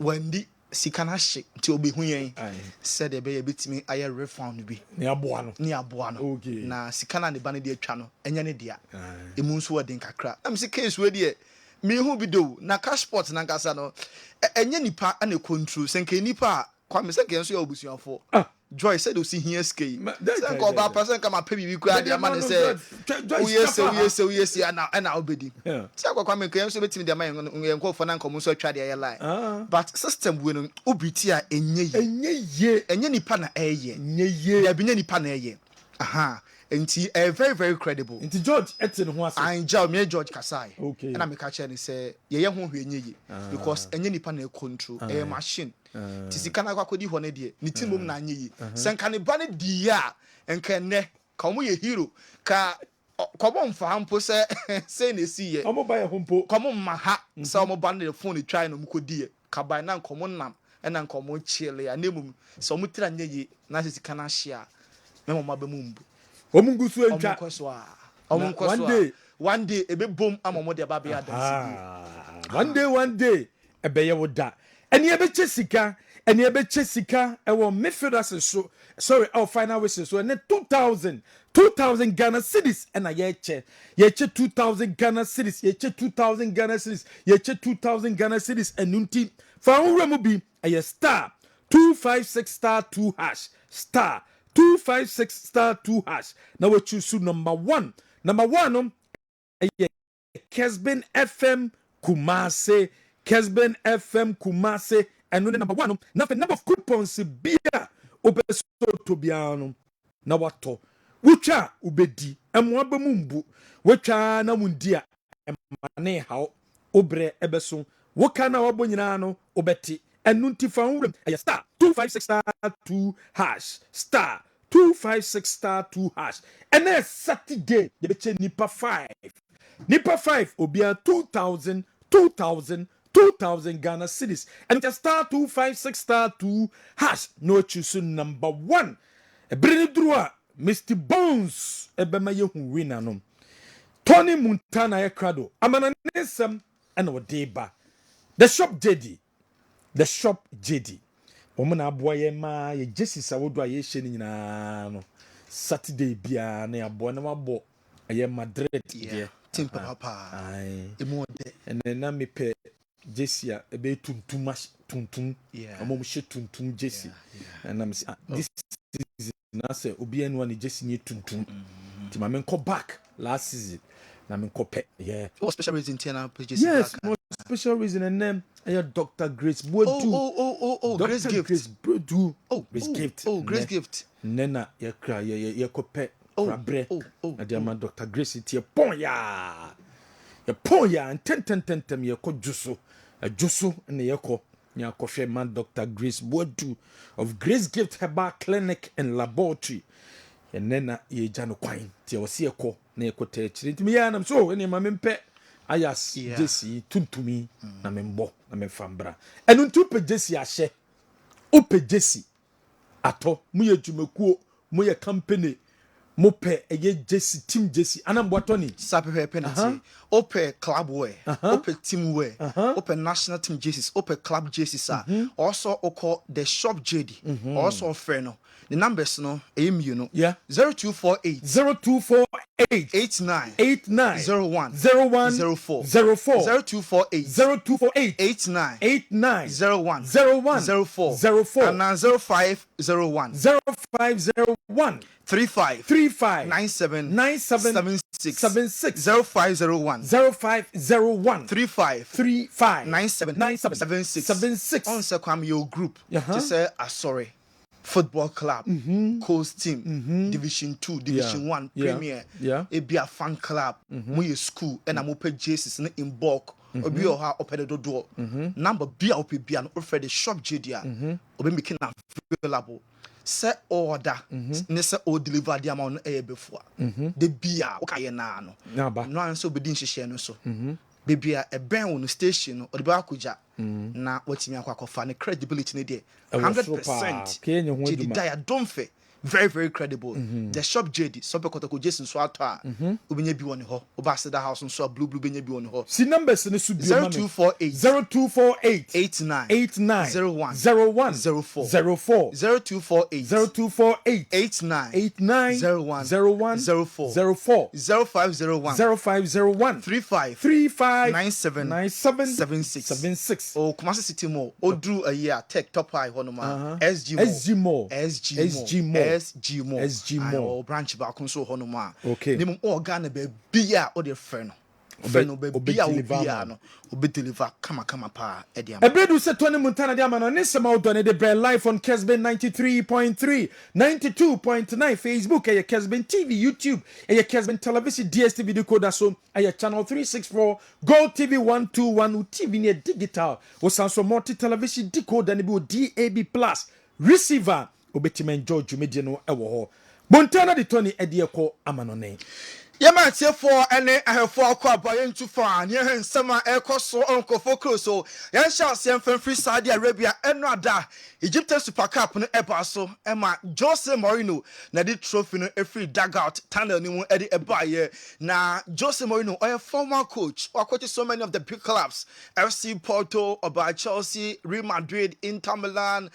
Wendy sikana hye ti obehu yen said ebe ye betimi aye refund bi ni aboa no okay na sikana ne ba ne de atwa no enye ne dia emu nso wodi nkakra am se case we de me hu bi do na cash pot na nkasa no enye nipa ana control senke nipa kwame senke nso ya obusuafo Joy said you see here ski. Say go ba person come pay bibi kwa dia man say yes and obedi. Say go kwame kan so betimi dia man enko fo na nkomo so atwa dia lie. But system we no obiti a enye nipa na eye. Ya bi nipa na eye. Aha. Enti very very credible. Enti George etin ho ase. Anja me George Kasai. And I make a chair and say ye ho hwenye because enye nipa na control a machine. Tisikana kwa kodi hone die ni timum na anye yi senka ne ba ne dia enka ne ka omo ye hero ka komo mfa hampo se se na si ye omo ba ye hompo komo ma ha se omo ba ne phone try no mkodi ka ba na komo nam na komo chile ya nemum se omo tira anye yi na tisikana hia memo ma ba mumbu omo ngusu entwa omo nkoso one day ebe bom amomo de ba be adansi one day ebe ye woda eni ebeche sika ewo midfielders so sorry our final wishes so and 2000 Ghana cedis and yeche 2000 Ghana cedis yeche 2000 Ghana cedis yeche 2000 Ghana cedis enunti fa unremu bi a star 256 star 2 hash star 256 star 2 hash now we choose number 1 Kessben FM Kumase Kessben FM Kumase and number 1 na the number of coupons bia obeso to biano na wato wucha ubedi emwa bemumbu wucha na mundia emane hawo obre ebeso woka na wabo nyina no obeti enunti fa nwurem star 256 star 2 hash star 256 star 2 hash and then Saturday the beche nipa 5 obia 2000 Ghana cedis and just star 256 star 2 hash no choose number 1 e bring drua Mr Bones ebema ye hu winner no Tony Montana ye krado amana nsem and odeba the shop JD omo na aboa ye ma ye Jesse sawodo aye hye ni nyina no Saturday bia na aboa na mabo aye Madrid yeah team papa emu de and na me pe Jesse a ebe tuntum amom hye tuntum Jesse and I'm this season na say obi anu ani Jesse ni tuntum ti ma men ko back last season na men ko pe what special reason tina Jesse yes no special reason and name Dr. Grace Bodu Grace Gift Bodu Grace Gift nena ye kra ye ko pe krabre adiama Dr. Grace tie pon ya tentem ye ko juso ne ye ko nya ko hwe man Dr. Grace Bodu of Grace Gift Herbal Clinic and Laboratory and nena ye jano kwan tie wo se ye ko na ye ko ta chiri ntimi ya nam so ene ma mempe ayas Jesse tuntumi na membo na memfambra enu ntupe Jesse ahye ope Jesse ato mu ye dwumekuo mu ye company mope eye Jesse team Jesse anamboato ni sapepe penalty ope club wear ope team wear ope national team jerseys ope club jerseys also oko the shop JD also offer no the numbers no emu no 0248 89 01 04 0248 89 01 04 and 0501 35 97 76 0501 35 97 76 on say kwam your group to say sorry football club coast team division 2 division 1 premier ebia fan club mu ye school and am open jerseys in bulk obi o ha open the door number bia open bia no offer the shop JD obi making available say order ne say o deliver the amount before the bia o kaye na no no answer obedi nhihye no so bebia e ben won station no odi ba akuja na watimi akwakofa ne credibility ne de 100% JD dia don't fe very very credible. The shop JD so Kotoko Jason so ato obenye bi woni ho oba seda house so blue benye bi woni ho. See numbers in the studio 0248 0248 89 89 01 04 0248 0248 89 89 01 04 0501 35 97 76. Oh, Kumasi City Mall. Odru a year tech top high honoma. SG Mall. Oh, branch back on so honoma. Okay. Name all Ghana be beer or the friend. Friend be beer no. Obe deliver kama pa ediam. Ebredu se Tony Montana diama no ne sema odone de brand live on Kessben 93.3 92.9 Facebook e Kessben TV YouTube e Kessben Television DSTV decoder so e channel 364 Go TV 121 TV ne digital o sanso multi television decoder ne bi o DAB plus receiver obetimen George media no e wo ho Montana de Tony edieko amanone. Yama tie for ene ahefo akwa boyen tu fa ne hensema ekoso onkofo kroso yan sha se free Saudi Arabia eno ada Egypt Super Cup no eba so ema Jose Mourinho na di trophy no free dugout tunnel ni mu edi eba ye na Jose Mourinho a former coach who coached so many of the big clubs FC Porto, about Chelsea, Real Madrid, Inter Milan,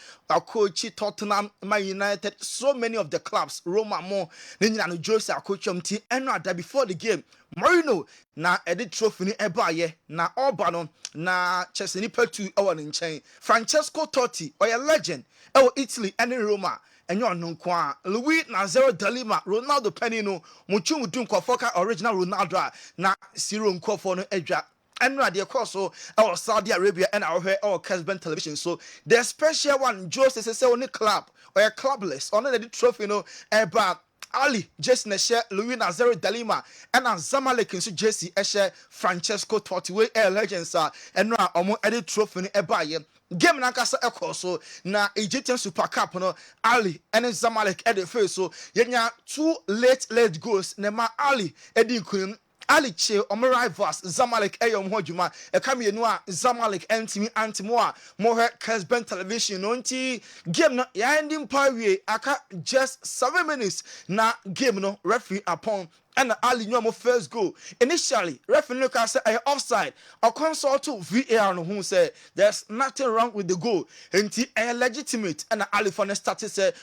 coach Tottenham, Man United, so many of the clubs Roma mo na Jose coach team eno ada before the game Mourinho na edit trophy ni eba ye na Orbano na Chelsea ni petu ewo ni nchen Francesco Totti oya legend ewo Italy and Roma enyo nko a Louis Nazaro de Lima Ronaldo Penino muchu mudu nkofoka original Ronaldo na Ciro nkofo no edwa enra de crosso ewo Saudi Arabia and our Kessben television so the special one Jose say only club or clubless on the trophy no eba Ali, Jesse Neshe, Louis Nazaro Dalima, and Zamalek in Jesse Eshe, Francesco Totti, we legends are, and now Omo edit trophy in Ebaye. Game Nankasa Echo, so na Egyptian Super Cup, no Ali, and Zamalek edit first, so yenya 2 late goals, Nema Ali, Eddie Queen. Ali Che omo rivals Zamalek eyom hodjuma e kam yenu a Zamalek entimi antimoa mohe Kessben television no nti game no ya ending pawie aka just 7 minutes na game no referee upon and Ali knew my first goal. Initially, referee look at say offside. A consult to VAR no who say there's nothing wrong with the goal. And a legitimate and Ali for started say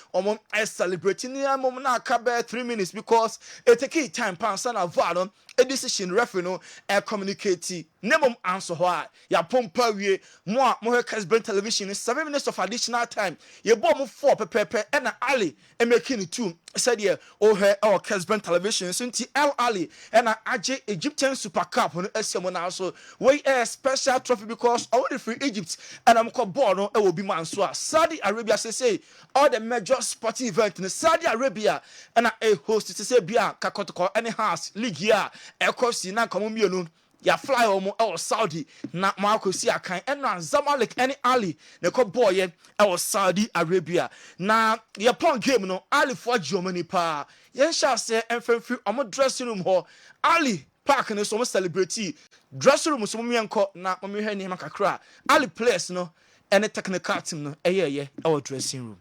I celebrating near mom na kabe 3 minutes because it take time pass and VAR a decision referee no communicate. Nemom answer why ya pompa wie mo Kessben television 7 minutes of additional time. Ye bom 4 pepe and Ali e making it 2 said yeah our Kessben television since El Ali and AJ Egyptian Super Cup on SMO now so we a special trophy because all the free Egypt and I'm called born no will be man so Saudi Arabia say all the major sporting event in Saudi Arabia and a host to say bia kakotoko any house league here e course na komo ya fly omo Saudi na Marco si akan ena Zamalek any Ali ne ko boy Saudi Arabia na ya pon game no Ali for Germany pa yen sha say enfrefri omo dressing room ho Ali park ne so mo celebrate dressing room so mo yenko na mo hwe ni makakra Ali players no any technical team no eye dressing room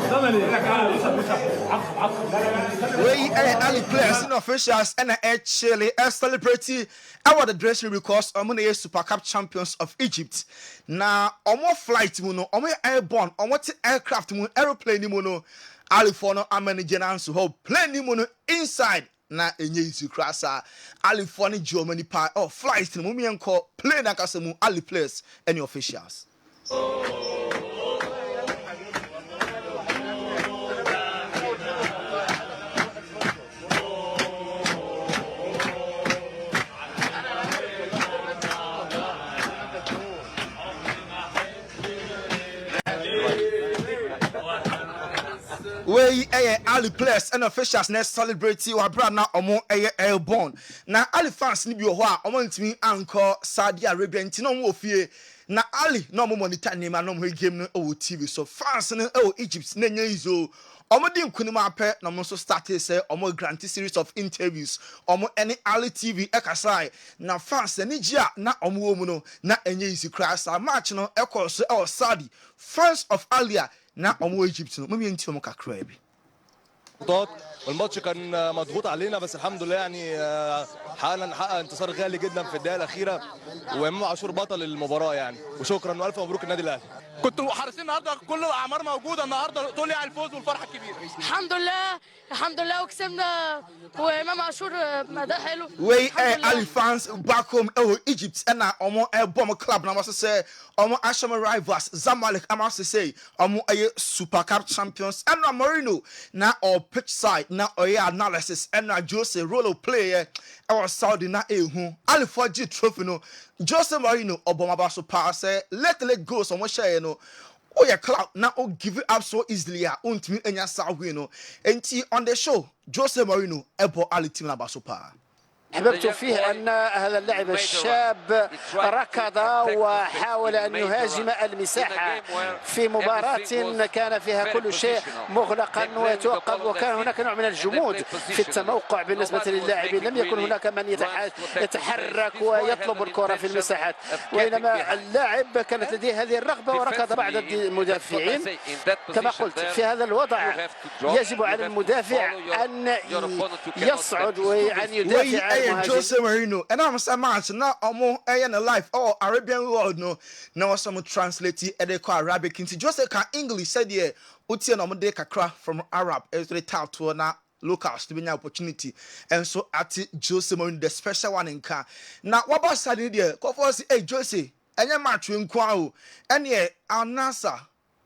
We Ali players and officials and actually a celebrity our the dressing room because Omone Super Cup champions of Egypt. Now omo flight mu no omo airborne omo aircraft mu aeroplane mu no Ali for no manage na so ho plane mu no inside na enye isi krasa Ali for no Germany pa flight mu mi enko plane akasa mu Ali players any officials. We Ali players and officials next celebrate wa bra na omo airborne na Ali fans ni bi ho a omo ntimi anko Saudi Arabia ntino mo ofie na Ali no mo monitor name na mo game no o TV so fans no o Egypt na nya izo omo di nkunim apɛ na mo so started say omo grant series of interviews omo any Ali TV ekasai na fans ni gia na omo wo mu no na enya isi kra sa match no ekɔ so e Saudi fans of Alia na omo Egypt no mo mi ntio mo kakra bi والماتش كان مضغوط علينا بس الحمد لله يعني حقق انتصار غالي جدا في الدقيقه الاخيره وامام عاشور بطل المباراه يعني وشكرا والف مبروك النادي الاهلي كنتوا حارسين النهارده كل الاعمار موجوده النهارده تقول لي على الفوز والفرحه الكبيره الحمد لله وكسبنا وامام عاشور اداء حلو we Ali fans back home Egypt and omo bomb club na must say omo Asham rivals Zamalek I must say omo Super Cup champions and Marino na or pitch side na analysis and Jose role player our Saudi na ehu Ali for G trophy no Jose Marino obama baso pass let go so much share no oh yeah club now oh give it up so easily untimi enya sawe no enti on the show Jose Marino ebo Ali team na baso pa أحببت فيه أن هذا اللاعب الشاب ركض وحاول أن يهاجم المساحة في مباراة كان فيها كل شيء مغلقا ويتوقف وكان هناك نوع من الجمود في التموقع بالنسبة للاعبين لم يكن هناك من يتحرك ويطلب الكرة في المساحات وإنما اللاعب كانت لديه هذه الرغبة وركض بعض المدافعين كما قلت في هذا الوضع يجب على المدافع أن يصعد وأن يدافع Jose Marino and I'm saying match now omo in a life Arabian world no now some translate it they call Arabic into Jose can English said yeah uti na omo de kakra from Arab is the taught to na locals to be an opportunity and so at Jose Marino the special one in car now what about Saudi there go for say hey Jose any match nko o any Al-Nassr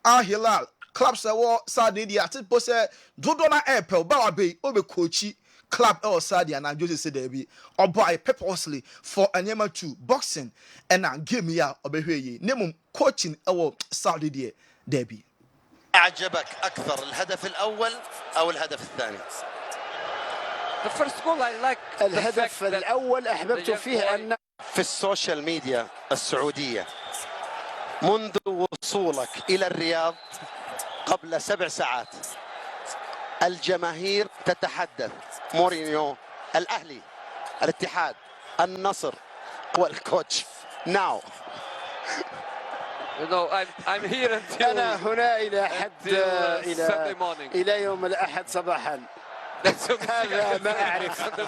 Al-Hilal clubs war Saudi there at post dodo na airpel ba be obe coachi club or Saudi and Jose said there be or buy purposely for Anyama 2 boxing and game ya obehwe name coaching or Saudi there Debbie أعجبك أكثر الهدف الأول أو الهدف الثاني؟ The first goal I like الهدف الأول أحببت فيه أن في السوشيال ميديا السعودية منذ وصولك إلى الرياض قبل 7 ساعات الجماهير تتحدث مورينيو الأهلي الاتحاد النصر والكوتش now I'm here until أنا هنا إلى حد إلى يوم الأحد صباحا هذا ما أعرف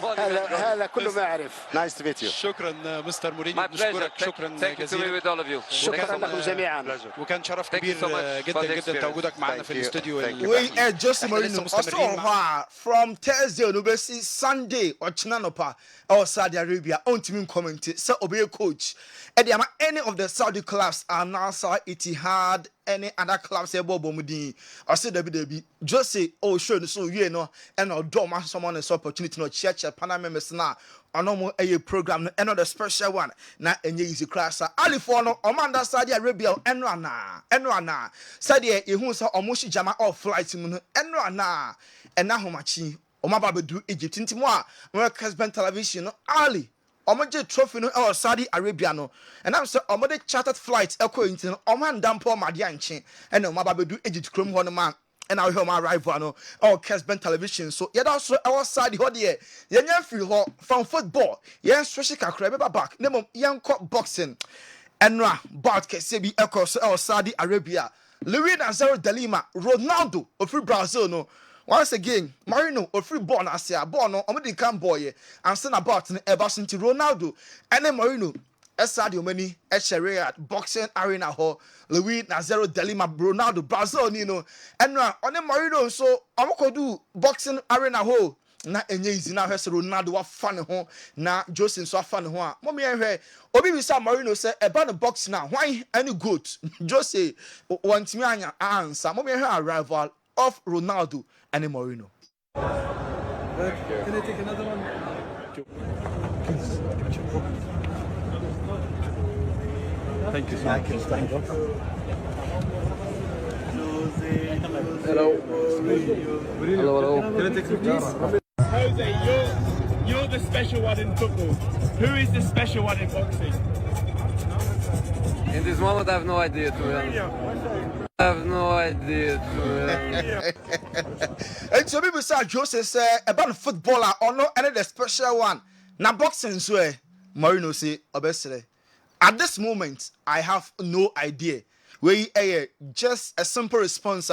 هذا كله ما أعرف nice to meet you شكرا مستر مورينيو نشكرك شكرا جزيلا شكرا لكم جميعا وكان شرف كبير جدا جدا تواجدك معنا في الاستوديو we Jose Marino also from Thursday no be Sunday or Chinanopa or Saudi Arabia on team comment say obey coach any of the Saudi clubs are now Etihad any other clubs say bobo mudi or say Debbie Jose oh sure so you know and do man someone this opportunity no church Panama mesna onomo program and the special one na enye easy class Ali for no omanda Saudi Arabia enwana said ehun say omoshi jama off flight mu no enwana ena homachi omaba bedu Egypt ntimo a Kessben television no Ali omoje trophy no Saudi Arabia no and I'm say omode chartered flights ekọ ntin no omanda mpo madia nche and omaba bedu Egypt krom ho no man and I hear my rival no Kessben television so yeah that's our side ho there yenya free ho from football yen switch kakra be back nemo yen boxing enra bout Kessben across Saudi Arabia Louis Nazario de Lima Ronaldo of Brazil no once again Marino of free ball na say ball no omedi kan boy and send about no Everson to Ronaldo and then Marino Sadio Mane Riyadh boxing arena ho Louis Nazario de Lima Ronaldo Brazil you know and on Marino so amokodu boxing arena ho na enye easy na hwe Ronaldo wa fan ho na Jose so fan ho a mommy ehwe obi bi sa Marino say eba no box na why any good Jose want me anya answer mommy ehwe arrival of Ronaldo and Marino. Can I take another one? Thank you so much. Hello. Hello. Can I take some please? Jose, you're the special one in football. Who is the special one in boxing? In this moment, I have no idea, to be honest. I have no idea, to be honest. And so people say Joseph say about footballer or no any the special one. Now boxing so Marino say obviously. At this moment, I have no idea. We just a simple response.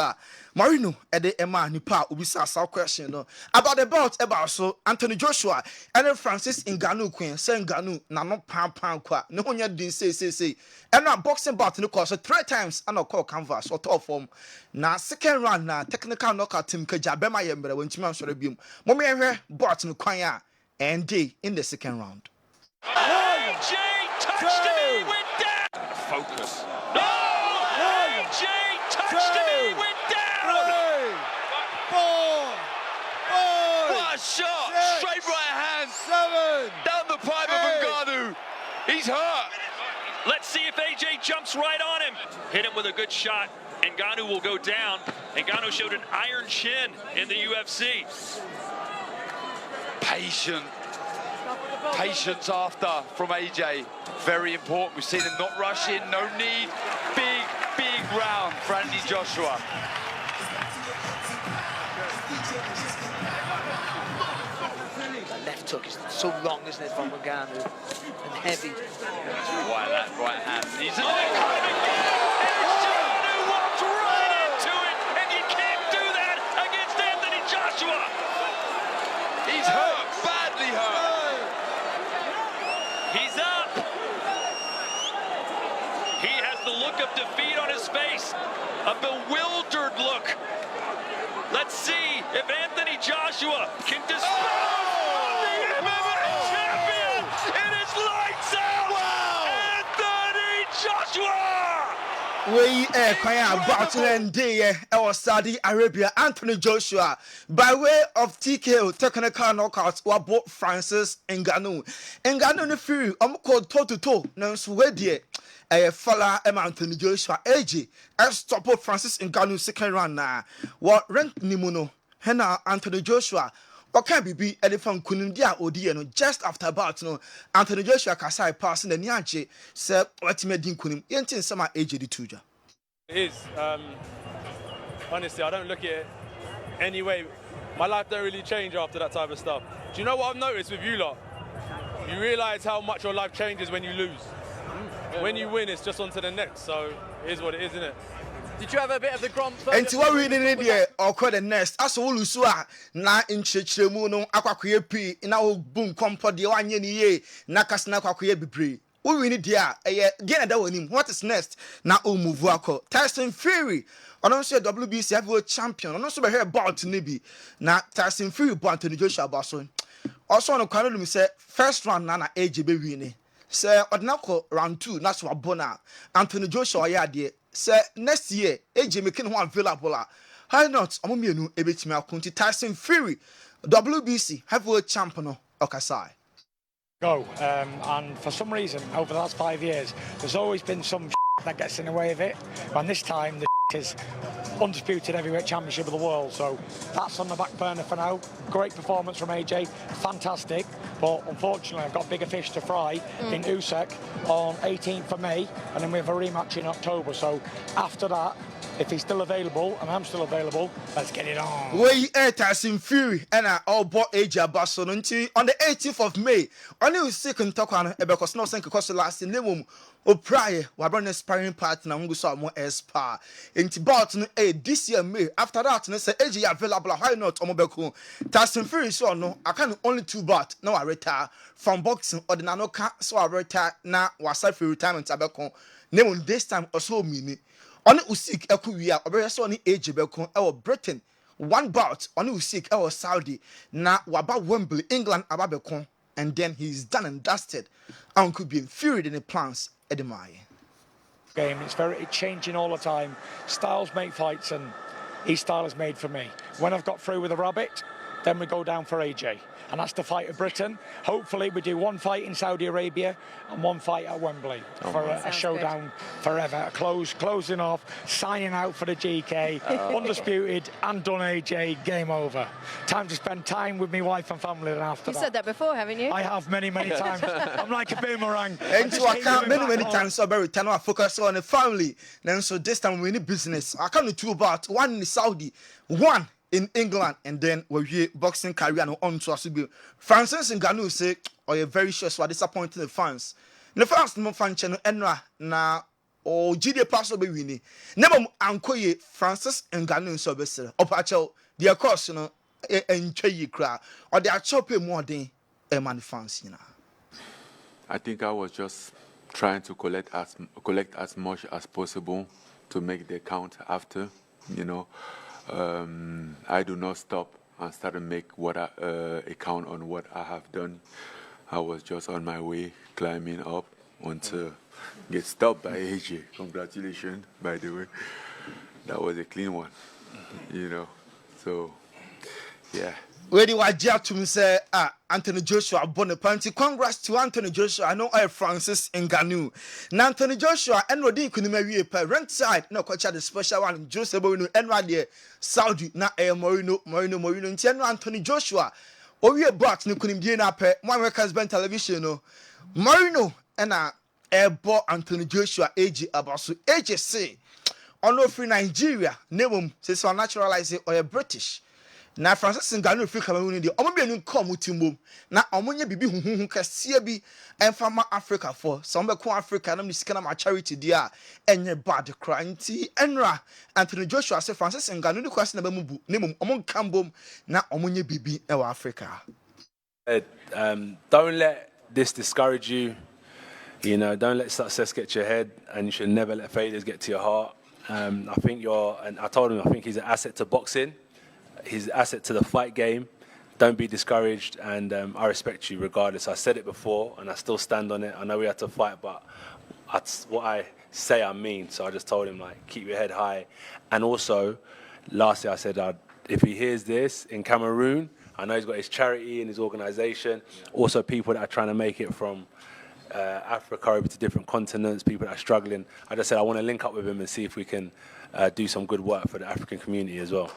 Marino at the Emma Nipa Ubisa South question no about the bout about so Anthony Joshua and Francis Ngannou Queen saying Ngannou na no pan kwa no one didn't say and now boxing bout no course 3 times and no call canvas or top form na second round na technical knockout team Kaja Bema Yembre when Chiman Sorebium Mommy bout no kwanya and day in the second round. AJ touched and he went down. Focus. AJ touched and he went down. 4. What a shot. 6, straight right hand. 7. Down the pipe of Ngannou. He's hurt. Let's see if AJ jumps right on him. Hit him with a good shot. Ngannou will go down. Ngannou showed an iron chin in the UFC. Patience after from AJ, very important. We've seen him not rush in, no need. Big round for Anthony Joshua. That left hook is so long, isn't it, from Ngannou, and heavy. Why that right hand? He's Ngannou walked right into it, and you can't do that against Anthony Joshua. He's hurt, badly hurt. He's up. He has the look of defeat on his face, a bewildered look. Let's see if Anthony Joshua can dispose of the MMA champion. It is lights out. Wow. Anthony Joshua. We about and day Saudi Arabia Anthony Joshua by way of TKO technical knockout or both Francis Ngannou the free called toe to toe no swede fella Anthony Joshua AJ stop Francis Ngannou second round na what rank nimuno hena Anthony Joshua okay bibi elephant kunundia odi no just after about no Anthony Joshua kasai pass na niaje se watimedin kunim yentin sama AJ di tuja. It is. Honestly, I don't look at it any way. My life don't really change after that type of stuff. Do you know what I've noticed with you lot? You realise how much your life changes when you lose. When you win, it's just on to the next. So it is what it is, isn't it? Did you have a bit of the grump? And to what we didn't there or call the next as all Lusua na in Chechremuno Aquaque P in our boom compo the 1 year Nakasna Quaque Bibri. We need there again that one him. What is next? Now move wako Tyson Fury. On also WBC heavyweight champion. On also here about Nibi. Now Tyson Fury but Anthony Joshua Basson. Also on the say first round nana AJ be winning. Say ordinako round 2 that's what bona Anthony Joshua ya there. Say next year AJ making one available. How not omomienu ebetimi akunti Tyson Fury WBC heavyweight champion Okasai. Go and for some reason over the last 5 years there's always been some that gets in the way of it, and this time the is undisputed heavyweight championship of the world, so that's on the back burner for now. Great performance from AJ, fantastic, but unfortunately I've got bigger fish to fry in Usyk on 18th of May, and then we have a rematch in October. So after that, if he's still available and I'm still available, let's get it on. We Tyson Fury and I all bought AJ Basson on the 18th of May. Only we sick and talk on because no sense because the last name o prior we brought a sparring partner who saw more spar into Barton this year May. After that, I say AJ available. Why not Omobeko? Tyson Fury so no, I can only 2 but now I retire from boxing or the nanoka, so I retire now was for retirement abeko. Name this time also meaning. On Usyk Ekuya, Obereso ni AJ Belkon, our Britain, 1 bout on Usyk, our Saudi, na Waba Wembley, England, Ababekon, and then he's done and dusted. And could be infuriated in the plans, Edemai. Game, it's changing all the time. Styles make fights, and his style is made for me. When I've got through with a rabbit, then we go down for AJ. And that's the fight of Britain. Hopefully we do one fight in Saudi Arabia and one fight at Wembley for a showdown forever. Closing off, signing out for the GK, undisputed and done AJ, game over. Time to spend time with my wife and family then after that. You said that before, haven't you? I have many times. I'm like a boomerang. And so I can't many times so very time I focus on the family. Then so this time we need business. I can't do two about one in Saudi, one in England, and then we hear boxing career and on to us. Francis Ngannou say, "Oh, you're very sure so disappointing the fans." The fans no fan channel enra na o GD pass be winning. Never ankoye Francis Ngannou so be sere. Opacho the course no entwe yi kra. Or the achop more than a man fans, you know. I think I was just trying to collect as much as possible to make the count after, you know. I do not stop and start to make a count on what I have done. I was just on my way climbing up until get stopped by AJ. Congratulations, by the way. That was a clean one, you know. So, yeah. Where do I judge to say, Anthony Joshua Bonapanti? Congrats to Anthony Joshua. I know I Francis Ngannou. Now Anthony Joshua and Rodin couldn't marry a rent side. No coach the special one. Joseph Bono and Radia Saudi. Now Morino. And Anthony Joshua. Or we a box no couldn't be in a pair. One Kessben television. No Morino and airborne Anthony Joshua AG Abasu AJC. On no free Nigeria. Name says so naturalize it or a British. Na Francis Ngannou free Cameroon di omo bi enu kom timbom na omonye bibi huhuhu kase bi enfama Africa for some be ko Africa na misika na ma charity dia enye bad cry nti enra Anthony Joshua say Francis Ngannou di kwase na ba mu bu nemum omo kambom na omonye bibi e wa Africa. Don't let this discourage you. You know, don't let success get to your head, and you should never let failures get to your heart. I think I told him I think he's an asset to boxing. He's an asset to the fight game. Don't be discouraged, and I respect you regardless. I said it before, and I still stand on it. I know we had to fight, but what I say I mean. So I just told him, like, keep your head high. And also, lastly, I said, if he hears this in Cameroon, I know he's got his charity and his organisation. Also, people that are trying to make it from Africa over to different continents, people that are struggling. I just said I want to link up with him and see if we can do some good work for the African community as well.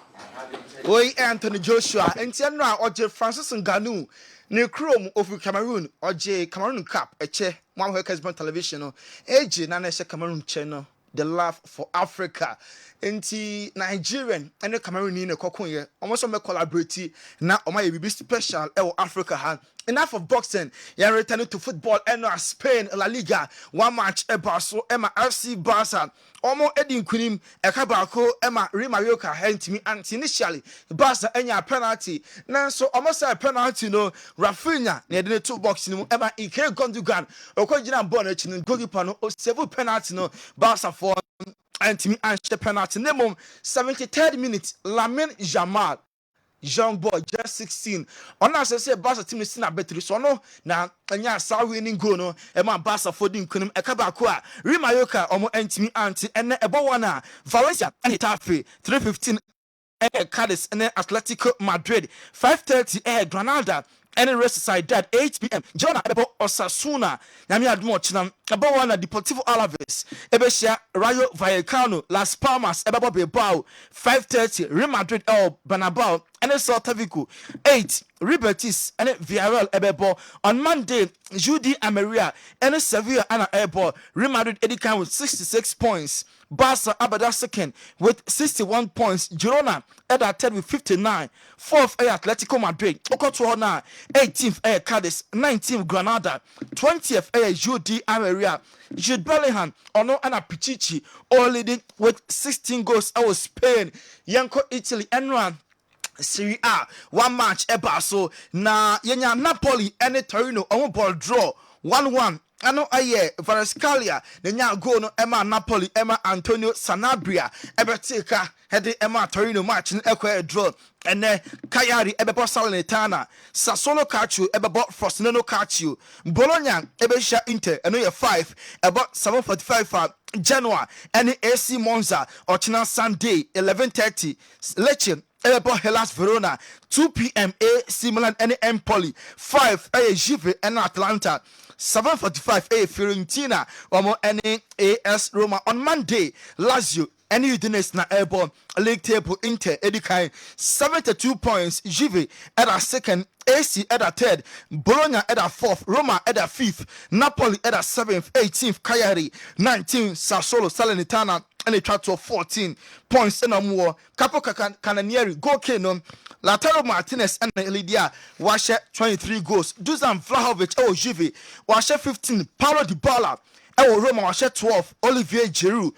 Oi, Anthony Joshua, and Tianra or Francis Ngannou, near Chrome of Cameroon or Cameroon Cup, a chair, one Kessben television, AJ Nanesha Cameroon channel, the love for Africa. Enti Nigerian and the Cameroon in a cocoon, almost on my collaborate now on my be special Africa hand. Enough of boxing. You're returning to football and Spain, La Liga. One match, Barso, Emma FC Barca. Omo Edin Kunim, Ekabako, Emma Rimarioka, Hentimi, and initially Barca and your penalty. Now, so almost a penalty, no Rafinha, near the two boxing, Emma Ike Gondugan, Okojina Bonnet, and Gogipano, or several penalty, no Barca for Antimi and the penalty. Nemo 73rd minute, Lamine Jamal. Young boy, just 16. On us, I say, Barca team is not better. So, no, now, and ya saw winning go, no, and my Barca for the Kunum, Ekabakwa, Rimayoka, Omo Antimi Auntie, and Ebowana, Valencia, and Hitafe, 3:15, Cadiz, and Atletico Madrid, 5:30, Granada. And the rest side that 8 p.m. Jonah Ebo Osasuna, Nyame Admochinam, Abawana Deportivo Alaves, Ebesia Rayo Vallecano, Las Palmas, Ebabo Bilbao, 5:30, Real Madrid El Bernabeu, and Celta Vigo, 8, Ribetis, and Villarreal Ebebo. On Monday, Judy Amaria, and Sevilla and Ebo, Real Madrid Edican with 66 points. Barca Abada second with 61 points. Girona Eda third with 59. 4th Atletico Madrid. Okotuona 18th Cadiz. 19th Granada. 20th UD Almeria. Jude Bellingham Ono Ana Pichichi all leading with 16 goals. Spain. Yanko Italy Enron. Serie A 1 match Ebaso na yenya Napoli and Torino on ball draw 1-1. Ano aye Varascalia nya go no Emma Napoli Emma Antonio Sanabria ebeteka head Emma Torino match in ekwa draw ene Cagliari ebebo Salernitana Sassuolo Calcio ebebo Frosinone Calcio Bologna ebesha Inter eno ye 5 about 7:45 Genoa and AC Monza Ochina Sunday 11:30 Lecce Ebo Hellas Verona. 2 p.m. AC Milan and Empoli. 5 Juve and Atlanta. 7:45 Fiorentina or any AS Roma. On Monday, Lazio any Udinese na airborne league table Inter Edikai 72 points. Juve at a second, AC at a third, Bologna at a fourth, Roma at a fifth, Napoli at a seventh, 18th, Cagliari 19th, Sassuolo Salernitana and a total of 14 points and more. Capo Cananieri go Kenon. Lautaro Martinez and Elidia Washe 23 goals. Dusan Vlahovic Juve Washe 15. Paulo Dybala Roma Washe 12. Olivier Giroud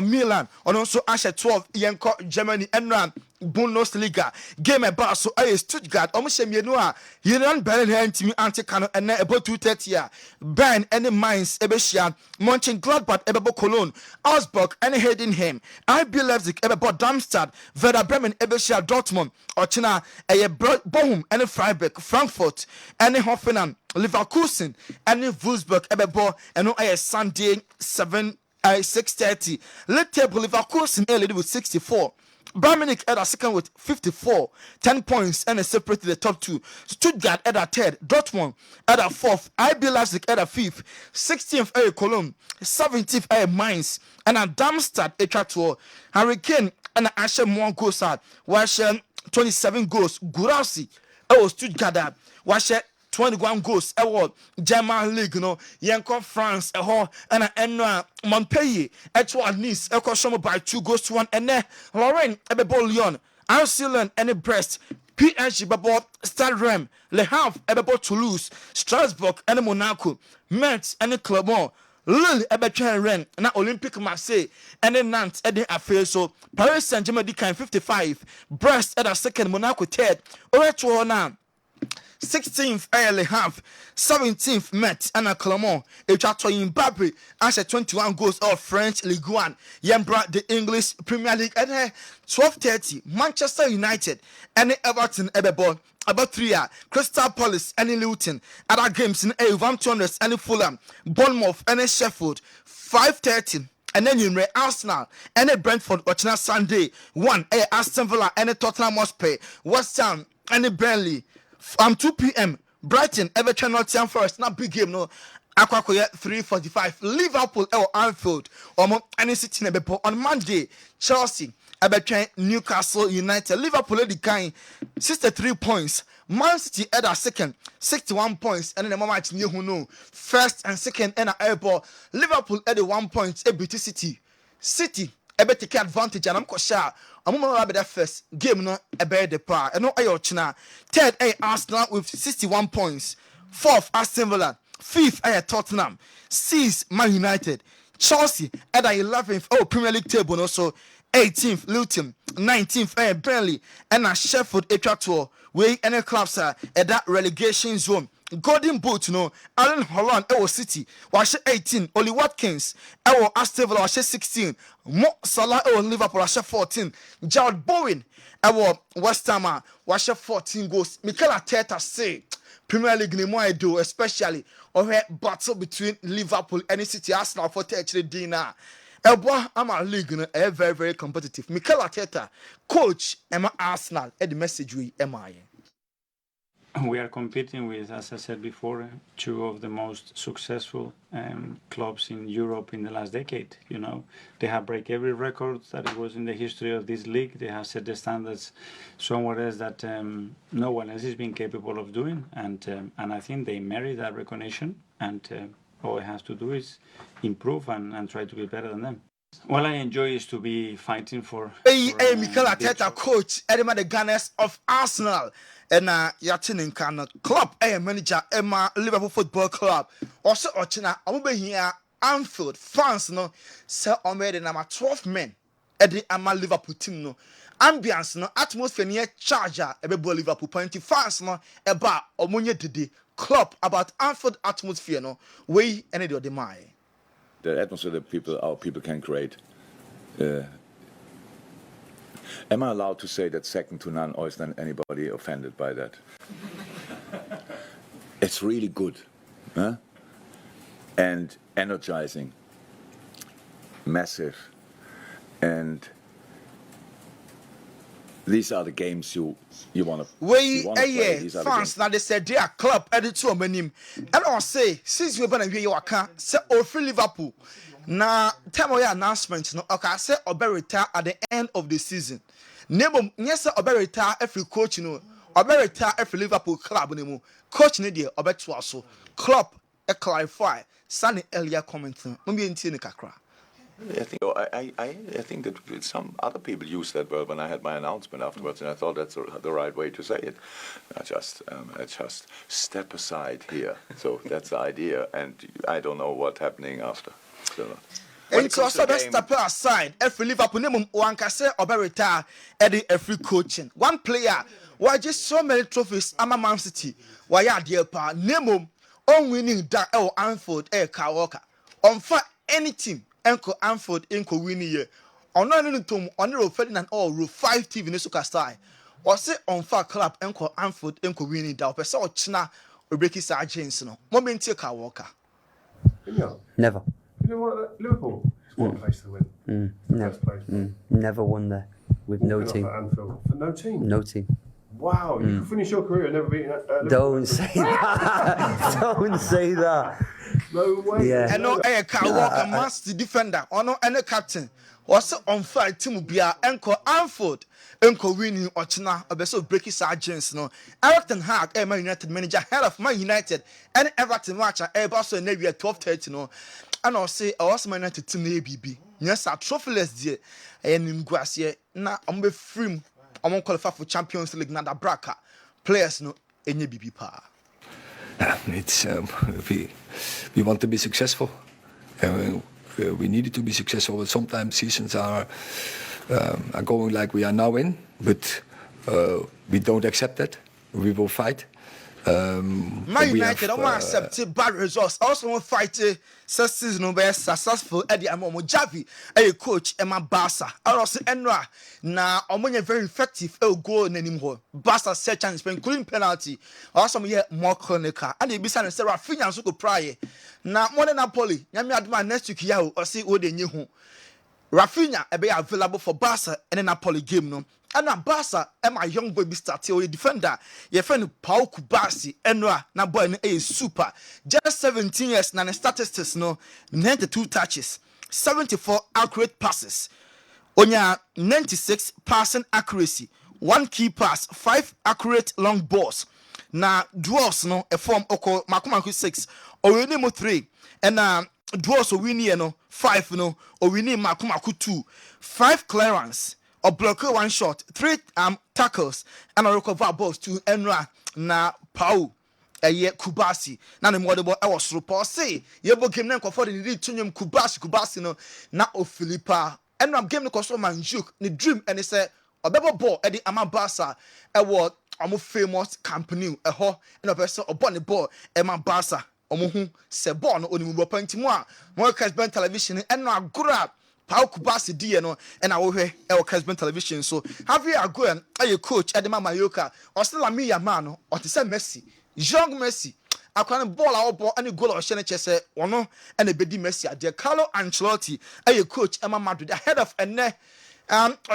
Milan and also Ashe 12. Yenko Germany Enran Bundesliga game about so Stuttgart almost Mienua Yenan Berlin team anti-cano and about 230 Bern any Mainz Ebeshian Mönchengladbach Ebebo Cologne Augsburg and Heidenheim RB Leipzig Ebebo Darmstadt Werder Bremen Ebeshia Dortmund Ochina Bochum and Freiburg Frankfurt and Hoffenheim Leverkusen and Wolfsburg Ebebo and no Sunday 6:30 league table Leverkusen lead with 64. Bayern Munich at a second with 54, 10 points and separated the top two. Stuttgart at a third, Dortmund at a fourth, RB Leipzig at a fifth, 16th Cologne, 17th Mainz, and a Darmstadt at a Hurricane and a Asher Mon goals out. Washer 27 goals, Gurasi, Stuttgart, Washer 21 goals award German League no Yenko France and Montpellier at Nice by 2 goals to 1 and Lorraine Ebebo Lyon Arsenal and Brest PSG Babo Stade Rennes Le Havre Ebebo Toulouse Strasbourg and Monaco Metz and Clermont Lille Ebetchen Rennes na Olympique Marseille and Nantes at the affair so Paris Saint-Germain 55 Brest at a second Monaco third Oreto now 16th Le Havre, 17th Metz and Clermont. Echato Mbappe has 21 goals of French Ligue 1. Yembra the English Premier League at 12:30. Manchester United and Everton Ebebo. About 3 Crystal Palace and Luton. Other games in Wolverhampton and Fulham, Bournemouth and Sheffield. 5:30. And then you Arsenal and Brentford Ochina Sunday. 1 Aston Villa and Tottenham Hotspur. West Ham and Burnley. 2 p.m. Brighton Everton Nottingham Forest. Not big game no. Aquacoya 3:45. Liverpool Anfield. Any city on Monday. Chelsea Everton Newcastle United. Liverpool the kind 63 points. Man City at a second 61 points. And then the match new who know first and second and a airball. Liverpool at the 1 point. BT City. Ebe take advantage and I'm kosha. I'm gonna be that first game no ebe the par. And no ayochina. Third Arsenal with 61 points. Fourth Aston Villa. Fifth Tottenham. Sixth Man United. Chelsea at the 11th Premier League table also 18th Luton. 19th Burnley and Sheffield Equator. Where any clubs are at that relegation zone. Golden Boot no Alan Holland City was 18 Oli Watkins Aston Villa was 16 Mo Salah Liverpool was 14 Jared Bowen West Ham was 14 goals. Mikel Arteta say Premier League ni more do especially over battle between Liverpool and City Arsenal for actually dinner. Ama league no very very competitive. Mikel Arteta coach Emma Arsenal at the message we MI. We are competing with, as I said before, 2 of the most successful clubs in Europe in the last decade. You know, they have break every record that it was in the history of this league. They have set the standards somewhere else that no one else has been capable of doing, and I think they merit that recognition. And all I have to do is improve and try to be better than them. What I enjoy is to be fighting for. Mikel Arteta coach, Edema the Gunners of Arsenal. And Yatinin Kana Club, manager, Emma Liverpool Football Club. Also, Ochina, I'm here, Anfield, fans, no, sir, I made number 12 men at the Ama Liverpool team, no. Ambiance, no, atmosphere near Charger, everybody Liverpool, 20 fans, no, about Omonia Didi, club, about Anfield atmosphere, no, way any of the mind. The atmosphere that our people can create. Am I allowed to say that second to none, or is there anybody offended by that? It's really good, huh? And energizing, massive, and these are the games you want to play. Fans now they said they are club added to a minim. And I'll say since we're gonna be your account, say or free Liverpool. Now time of your announcement, no, okay, say or be retire at the end of the season. Nemo, yes, or be retire every coach, you know, or be retire every Liverpool club, nemo. Coach Nidia, or bet to also club a clarify. Sunny earlier commenting. Maybe in Kakra. I think that some other people use that word when I had my announcement afterwards, and I thought that's the right way to say it. I just step aside here. So that's the idea, and I don't know what's happening after. So, and so also step aside. Every Liverpool name one can say or retire every coaching. One player why just so many trophies ama Man City. Why are dear pa name on winning that Anfield Kawaka. On for any team. Enko Anfield enko winning year. On no tom on the Ferdinand or 5 TV in the style. Or say on far club enko Anfield enko winning that person or China or breaking Sir James no. Moment take a walker. Never. You know what, Liverpool? It's one place to win. Never. Never won there with no team. Anfield. For no team. No team. Wow, you could finish your career and never beating Liverpool. Don't say that. Don't say that. No way. Yeah. And no Walker master defender. Or no any captain. Was on fire team bia enko Anfield enko winning or China obeso breaking sergeants no. Eric Ten Hag Man United manager head of Man United and Everton match also in area 12:30 no. And I say I was Man United team ABB. Yes, a trophyless there and in Guasie na be free. I won't qualify for Champions League na da braka players no enye bibi pa. It's we want to be successful. We needed to be successful, but sometimes seasons are going like we are now in, but we don't accept that. We will fight. Man United don't accept bad results. Also want fight season be successful at the Amomo Javi a coach Emma Barca. Also Enra na omonye very effective goal anymore. Barca set chance including penalty. Also me more clinical and they be saying say Rafinha so go pray. Na more than Napoli. Nyame adma next week ya o say wo de nyi ho. Rafinha be available for Barca and then Napoli game no. And na Barca my young boy be started or defender. Your friend Pau Kubasi Enra na boy no super. Just 17 years na statistics no 92 touches, 74 accurate passes. Onya 96 passing accuracy, 1 key pass, 5 accurate long balls. Na duels no a form oko makumaku 6 or we name 3 and duels o win no 5 no or we name makumaku 2, 5 clearance. Or block 1 shot, 3 tackles, and a recover balls to Enra na Pau Kubasi. Na the model boy I was super say ye bo game nko for the need to nyum Kubasi no na o Philippa. Enra game no so manjuk ni dream and he say obebo ball e di ama Barca e wo omo famous company e ho and a person obon the ball e ma Barca omo hu se ball no oni mu pantimu a mo Kessben television Enra agura Pau Kubasi die no and I will hear Kessben television. So have you a go and a coach at the Mayoka or still a me a man or to say Messi, young Messi. I can't ball our ball any goal or Shenech or no and a bedi Messi. Dear Carlo Ancelotti, a coach Emma Madrid ahead of a ne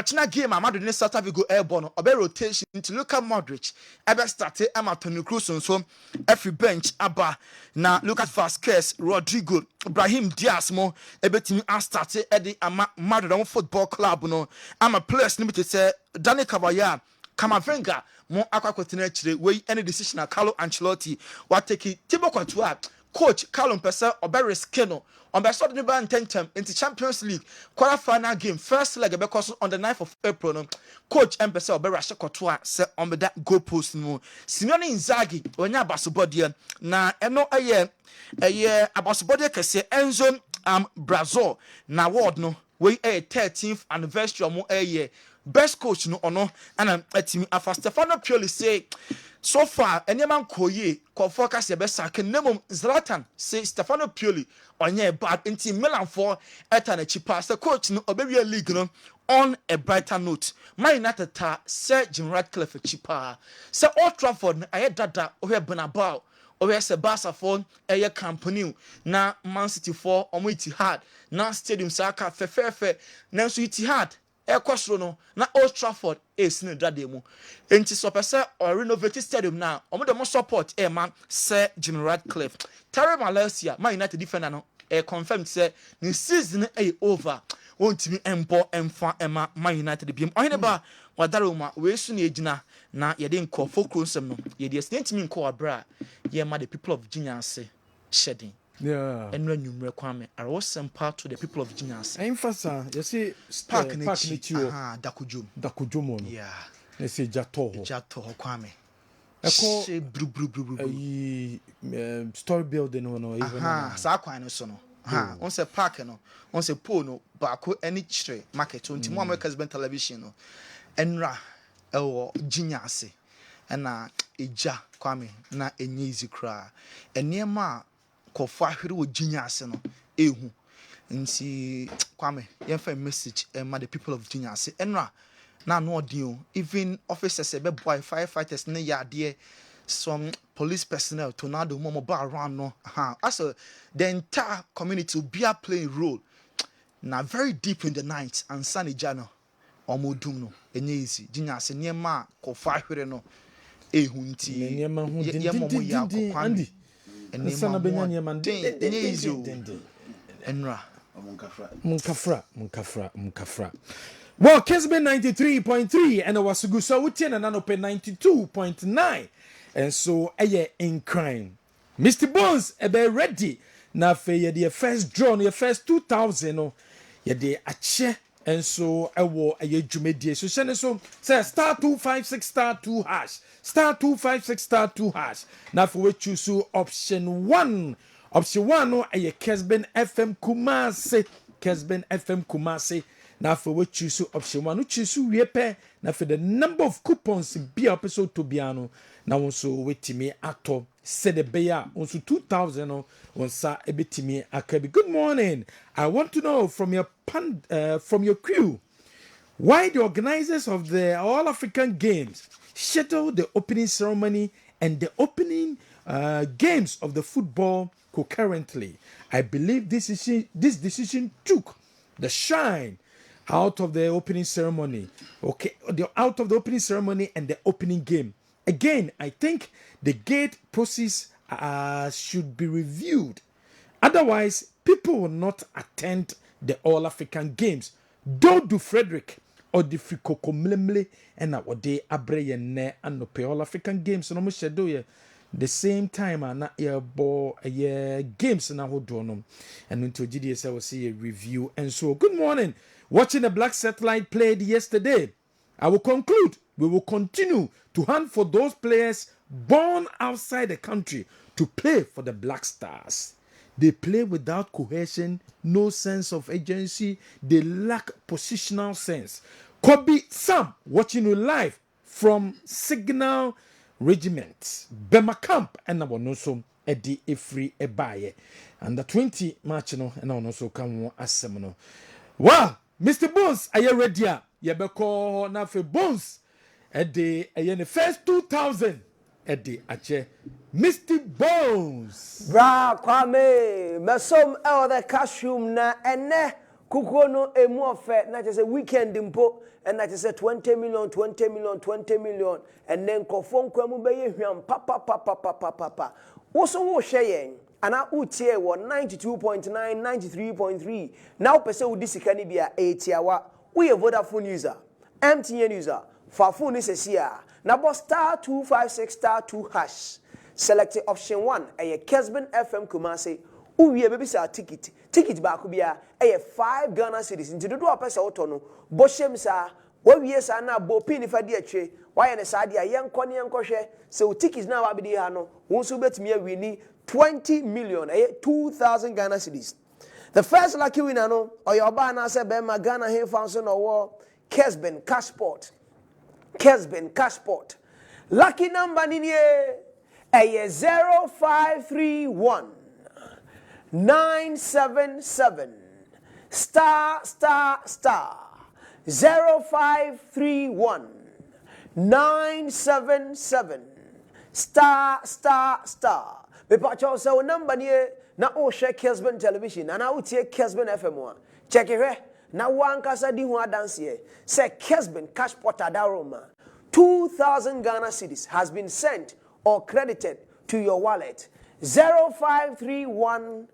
China game Madrid in South Africa airborne or be rotation to Luka Modric. Ever started Emma Toni Kroos so every bench Abba na Lucas Vazquez, Rodrigo, Brahim Diaz mo ebetimi started at the Madrid football club no. I'm a players limited say Dani Cavaya, Kamavinga mo akwakotinechire we any decision na Carlo Ancelotti what take Thibaut Courtois coach Carlo Pesa obereske no on be sort the ban 10 into Champions League quarter final game first leg because on the 9th of April no coach Mpesa oberashe Courtois say on be that goal post no Simone Inzaghi onya basobodie na eno eye abasobodie kese Enzo Brazil na award no we 13th anniversary mo best coach no ono and atimi afa Stefano Pioli say so far any man koye ko focus your best can name Zlatan say Stefano Pioli onye bad into Milan for etana chipa the coach no oberia league no on a brighter note. Man United ta Sir Jim Ratcliffe chipa say Old Trafford aye dada ohe Bernabeu ohe se Barca for aye company na Man City for omo Etihad na stadium saka fe nanso Etihad ekosro no na Old Trafford sine drade mu enti so pese or renovate stadium na omo de mo support man Sir Jim Ratcliffe Terry Malaysia Man United defender no confirmed say the season over wontimi empo emfa ema Man United biem Oheneba wadaroma we su na ejina na yede nkofo kronsem no yede estentimi nko abra ye ma the people of Virginia say shedding. Yeah. And when you Kwame, I was sent part to the people of Genius. Emphasize, you see, Park Nichio, Dakujum. Yeah. They say Jato Kwame. Echo story building or no, even. Sakwan sono. On se park no, on se po no, bako any tre market on Timo Kessben television no. Enra ewo Genius. Na eja Kwame na enye easy kra. Eniema kofo ahwere wo Genius no ehu nti Kwame yemfa message ma the people of Genius enra na no odin even officers be boy firefighters ne yade some police personnel tornado mo bar around no as the entire community will be playing role na very deep in the night and sunny jano omodum no enye easy Genius niema kofo ahwere no ehu nti niema hu din Andy Sana Benyanya man Enra Munkafra. Well, Kessben 93.3 and Wasugu Sawutian and Anope 92.9. And so in crime. Mr. Bones ebe ready. Na fe ye first draw, your first 2000 ye de ache. And so ewo aye jumedie. So so say star 256 star 2 hash. Star 256 star 2 hash. Now for we choose option 1. Option 1 no aye Kessben FM Kumase. Kessben FM Kumase. Now for we choose option 1. We choose we pay. Now for the number of coupons be episode to biano. Now also wait me ato. Said the bear also 2000 on sa ebitimi akabi. Good morning. I want to know from your crew why the organizers of the All African Games schedule the opening ceremony and the opening games of the football concurrently. I believe this decision took the shine out of the opening ceremony. Okay, out of the opening ceremony and the opening game. Again, I think the gate process should be reviewed. Otherwise, people will not attend the All African Games. Don't do Frederick or the Frikokomlemle and what they abre ne and no All African Games. No much do the same time and games na hodono and into GDS I will see a review and so. Good morning. Watching the Black Satellite played yesterday. I will conclude. We will continue to hunt for those players born outside the country to play for the Black Stars. They play without cohesion, no sense of agency. They lack positional sense. Kobe Sam watching you live from Signal Regiment, Bema Camp, and also Eddie Ifri Ebaye. And the 20 match, and also come as Wow, Mr. Bones, are you ready? Yebeko na fe Bones. Eddie, the first 2000. Eddie Ache. Mr. Bones. Bra Kwame, mesom the cashew na ene kukono emu ofe na just a weekend impo and that is a 20 million and then kofon kwemu beye hwam papa. Woso wo hye ana utie wo 92.9 93.3 now pese udi sika ni bia etiawa we Vodafone user MTN user for phone is here na bo star 256 star 2 hash select option 1 a Kessben FM Kumase uwie baby sa ticket back bia a 5 Ghana cedis into do apesa oto no bo shem sa wawie sa na bo pin fa de atwe why na sa de ayenkɔ ne yenkɔhwɛ so tickets na wa be ha no won so betumi awini 20 million 2,000 Ghana cedis. The first lucky winner no oyoba na se be ma Ghana he fan so no wo Kessben Cashport. Lucky number ni e 0531 977 star 0531 977 star. Me pacho say number ni na o share Kessben television and I would take Kessben FM1. Check it here. na wankasa di ho adanse say Kessben cash pot adaroma 2,000 Ghana cedis has been sent or credited to your wallet 0531 ****.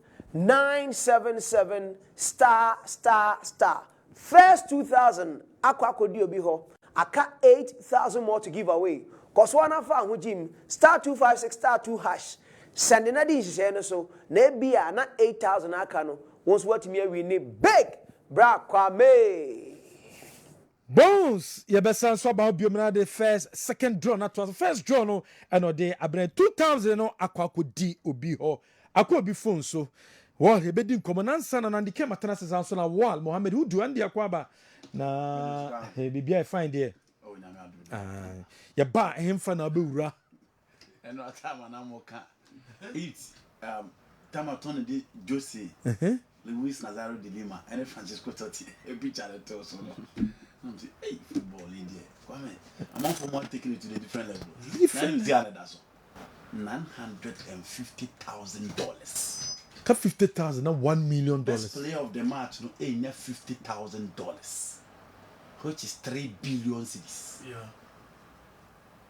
First 2,000 akwakodi obi ho aka 8,000 more to give away. Cause one afa ho jim *256*2#. Send na di hye no so na bia na 8,000 aka no once what me we need big bra Kwame. Bones, you better so about biomina the second draw, not was first draw no, and they abren 2,000 no akwakodi obi ho. Akwa obi phone so. Well, he be din common answer and the came at answer na wall Mohammed who do and the akwaba na he be I find there. Oh, ya ba him fa na be wura. And no time na mo kan. It time atone de Jose. Luis Nazario de Lima and Francisco Totti. A picture that tells so. I'm say, hey, football in there. Kwame, I'm on for more taking it to the different level. Different that's $950,000. Cut 50,000, not $1 million. Best player of the match, no, $50,000, which is 3 billion cedis. Yeah.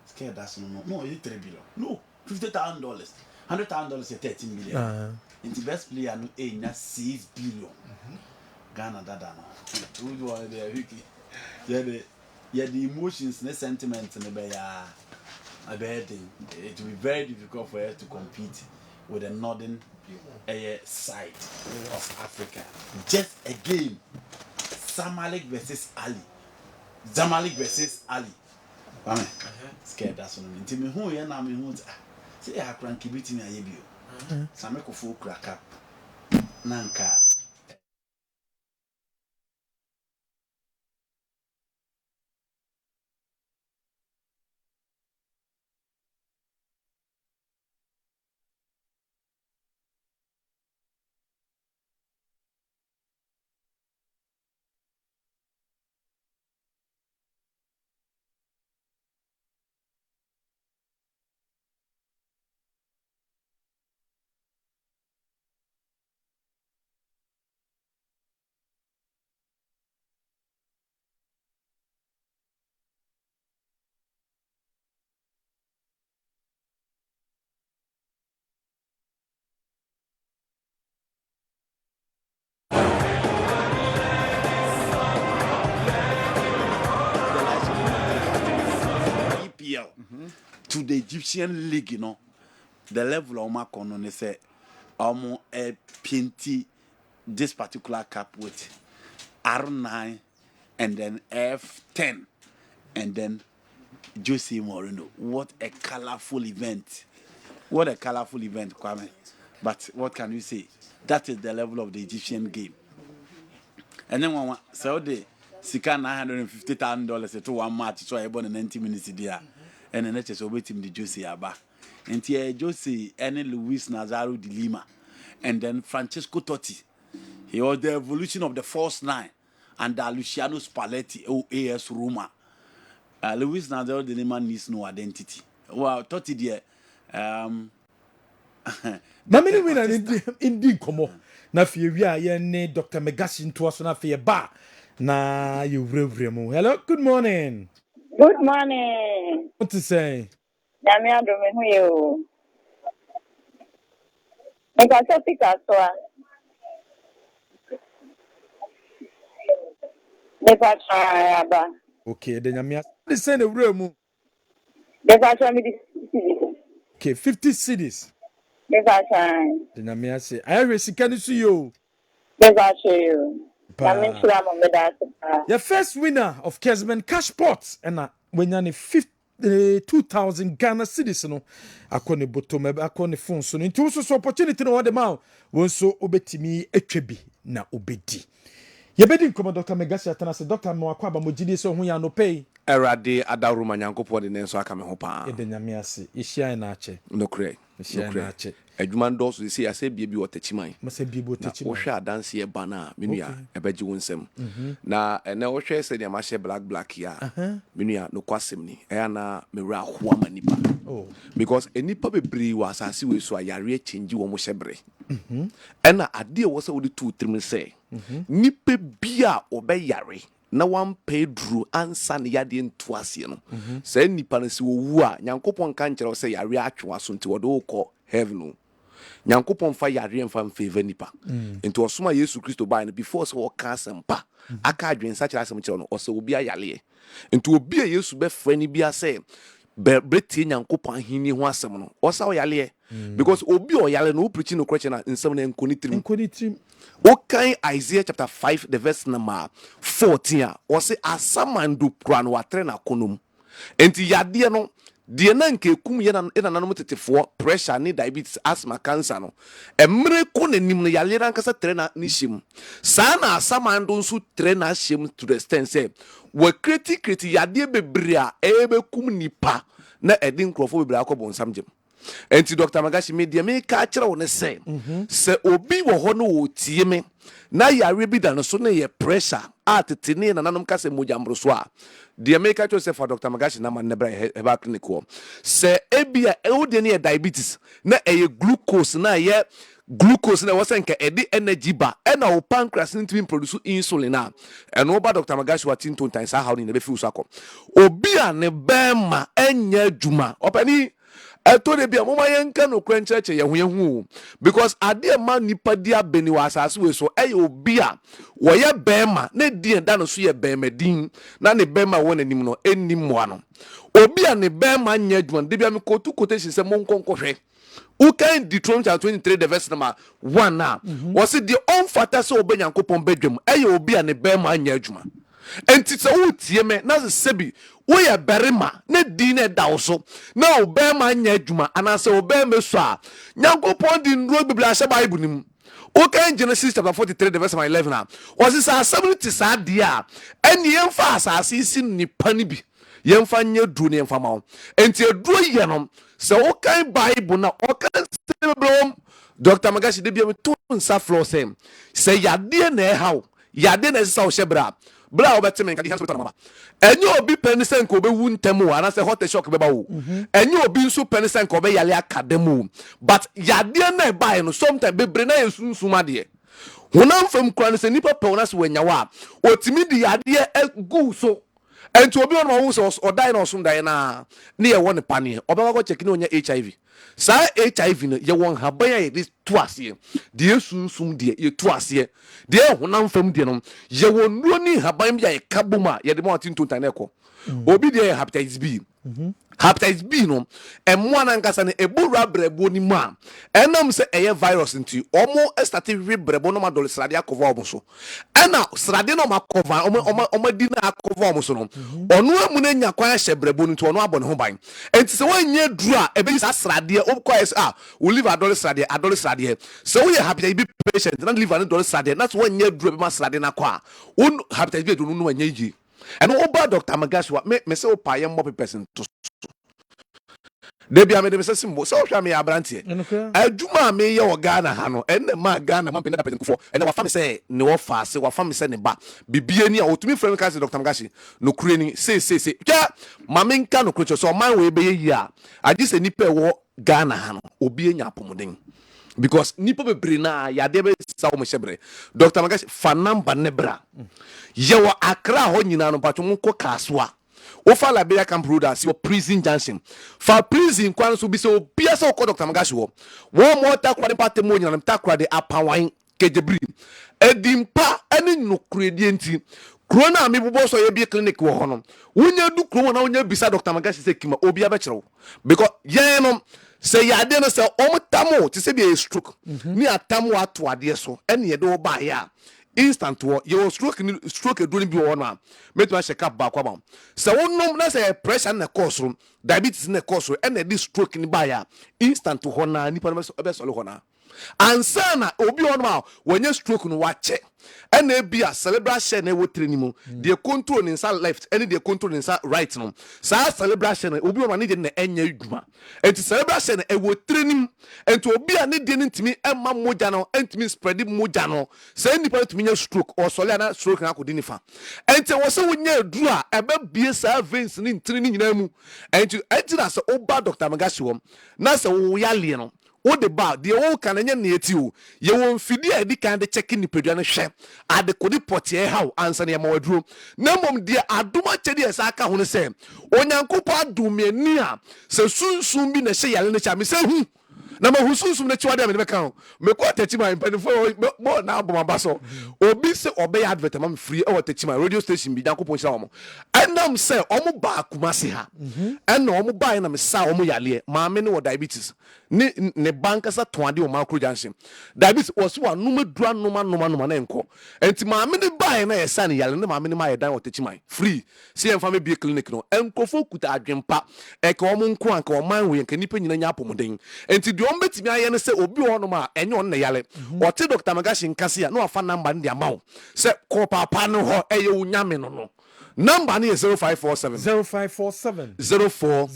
Scared that's no, it's 3 billion. No, $50,000, $100,000 is 13 million. And the best player, no, 6 billion. Ghana, that no. Who do I there, Vicky? Yeah, the emotions, the sentiments, and the it will be very difficult for us to compete with the northern side of Africa. Just again, Zamalek versus Ali. Amen. Scared that's one. Until me who ya na me who say I can keep it in a yebio. Sameko full crack up. Nanka. To the Egyptian league, you know, the level of my conon is almost a painty this particular cap with R9 and then F10 and then Jose Mourinho. What a colorful event! What a colorful event, Kwame. But what can you say? That is the level of the Egyptian game. And then one Saudi Sika $950,000 to one match, so I bought 90 minutes there. And then just over him the Jose Aba. And here Jose and Luis Nazario de Lima. And then Francesco Totti. He was the evolution of the first nine. And Luciano Spalletti, AS Roma. Luis Nazario de Lima needs no identity. Well, Totti there. Mammy win indeed come na fi wi a ye ne Dr. Megasin to us na fi ba na you revremu. Hello, good morning. Good morning. What to say? Nyame adome hu yo. E ka se pika so a. Ne pa try ba. Okay, then Nyame the send the room. Ne pa try me this. Okay, 50 cities. Ne pa try. Then Nyame say, I resika ni su yo. Ne pa try yo. Nyame try mo me that. The first winner of Kessben cash pots and when you're 2,000 Ghana cedis no akone bottom akone phone so into so opportunity no what the man won so obetimi etwebi na obedi ye bedi nkomo Dr. Megasi atana se Dr. Mwakwa ba mogidi so hu ya no pay erade adaruma nyankopɔ de nenso aka me ho pa e de nyame ase ihia na ache no kre adwuma ndɔso si ase bie bi wɔtachiman mase bie bi wɔtachiman wo hwɛ adanse e ba na menua ebeji wo nsɛm na ene wo hwɛ sɛ de ma hyɛ black ya menua no kwasɛm ni ɛya na mewura ahoa manipa because enipa bebree was asase we so ayare change wo mo hyebre ena ade wo se wo de 2-3 say nipa bia obeyare na wan pedru ansa ne yade nto ase no say nipa no se wo wu a nyankopon kan kire wo say yare atwe aso nti wo do ko heaven nyankopon fa yare mfa favor nipa nti osoma Yesu Kristo ba no before so wo ka asempa aka adwen sa kire asem kire no o se obi ayale nti obi a Yesu be frani bia say betie nyankopon ahini ho asem no o sa wo yale because obi o yale no preaching no question na nsem na nkoni okay, Isaiah chapter 5, the verse number 14. Or say asamandu kran wa trena konum. Enti yade no de na nke kum ye na nanom tetefo pressure ni diabetes asthma cancer no. Emre ko nanim no yale ran kasa trena ni shim. Sa na asamandu nso trena shim to the extent say we kreti yade bebre a ebe kum nipa na edin krofo bebre akobo nsam gem. Enti Dr. Magashi me dia me ka kire wo ne se obi wo ho no wo tie me na yare bi da no so na ye pressure atete na nanom ka se mojambro so a dia me ka kire se for Dr. Magashi na man nebra heba clinic wo se ebia e wo de ne diabetes na eye glucose na ye glucose na was nke edi energy ba na wo pancreas ntimi produce insulin na eno ba Dr. Magashi watin ton tan sa how ni be fi usako obi a ne bema enya adwuma opani eto de bia moma yenka no krancheche ye hu because ade ma nipa dia beni wa asase we so obi a wo ye bema na die da no so ye bema din na ne bema won anim no enim mo ano obi a ne bema nya adwuma de bia me kotu quotation se mo nkonkohwe who can Deuteronomy chapter 23 the verse number 1 na was the unfata so obe nyankopon bedwam obi a ne bema nya adwuma enti so wutie me na sebi wo ya berima na di na da so na obema nya adwuma anase obema so a nyankopon di nro biblia hye bible nim okay Genesis chapter 43 the verse 11 na was this assembly sa dia eni yemfa asase isi nipa ni bi yemfa nya duro ne yemfa ma enti eduro ye no se okay bible na okay bro Dr. Magashi de bia me to nsa floor sem se yade na e haw yade na se sa wo hyebra bra obetemen kadi hospital mama enyo obi penisen ko be wu ntemu ana se hot shock be ba wo enyo obi nso penisen ko be yale akademu but yade na e ba no sometimes bebre na yesunsuma de honam fam kran se nipa pe wona se wanya wa otimi di yade gu so enti obi on wo so odai na osum dai na ne ye won pane oba go check ni onya HIV sa HIV no ye won haban ya ye tu ase de yesunsum de ye tu ase de honam fam de no ye won nuo ni haban bia ye kabuma ye de mo atinto tan eko obi de hepatitis B hepatitis B no emo na nkasa ne ebura brebo ni mu a enam se eye virus nti omo start wi brebo no ma dole srade akova omo so ena srade no ma cover omo di na akova omo so no onu amu na nya kwan hye brebo nti onu abone ho ban enti se wanye duru a ebe sa srade obko es we live adole srade so we hepatitis B patient na live adole srade na so wanye duru be ma srade na kwa un hepatitis B do no wanye yi and oba Dr. Magashi me say opa ye mo person to Debi amede me simbo so hwa me abrantie adwuma me ye wo Ghana ha no enne ma Ghana ma penda person kufo enne wa fa me say ne wo fa se wa fa me say ne ba bibie ni a otumi frame ka se Dr. Magashi no kure ni say ja ma me nka no kure so man we be yi a agi se nipa wo Ghana ha no obi enya apomden because nipa bebre na ya de be sa wo mo hyebre Dr. Magashi fa number ne bra ye wo Accra ho nyina no patwo mo ko kaswa Ofa Liberia Camp Road as your prison junction. For prison, kwan so be so piasa ko Dr. Magashi wo. One more ta kwa party mo nyina ta kwa de apawan kejebri. Edimpa ene no kredi enti. Kro na me bubo so ye bi clinic wo ho no. Wonya du kro na wonya bisa Dr. Magashi se kima obi abekere wo. Because ye no say ya de no say omtamo ti se be stroke. Ni atamo ato ade so ene ye de wo ba ya. Instant wo your stroke doing bi wo no make me check up back about so wonnom na say pressure na cause room diabetes na cause room and this stroke ni ba ya instant ho na nipa no be so ho na ansana obi on ma wonye stroke no wache ena bia cerebral share na wo training mu de control inside left any de control inside right no sa cerebral share obi on ma ne de na enya adwuma enti cerebral share na e wo training enti obi a ne de ntimi emma moja no ntimi spread moja no say nipa ntimi nya stroke or sole na stroke na akodi nifa enti wo se wonya aduru a ebe bie sa veins ni ntiri ni nyina mu enti na se oba Dr. Magashi wom na se wo yale no what the bar the old can anya netiu ye won fidi e di kan de checking ni pedua no hwe ade kodi potie how answer na mawaduro na mom de adoma chede esa aka ho ne se onyankopo adumi ani a se sunsun bi na hye yale ne cha me se hu na ma husunsum na chiwa de me beka ho me ko tachima impanifo bo na aboma baso obi se obe advert ma me free e tachima radio station bi dankopon hira omo enam se omo ba Kumasi ha en omo ba na me sa omo yale ma me ne wo diabetes ne banka sa toade o macro junction diabetes was one numa dura numa na enko enti ma me ne ba na yesa ne yale ne ma me ne ma ye dan wo tachima free se em fa me bi clinic no enkofo kuta adwempa e ka omo nko anka o man we nka nipa nyina nya apomden enti betimi aye ne se obi honom a enye on na yale ote Dr. Magashi nkase a no afa number ndi amawo se ko papa no ho eye unyame no number ne 0547 04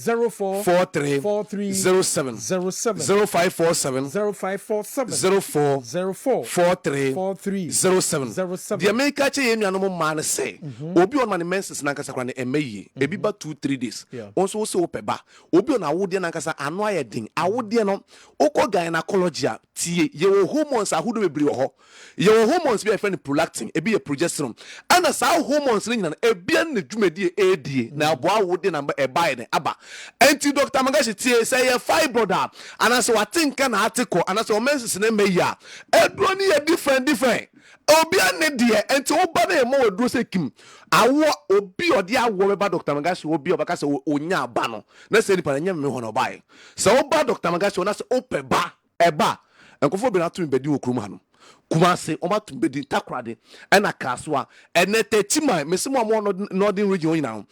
43 07 0547 04 43 07 the America che yenu anom ma ne se obi on ma ne menses na nkasa kra ne emayi ebi ba 2-3 days onso se opeba obi on awode na nkasa ano ayedin awode no okọ gynecology a tie ye hormones ahodo bebre ho ye hormones bi afa ne prolactin ebi ye progesterone ana sa hormones ni nyina ebia ne dwumadi edie na abo awode na ebae ne aba enti Dr. Magashi tie say ye fibroid ana so watinka na atiko ana so menses na meya edro ni ye different obi ane die enti oba na emo odro se kim awo obi odi awo beba Dr. Magashi obi obaka se onya aba no na se nipa nya me ho no bae se oba Dr. Magashi na se opeba eba enkofo bi na to mbedi okrum ha no Kumasi oma to mbedi takrade ena kaswa ene tetima mesimo mo northern region nyina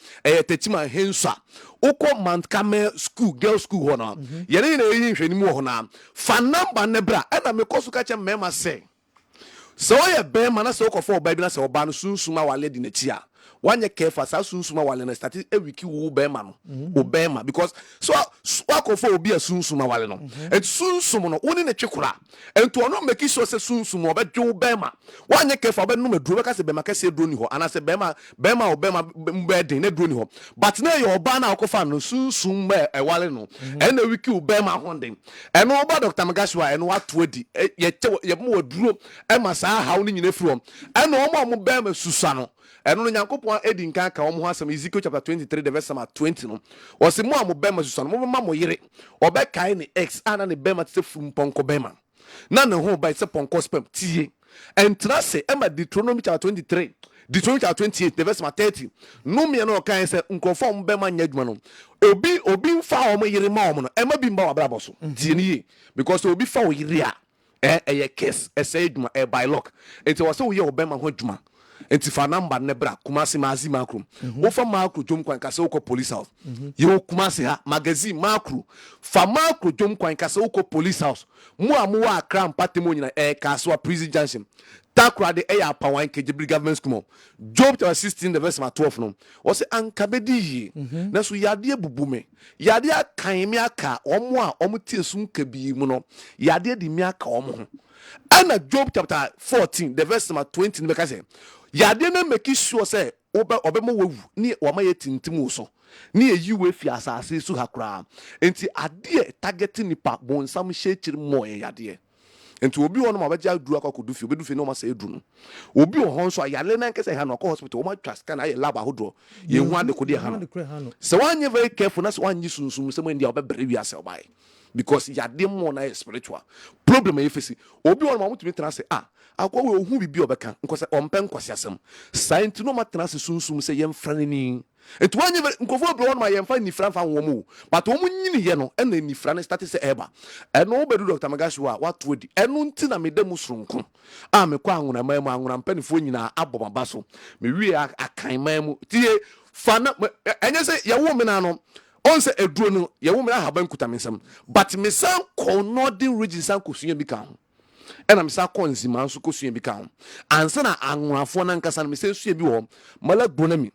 tetima hensa uko Mount Carmel school girls school ho na yene na yin hwani mu ho na fa number ne bra ena me kosu ka che mema se so ye be mana se ukofo oba bi na se oba no sunsuma wale di na chia wanye kefa sa sunsuma wale na start e wiki wo be ma no obema because so akofo obi a sunsuma wale no et sunsum no woni ne twekura ento ono make sure se sunsum obedwo bema wanye kefa obedno maduro beka se bema kase dro ni ho ana se bema obema mbedin ne dro ni ho but na ye oba na akofa no sunsum e wale no e na wiki wo bema honden e no oba Dr. Magashi wa e no ato adi ye mo waduro e ma sa hawo ni nyina firo e no omo bema susa no eno no Nyankopon edi nkan ka omo hasam Ezekiel chapter 23 the verse 20 no o se mo bema susa no mo ma mo yire obekai ne x ana ne bema tse fum ponko bema na ne ho ba tse ponko spam tie entra se ema Deuteronomy chapter 23 Deuteronomy chapter 28 the verse 30 no me no kan se nkofo mo bema nya adwuma no obi mfa omo yire ma omo no ema bi mba wabrabo so tie ni because obi fa o yire a ye kiss say adwuma by lock enti wo se wo ye obema ho adwuma enti fa number ne bra Kumasi mazi makro wo fa makro jom kwan kase wo police house ye Kumasi ha magazine makro fa makro jom kwan kase wo police house mu amu wa Accra mpatemo nyina kaso prison junction takra de ya pawan Kejibri government school Job 16 the verse 12 no wo se ankabedi yi na so yade bubume yade akan mi aka omo a omo tiesum kabi mu no yade di mi aka omo ana Job chapter 14 the verse 20 no be say yade na make sure say obemo wawu ni wama yetintim so ni eyiwe fi asase su hakra enti ade targeting nipa bonsam shechiri mo yade enti obi wono ma baja duru akodu fi obedu fi no ma say duru no obi wo hon so ayale na nkese ha no ko hospital o ma twa scan aye lab ahodo ye hu ade kodi ha no so wanye very careful na so wanye sunsum se mo ndia obebere wi ase obai because yade mo na spiritual problem e fesi obi wono ma mutumi tra se akwa we ohu bibi obeka nkosa ompen kwasiasem saint no matena se sunsum se yem franini etu wanye nkofo bro won ma yem fa ni fran fa womu but omu nyini ye no ena ni fran start se eba eno obedu Dr. Magashi wa watu odi enu nti na medemu sronko me kwa anwuna mamu anwuna mpanifo nyina abomabaso me wi akan mamu tie fana enye se ye wo me na no on say eduro no ye wo me haban kuta me nsam but me san ko northern region san ko suya bi ka ho and I'm sa ko nzima so ko suya bi ka ho ansa na anwafo na nkasa me say suya bi wo mala gbonami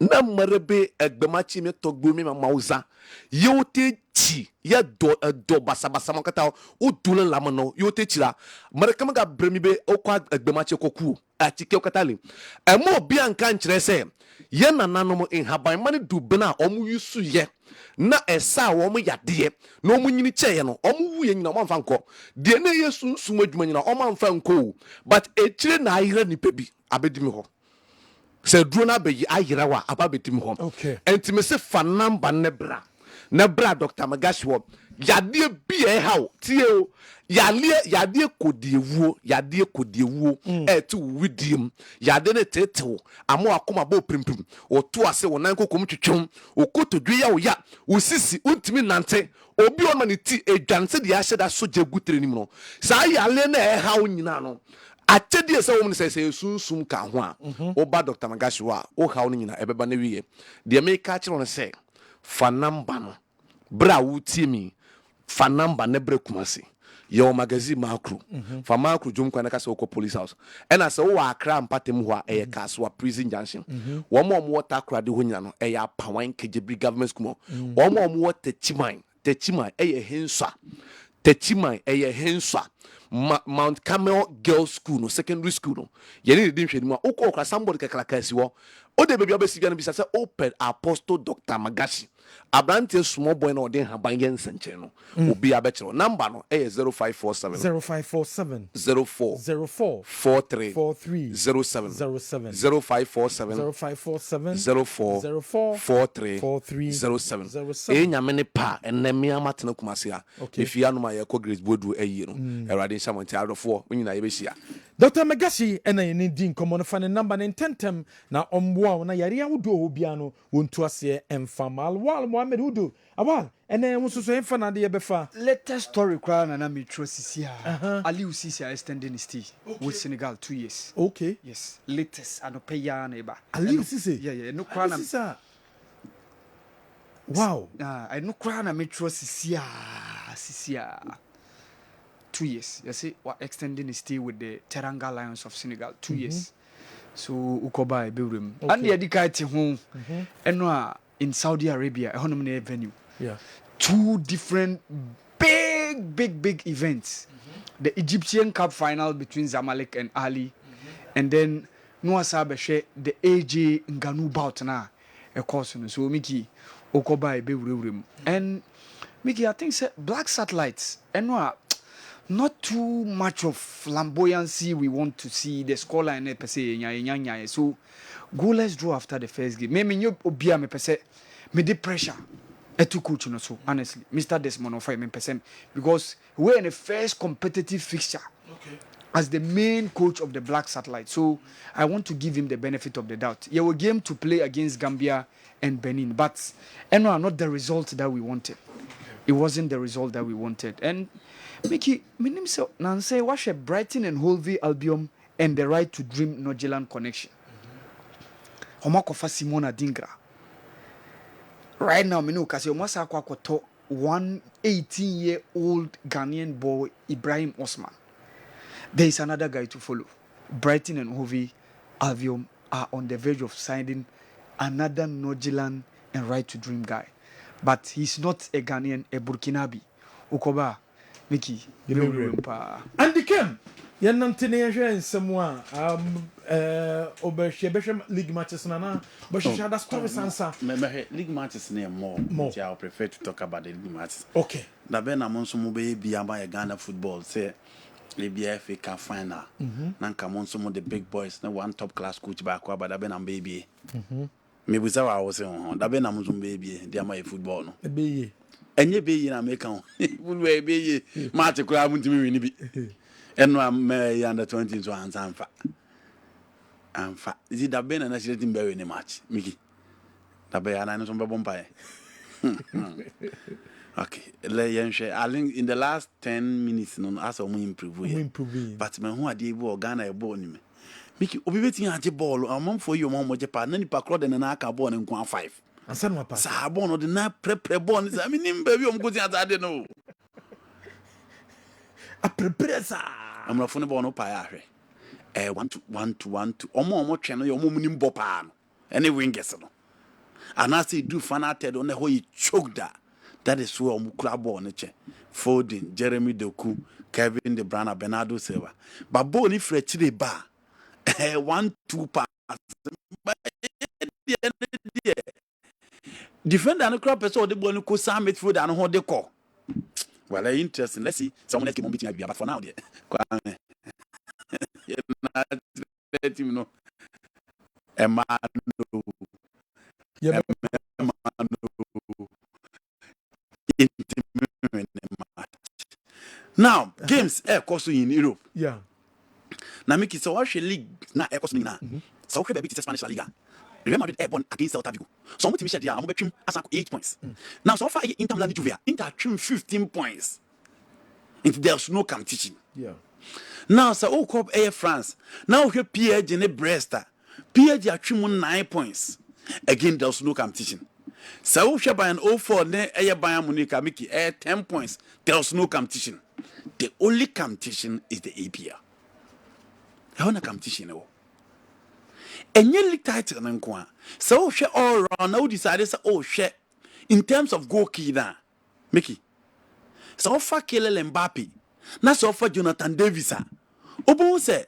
na marebe egbemachi me togbo me mauza yote chi ya do basa makata o dulen lamano yote chira mare kama ga bremi be okwa egbemachi koku atike okatali emo bia nka nkyere se ye nananom in haban mane du bena omu yusu ye na esa wo mu yade na omu nyini cheye no omu wuye nyina omamfa nko de na yesu nsum adwuma nyina omamfa nko but echire na ayira ni pebi abedimi ho se drona be ayira wa ababetimi ho okay enti se fa number nebra Dr. Magashi wo yade bi e hawo tie o yade kodiewu tu widim yade ne tetewo amo akoma bo primprim o to ase wo nan kokom twetwem o kotodwe ya o ya o sisi untimi nante obi o ma ne ti edwanse de ya hyeda soje gutre nim no sa yale na e hawo nyina no atedi se wo ne se sunsum ka ho a oba Dr. Magashi wa o hawo nyina ebeba na wiye de me ka kire no se fa number no bra wutie mi fa number ne bre kumase your magazine macro fa macro jom kwa na ka se ko police house and as wo akra mpatem ho a e kaswa prison junction wo mo water akra de ho nyina no e ya pawan kejebri government school wo mo water techiman e henswa Mount Carmel Girls School no secondary school no ye ne din hwedi mu okwa somebody kakalakasi wo o de baby obesi gana bi say open Apostle Dr. Magashi Abrante small boy no den haban yen senche no obi abechero number no 0547 04 43 07 0547 04 07 Nyame ne pa enemi amatena kumase a if you anoma ye ko Grace Bodu ayi no erade shamonti adofo nyina ye behia Dr. Magashi ena ye din komo no fa ne number ne tentem na omboa na yare awodo obia no wontu ase emfamal wal Mohammed Udu awal ene mususu emfa na de befa latest story kwa na me trosisi a Ali Usisi extending his stay with Senegal 2 years. Okay, yes, latest anopeya na eba Ali Usisi yeah no kwa na wow I no kwa na me trosisi a 2 years. You see, we're extending his stay with the Teranga Lions of Senegal 2 years. So Ukoba Ebirim. And the Adikaiti home and in Saudi Arabia, a honeymoon venue. Yeah. 2 different big events. The Egyptian Cup final between Zamalek and Ali. And then Noah Sabeshe, the AJ Nganu Bautana, a course. So Mickey Ukoba Ebirim. And Mickey, I think black satellites and not too much of flamboyancy we want to see the scoreline per se. So goalless draw after the first game. Maybe you obia me per se me the pressure to coach no so honestly Mr. Desmond of 5% because we're in the first competitive fixture as the main coach of the black satellite. So I want to give him the benefit of the doubt. Yeah, we game to play against Gambia and Benin, but not the result that we wanted. It wasn't the result that we wanted. And Mickey, my name is Nancy Wash Brighton and Hove Albion and the Right to Dream Nogeland connection. Homakofa Simona Dingra. Right now, Minu Kasi Omasa Kwakoto 118-year-old Ghanaian boy Ibrahim Osman. There is another guy to follow. Brighton and Hove Albion are on the verge of signing another Nogeland and Right to Dream guy. But he's not a Ghanaian, a Burkinabe. Ukoba, Mickey, and the Kem, Yanantine, someone, Obershebesham League matches, Nana, but she had a story answer. League matches near more. I prefer to talk about the league matches. Okay. The Ben Amonso Mube be a Ghana football, say, the FA Cup final. Nanka Monsomo, the big boys, no one top class coach back, but the Ben and baby. Maybe so I was saying, the Ben Amazon baby, they are my football. No. Baby. And you be in America. Would we be Martin Crab to me? And I'm under 20 to answer. I'm fat. Is it the Ben and I didn't bury any match, Mickey? The bear and I know some bumpire. Okay, I think in the last 10 minutes, no, as I'm improving. But my who are the Ghana born me. Mickey, Obi waiting at the ball, a month for your mom with Japan, then you pack and an aka born in 5. ansa no pass sa ball no the na prepare ball ni me nim baby om go tin atade no a prepare sa amrafo ne ball no pa ya hwe 1-2 omo twe no ye omo nim ball pa no any wingers no and as he do fanated on the whole choked that is where omo kura ball no che Foden, Jeremy Doku, Kevin De Bruyne, Bernardo Silva but ball ni frechire ba 1-2 pass defender no crop person the ball no ko sam midfield and ho de call. Well, interesting. Let's see. Someone else keep on beating Abia, but for now, yeah. Kwame. You know. Emmanuel. Yeah. Now, games cost in Europe. Yeah. Now, make it so watch league na cost na. So okay, baby, it's Spanish La Liga. Real Madrid airborne against Celta Vigo. So I'm going to I'm between 8 points. Now, so far, Inter Milan Juve, Inter trim 15 points. And there's no competition. Yeah. Now, so all Cup Air France. Now here PSG in Brest. PSG are trim 9 points. Again, there's no competition. So we by an 04 ne Air Bayern Munich Mickey 10 points. There's no competition. The only competition is the APL. How na competition no? And you league title nankwa. So she all round now decided say oh she in terms of goalkeeper Mickey. So far Kylian Mbappe. Na so far Jonathan Davis. Obo say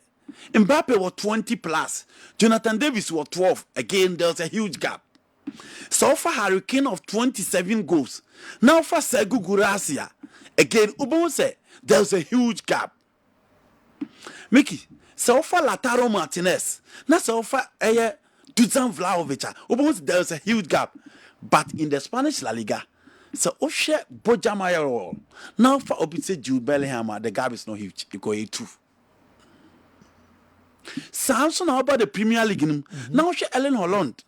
Mbappe was 20 plus. Jonathan Davis was 12. Again there's a huge gap. So far Harry Kane of 27 goals. Now for Sergio Guracia. Again Obo say there's a huge gap. Mickey so far Lautaro Martinez, not so far Dusan Vlahovic. There's a huge gap, but in the Spanish La Liga, so Oshe Bojamaya now for opposite Jude Bellingham, the gap is not huge. You go 8-2. Samson how about the Premier League? Now she Ellen Holland,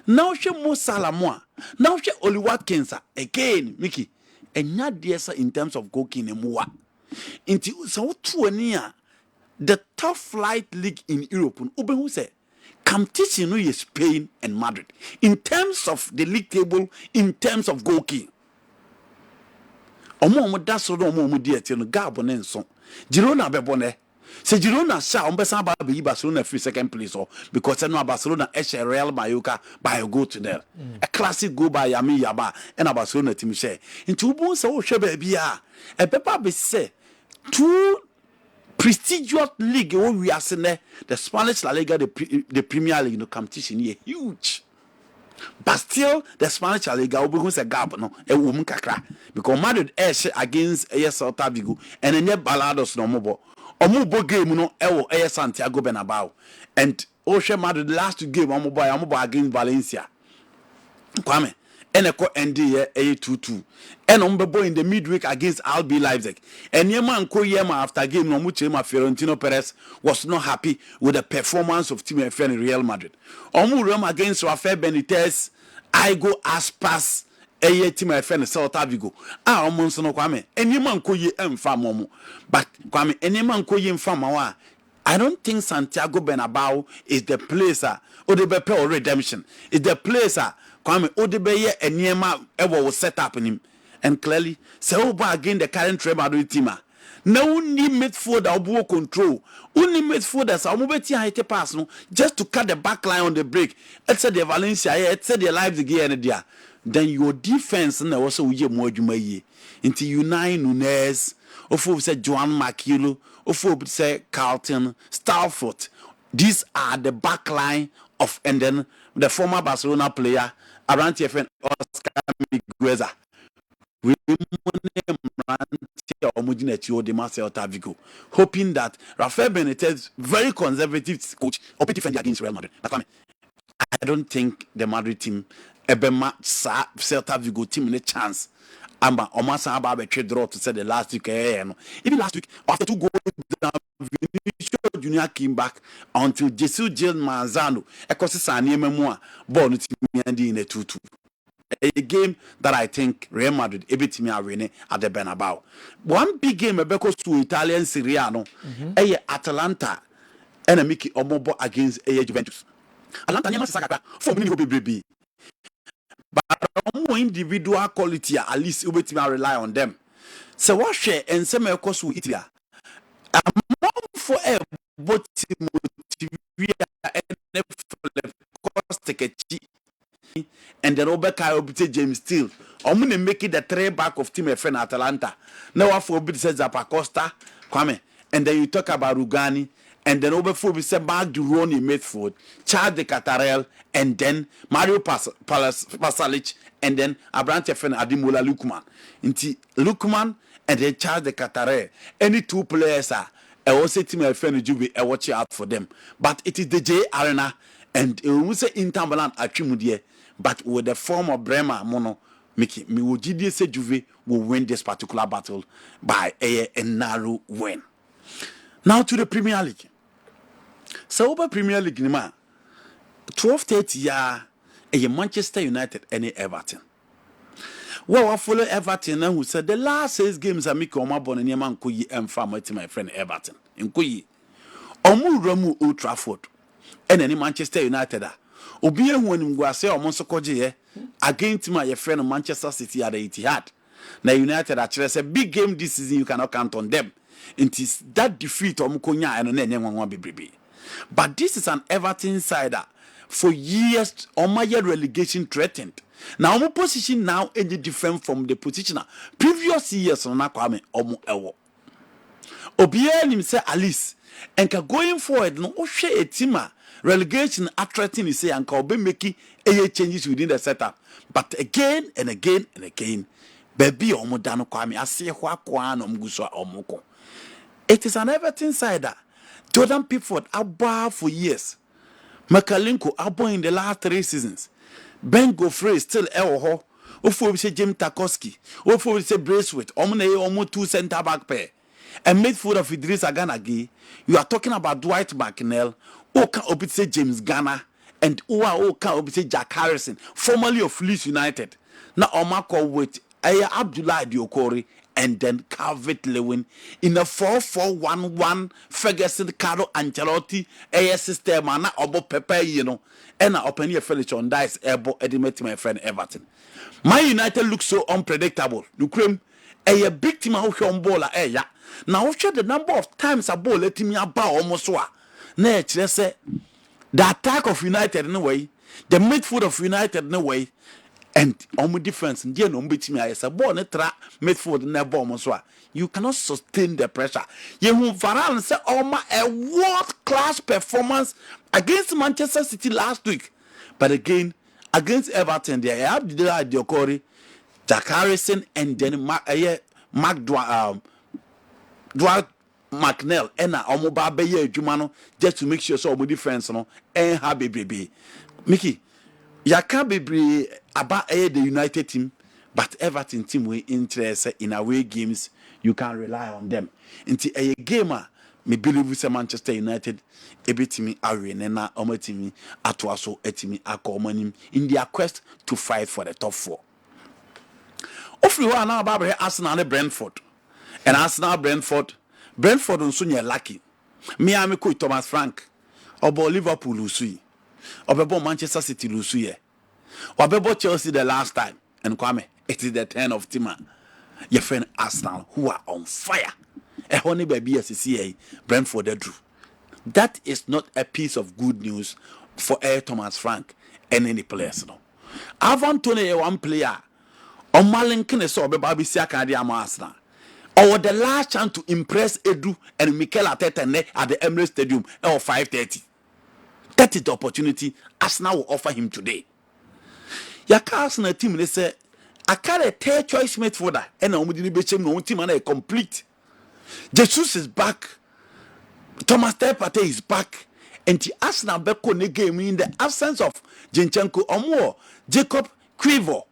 now she Mo Salah, now she Oli Watkins again, Mickey, and not dear in terms of goalkeeping and more. Into so 20 the top flight league in Europe, who say, competition is Spain and Madrid. In terms of the league table, in terms of goalkeeping. Omo that's so omo dear till Gabon and so. Girona bebone. Se Girona sha ombesa ba be Barcelona free second place or because no Barcelona Real Mallorca by a go to there. A classic go by Yami Yaba and Barcelona team share. Into bon so shebe bia. E pepa be say two prestigious league when we are seeing the Spanish La Liga, the Premier League, competition here huge. But still, the Spanish La Liga will be a gap, no, a woman kakra because Madrid against Celta Vigo and then Balados no more. Omubo game no Santiago Bernabeu and Oshe Madrid last game Omubo against Valencia. Kwame. And a ND 2-2. And Ombebo in the midweek against RB Leipzig. And Yeman Koyema after game no Muchema Fiorentino Perez was not happy with the performance of Team FN in Real Madrid. Omu against Rafael Benitez, Igo Aspas, Team FN Celta Vigo. Omonso no Kwame. And Yeman Koye Mfamomo. But Kwame, and Yeman Koye Mfamawa. I don't think Santiago Bernabeu is the place or the Bepe or redemption. It's the place Kwame Odebeye and Niema ever was set up in him. And clearly, so again the current Real Madrid team. No need midfield or control. Only midfielders are moving pass no just to cut the back line on the break. It's the Valencia, it's the Leipzig and there. Then your defense and also we more jumaye. Into Unai Nunes, of say Joan Makilo, of say Carlton, Stalford. These are the back line of and then the former Barcelona player around TFN Oscar Migueza. We hoping that Rafael Benitez, very conservative coach, will defend against Real Madrid. But I don't think the Madrid team ever match Celta Vigo team in a chance. Amba Omasa Ababe trade draw to say the last week. Even last week, after 2 goals, Vinicius Junior came back until Jesus Gil Manzano. Ekosisani Memua born to me in a 2-2. A game that I think Real Madrid beat me winning at the Bernabeu. One big game because to Italian Serie A no, Atalanta and Mickey Omobo against Juventus. Atalanta nyama saka for me go be but individual quality at least you bet me rely on them. So what share and some course with it for a but and then Obeka Obite James Steele. I'm gonna make it the three back of team friend Atalanta. Now for Obite says Zapacosta, Kwame, and then you talk about Rugani, and then over for we say Mark Duroni midfield, Chad de Catarel, and then Mario Pasalic, and then Abrante friend Adimola Lukman. Inti Lukman and then Chad de Catarel. Any two players are I also team friend Juve, I watch out for them. But it is the J Arena, and we say Interbaland at Chimudie. But with the form of Bremer Mono, Mickey, me would say Juve will win this particular battle by a narrow win. Now to the Premier League. So over Premier League, 12:30 a Manchester United and Everton. Well, I follow Everton and who said the last 6 games are Mickey Omabon and Yaman Kuyi and Farmer to my friend Everton. In Kuyi, Omu Ramu Old Trafford, and any Manchester United. Obi when we say almost koje against my friend Manchester City at the Etihad. Now United actually a big game this season, you cannot count on them. It is that defeat Omukonya and Nenwan Bibi. But this is an Everton sider for years on my relegation threatened. Now my position now is different from the position previous years on Kwame Omu Ewo. Obi himself Alice and going forward no share a team. Relegation attracting is say and KwameMekke changes within the setup. But again and again and again, baby omodano kwame ase hwa kwa no mguswa omoko. It is an Everton sider. Jordan Pickford above for years. Makalinko above in the last 3 seasons. Ben Goffrey still ewo. Ofo we say Jim Tarkowski. Ofo we say Braithwaite. Omo 2 center back pair. And midfielder of Idris Aganagi. You are talking about Dwight McNeil. Oka Obitse James Garner and Oka Obitse Jack Harrison, formerly of Leeds United. Now Omako with Aya Abdullah Diokori and then Calvert Lewin in a 4-4-1-1 Ferguson Carlo Ancelotti Aya system and Obo Pepe, you know, and I open your furniture on dice elbow edimate my friend Everton. My United looks so unpredictable. Lucrem a big team out on bowler Aya. Now show the number of times a ball let me about almost one. Let's say the attack of United in a way, the midfield of United in a way, and only difference in the beat me as a ball netra midfield never almost. You cannot sustain the pressure. You won't Varane say a world-class performance against Manchester City last week. But again, against Everton, they have Diokori, Jack Harrison, and then Mark Dwight McNeil and Omoba Beye Jumano just to make sure so many friends no and have baby. Mickey, ya can't be about the United team, but Everton team we interest in away games, you can rely on them. Into a gamer, me believe with Manchester United, a bit me arena ometimi atwaso etimi akomonim in their quest to fight for the top 4. Of you are now about Arsenal and Brentford. And Arsenal Brentford on Sunya lucky. Me am ko Thomas Frank. Obo Liverpool Lusui. Obo Manchester City Lusui. Obo Chelsea the last time. And Kwame, it is the turn of Tima. Your friend Arsenal who are on fire. A honey baby SCA Brentford drew. That is not a piece of good news for Thomas Frank and any players. No. Avon Tony one player. On Malinkin so be Babi Siaka di Arsenal. Or the last chance to impress Edu and Mikel Arteta at the Emirates Stadium at 5:30. That is the opportunity Arsenal will offer him today. Your Arsenal team they say I can't a third choice mate for that, and I'm going to be team and a complete. Jesus is back. Thomas Partey is back, and the Arsenal Beko ne game in the absence of Zinchenko or more Jacob Quivo.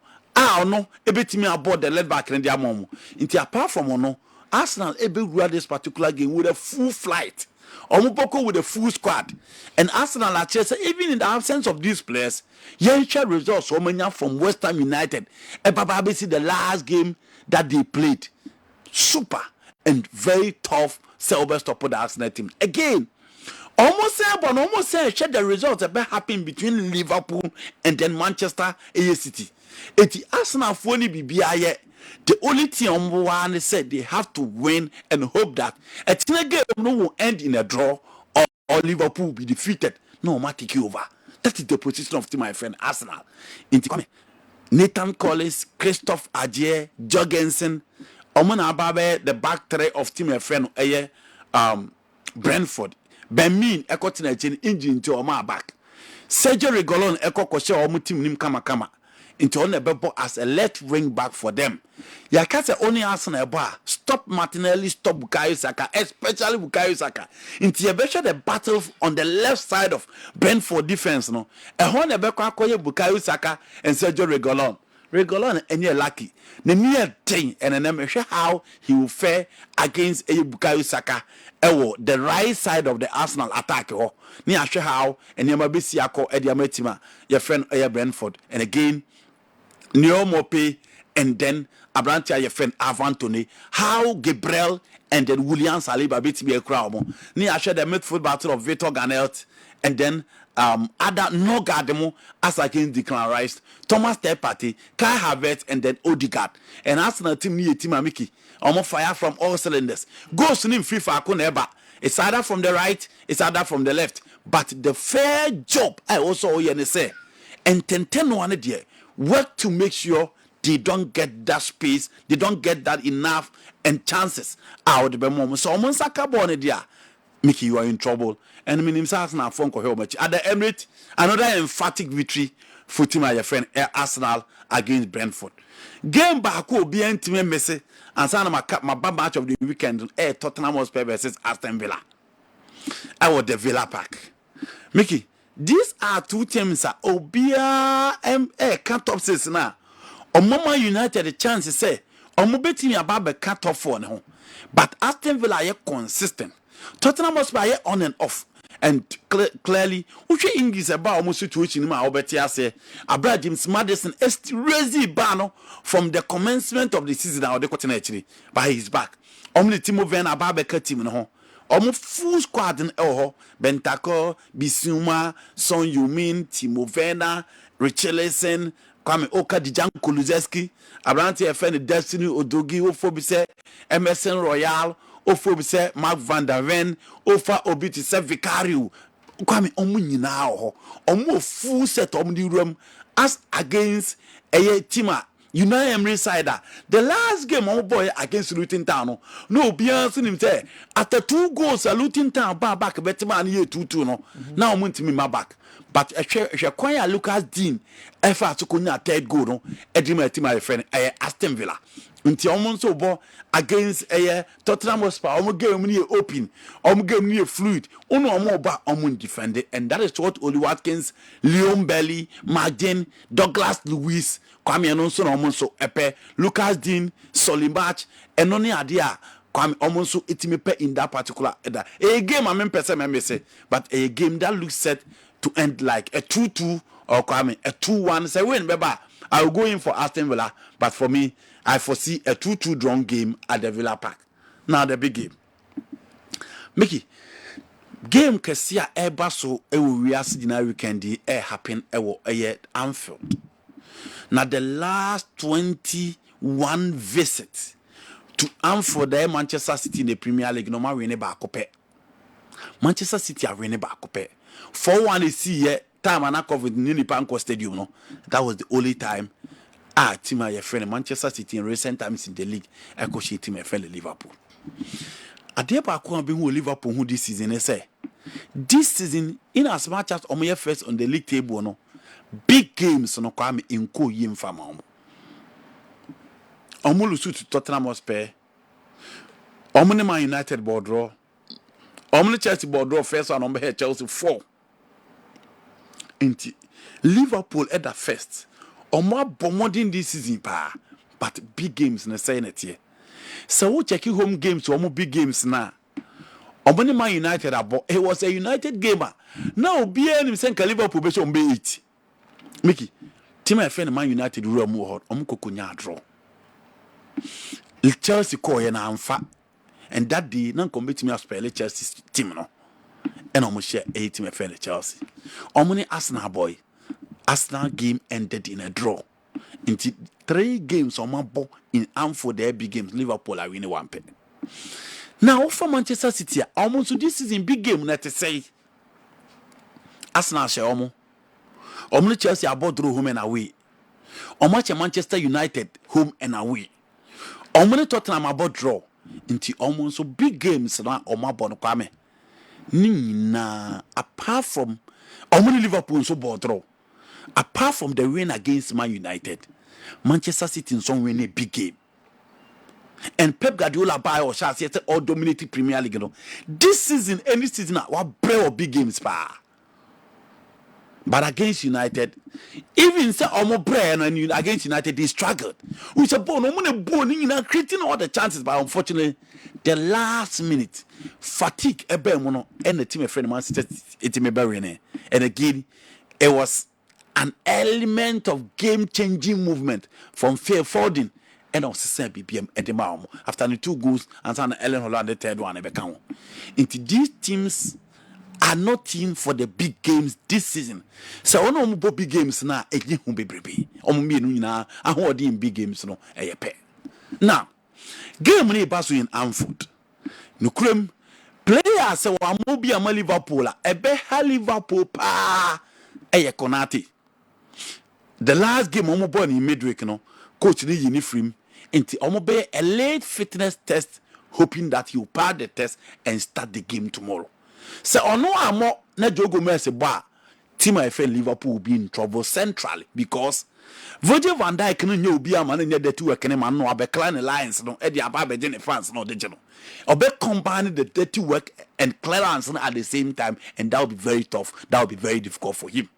No, everything aboard the left back and the among. Apart from no, Arsenal able run this particular game with a full flight. Omupoko with a full squad. And Arsenal are chasing, even in the absence of these players, Yansha results from West Ham United. And Bababisi the last game that they played. Super and very tough Selber stop the Arsenal team. Again, Almost say, but almost say, share the results about happen between Liverpool and then Manchester City. It's Arsenal for ni BBI. The only thing one said they have to win and hope that a team game will end in a draw or Liverpool will be defeated. No, ma take you over. That is the position of my friend Arsenal. Nathan Collins, Christoph Adje, Jorgensen, Omana Ababe, the back three of team my friend Brentford. Benmin eko tina chen engine to oma back. Sergio Reguilon eko koshe omu team nim kama into on the bebo as a left wing back for them. Ya kase only Arsenal eba stop Martinelli, stop Bukayo Saka, especially Bukayo Saka. Into ye the battle on the left side of Brentford defense no. E hon ebe kwa koye Bukayo Saka and Sergio Reguilon. Reguilon enye lucky. Ne near thing and then how he will fare against Bukayo Saka. The right side of the Arsenal attack. Ni ashe how and yamabisi ako ediametima your friend Brentford. And again, Neo Mope and then Abrantia your friend Avantone. How Gabriel and then William Saliba beat me a crowd. Ni ashe the midfield battle of Vitor Ganelt and then other no Gardemo as against Declan Rice, Thomas Tepati, Kai Havertz, and then Odegaard. And Arsenal team ni team Mickey. Almost fire from all cylinders. Goes to him FIFA Kuneba. It's either from the right, it's either from the left. But the fair job I also say and 10-1 dear work to make sure they don't get that space, they don't get that enough and chances out of the moment. So almost a carbon dear. Mickey, you are in trouble. And my name is Arsenal phone call much. At the Emirates, another emphatic victory for team your friend Arsenal against Brentford. Game back will be intimate message and some my bad match of the weekend Tottenham Hotspur versus Aston Villa. I was the Villa Park. Mickey, these are two teams that Obia cut off says now. Mama United the chance say betting about the cut off for no. But Aston Villa are consistent. Tottenham Hotspur on and off. And clearly, which English about almost situation in my Albertia say, Abra James Madison is crazy bano from the commencement of the season or the Continental by his back. Only Timo Werner Babeka team no. Almost full squad in Oho, Bentako, Bisuma, Son Yumin, Timo Werner, Richarlison, Kwame Oka Dijan Kulusevski, Abranti FN Destiny Odogi Ofobise, Emerson Royal. Ofo say Mark van der Ven, Ofa Obi to say Vicario. Kwame omu nyina ho. Omu full set the room as against a team. You know Emery Sider. The last game boy against Luton Town. No Beyonce him say after 2 goals Luton Town back Betman here 2-2 no. Now I'm to me my back. But a quiet Lucas Dean effort to kunya 3rd goal no. Edima team my friend Aston Villa. Until almost so against Tottenham Hotspur, game near open, game near fluid, defend it, and that is what Oli Watkins, Leon Belly, Martin, Douglas Lewis, Kwame Alonso, almost so Lucas Dean, Solimbach, and only idea. Kwame almost so in that particular a game. I mean, person say, but a game that looks set to end like a 2-2 or Kwame a 2-1. Say win, remember, I will go in for Aston Villa, but for me. I foresee a 2-2 drawn game at the Villa Park. Now the big game. Mickey, game Kessia eba so we are seeing weekend happen Anfield. Now the last 21 visits to Anfield Manchester City in the Premier League no man win back up. Manchester City are winning back up. 4-1 is see time and I covered in the Panko Stadium no. That was the only time. Team my friend Manchester City in recent times in the league. I coach team my friend Liverpool. Ade ba ko be who Liverpool who this season say. This season in as much as omo first on the league table no. Big games no kwame inko yim fama omo. Omo lusu to Tottenham Hotspur. Omo ne Man United board draw. Omo ne Chelsea board draw first one omo Chelsea 4. Inti Liverpool at the first. Omo bomodin this season but big games na say net here. So we check home games omo big games na. Omo ne Man United abo. It was a United gamer. Now be any say Liverpool be show 8. Mickey, team my friend Man United ru omo hot. Omo kokonya draw. Chelsea call na amfa. And that day nan compete me as Chelsea team no. and almost share 8 team friend Chelsea. Omni Arsenal boy. Arsenal game ended in a draw. Into 3 games on my ball in Anfield, their big games. Liverpool are winning 1 pen. Now for Manchester City, almost this season big game. Not to say Arsenal share almost. Chelsea are both draw home and away. Manchester United home and away. Tottenham about draw into almost so big games na bono kwame. Nina apart from Liverpool so ball draw. Apart from the win against Man United, Manchester City so win a big game. And Pep Guardiola buy or shall say all dominating Premier League. You know. This season, any season, what brave big games pa. But against United, even say almost brave and against United, they struggled. We say bone creating all the chances, but unfortunately, the last minute fatigue and the team of friend Man City and again, it was an element of game-changing movement from Phil Foden and also BPM at the Malmo after the 2 goals and San Ellen Holland the 3rd one. Into these teams are not team for the big games this season. So on big games now, again who be brebe. Me na I hold in big games no pay. Now, game ni basu in Anfield. Nukrem players say wa mo bi ama Liverpool Liverpool pa Konate. The last game omo born in midweek no coach ni uniform into omo be a late fitness test hoping that he will pass the test and start the game tomorrow. So ono amo na jogo mercy ba team I feel Liverpool will be in trouble centrally because Virgil van Dijk no nye obi ama na nye the two work man no abecline lines no e dey aba be in France no de no obe combine the dirty work and clearance at the same time, and that will be very tough, that will be very difficult for him.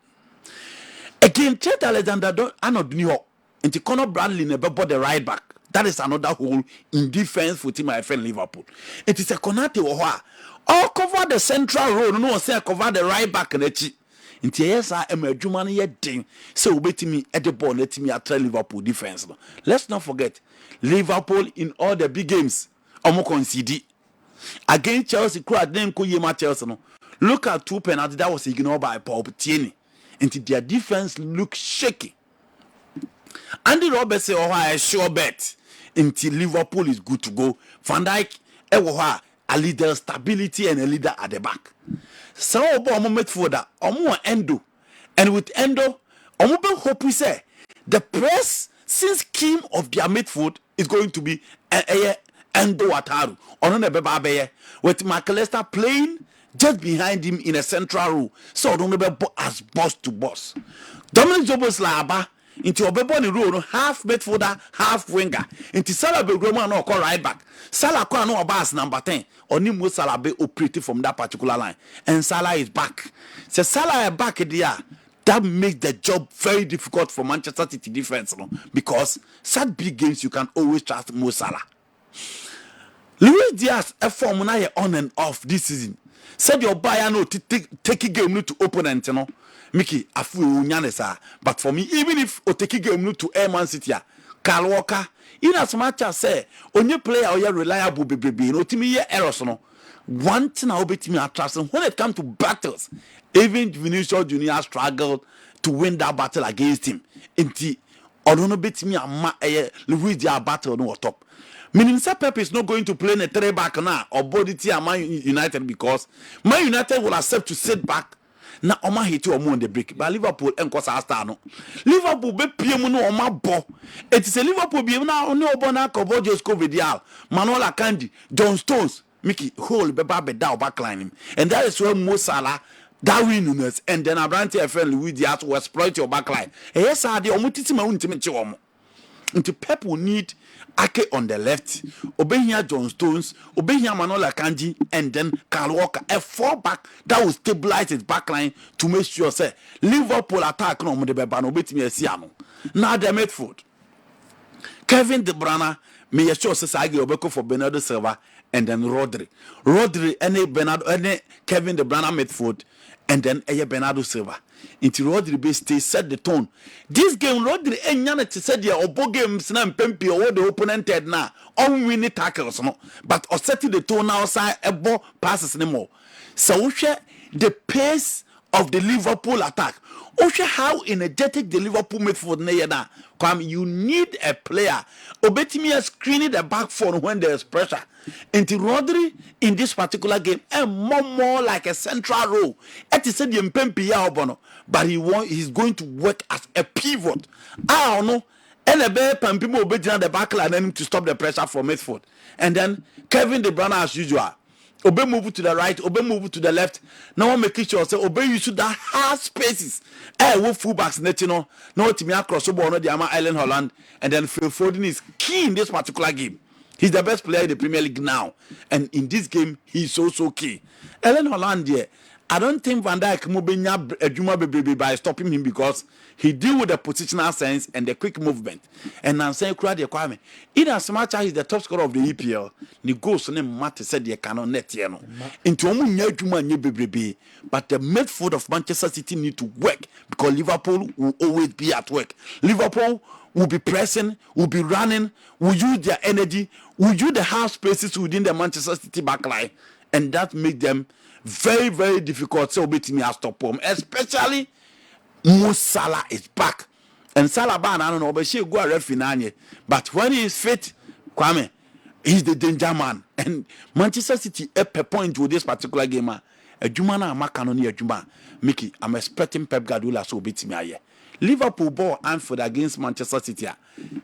Again, Trent Alexander Arnold New York into Conor Bradley never bought the right back. That is another hole in defense for team I friend Liverpool. It is a Konate Oha. All cover the central road, no say cover the right back and the into yes, I am a German yet ding. So wait me at the ball, let me at Liverpool defense. Let's not forget Liverpool in all the big games. Omo concede against Chelsea. Crowd name Koyema Chelsea. No, look at 2 penalties that was ignored by Paul Tierney. Into their defense look shaky. Andy Roberts say, "Oh, I sure bet." Until Liverpool is good to go. Van Dijk, a leader stability and a leader at the back. So omo midfielder, omo Endo, and with Endo, omo be hope we say the press since scheme of their midfield is going to be Endo Wataru. Ono ne beba beye with McAllister playing just behind him in a central row. So don't be as boss to boss. Dominic Zoboslai into Obebo ni row, half midfielder, half winger. Into Salah be Roman no call right back. Salah kwa no abas number 10. Onimo Salah be operating from that particular line. And Salah is back. So Salah is back there. That makes the job very difficult for Manchester City defense, no? Because such big games you can always trust Mo Salah. Luis Diaz a form now on and off this season. Said your buyer no take a game to opponent, you know. Mickey, afu unyanesa. But for me, even if o take a game to Man City, Kyle Walker, in as much as say, only player or reliable baby, no to me errors no. One thing I'll be to me trust when it comes to battles, even Vinicius Junior struggled to win that battle against him. Inti, or don't beat me a Luis Diaz battle no top. Meaning, Pep is not going to play in a 3-back now or body team Man United because Man United will accept to sit back. Now, Oma hit you on the break, but Liverpool and Cosa Astano. Liverpool be PM no Oma bo. It is a Liverpool be now no bona cover just Covidial, Manola Candy, John Stones, Mickey Hole, Bebabe Dow backline him. And that is where Mo Salah, Darwin Nunes, and then Abrante friend Louis Diaz will exploit your backline. Yes, I the Omutima ultimate chom. Into Pep will need Ake on the left, Obehia John Stones, Obehia Manola Kanji, and then Kyle Walker, a 4-back that will stabilize his backline to make sure say Liverpool attack no the Bebano beat me a Siano. Now the midfield. Kevin De Bruyne may sure say I go for Bernardo Silva and then Rodri any Kevin De Bruyne midfield and then Bernardo Silva. Into Rodri be stay set the tone. This game Rodri enyana to said ya obo games na mpempi or the opponent head na on winning tackles no but or setting the tone outside ebo passes anymore. So the pace of the Liverpool attack. Also, how energetic the Liverpool midfield na. You need a player. Obetimi screening the back four when there is pressure. Into Rodri in this particular game, and more like a central role. It is said but he's going to work as a pivot. I don't know. And a bear people obey the back line to stop the pressure from midfield. And then Kevin De Bruyne as usual. Obey move to the right, obey move to the left. Now I'm making sure say obey you should that hard spaces. With fullbacks net, no Timia crossover no the Island Holland, and then Phil Foden is key in this particular game. He's the best player in the Premier League now, and in this game he's so key. Ellen Holland here. I don't think Van Dijk mubenya adwuma bebrebe by stopping him because he deal with the positional sense and the quick movement. And I'm saying crowd the Kwame. In as much as he's the top scorer of the EPL, the goals ne matter said they cannot net here no. Into omu nya adwuma nye bebrebe, but the midfield of Manchester City need to work because Liverpool will always be at work. Liverpool will be pressing, will be running, will use their energy, will use the half spaces within the Manchester City backline, and that make them very, very difficult. So beat me stop him, especially Mo Salah is back, and Salah ban I don't know, but she go a refinanye. But when he is fit, Kwame, he's the danger man. And Manchester City up a point with this particular game. A Jumana Macanoni a Juma. Mickey, I'm expecting Pep Guardiola so beat me here. Liverpool ball Anfield against Manchester City.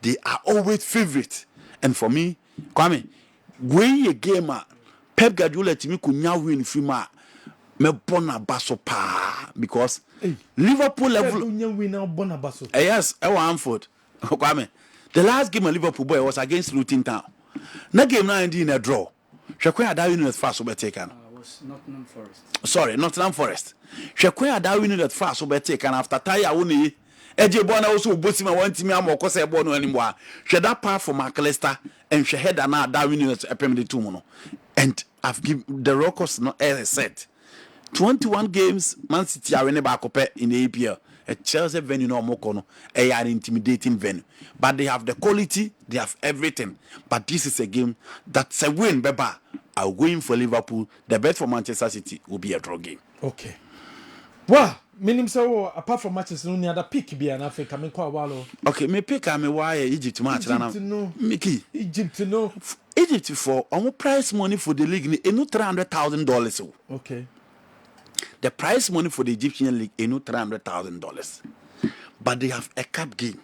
They are always favorite, and for me, Kwame, when a game. Pep Guardiola to me could now win Fima me bona baso pa because Liverpool level yes, I want Anfield. The last game of Liverpool boy was against Luton Town. Na game now in a draw. Shekwe Adawi Unit fast overtaken. Was Nottingham Forest. Sorry, Nottingham Forest. Shekwe Adawi Unit fast overtaken after Taya Uni. Eje Bona also bossy my one team amoko say bono anymore. She that part for McAllister and she had an Adawi Unit a permanent two. And I've given the records not as set. 21 games, Man City are back up in the APL. A Chelsea venue no more an intimidating venue. But they have the quality, they have everything. But this is a game that's a win, Beba. I'll go in for Liverpool. The bet for Manchester City will be a draw game. Okay. Wow. Meaning so apart from matches no other pick be an Africa me kwa walo. Okay, me pick am why Egypt match na. Mickey. Egypt no. Egypt for almost prize money for the league no $300,000. Okay. The prize money for the Egyptian league no $300,000. But they have a cup game.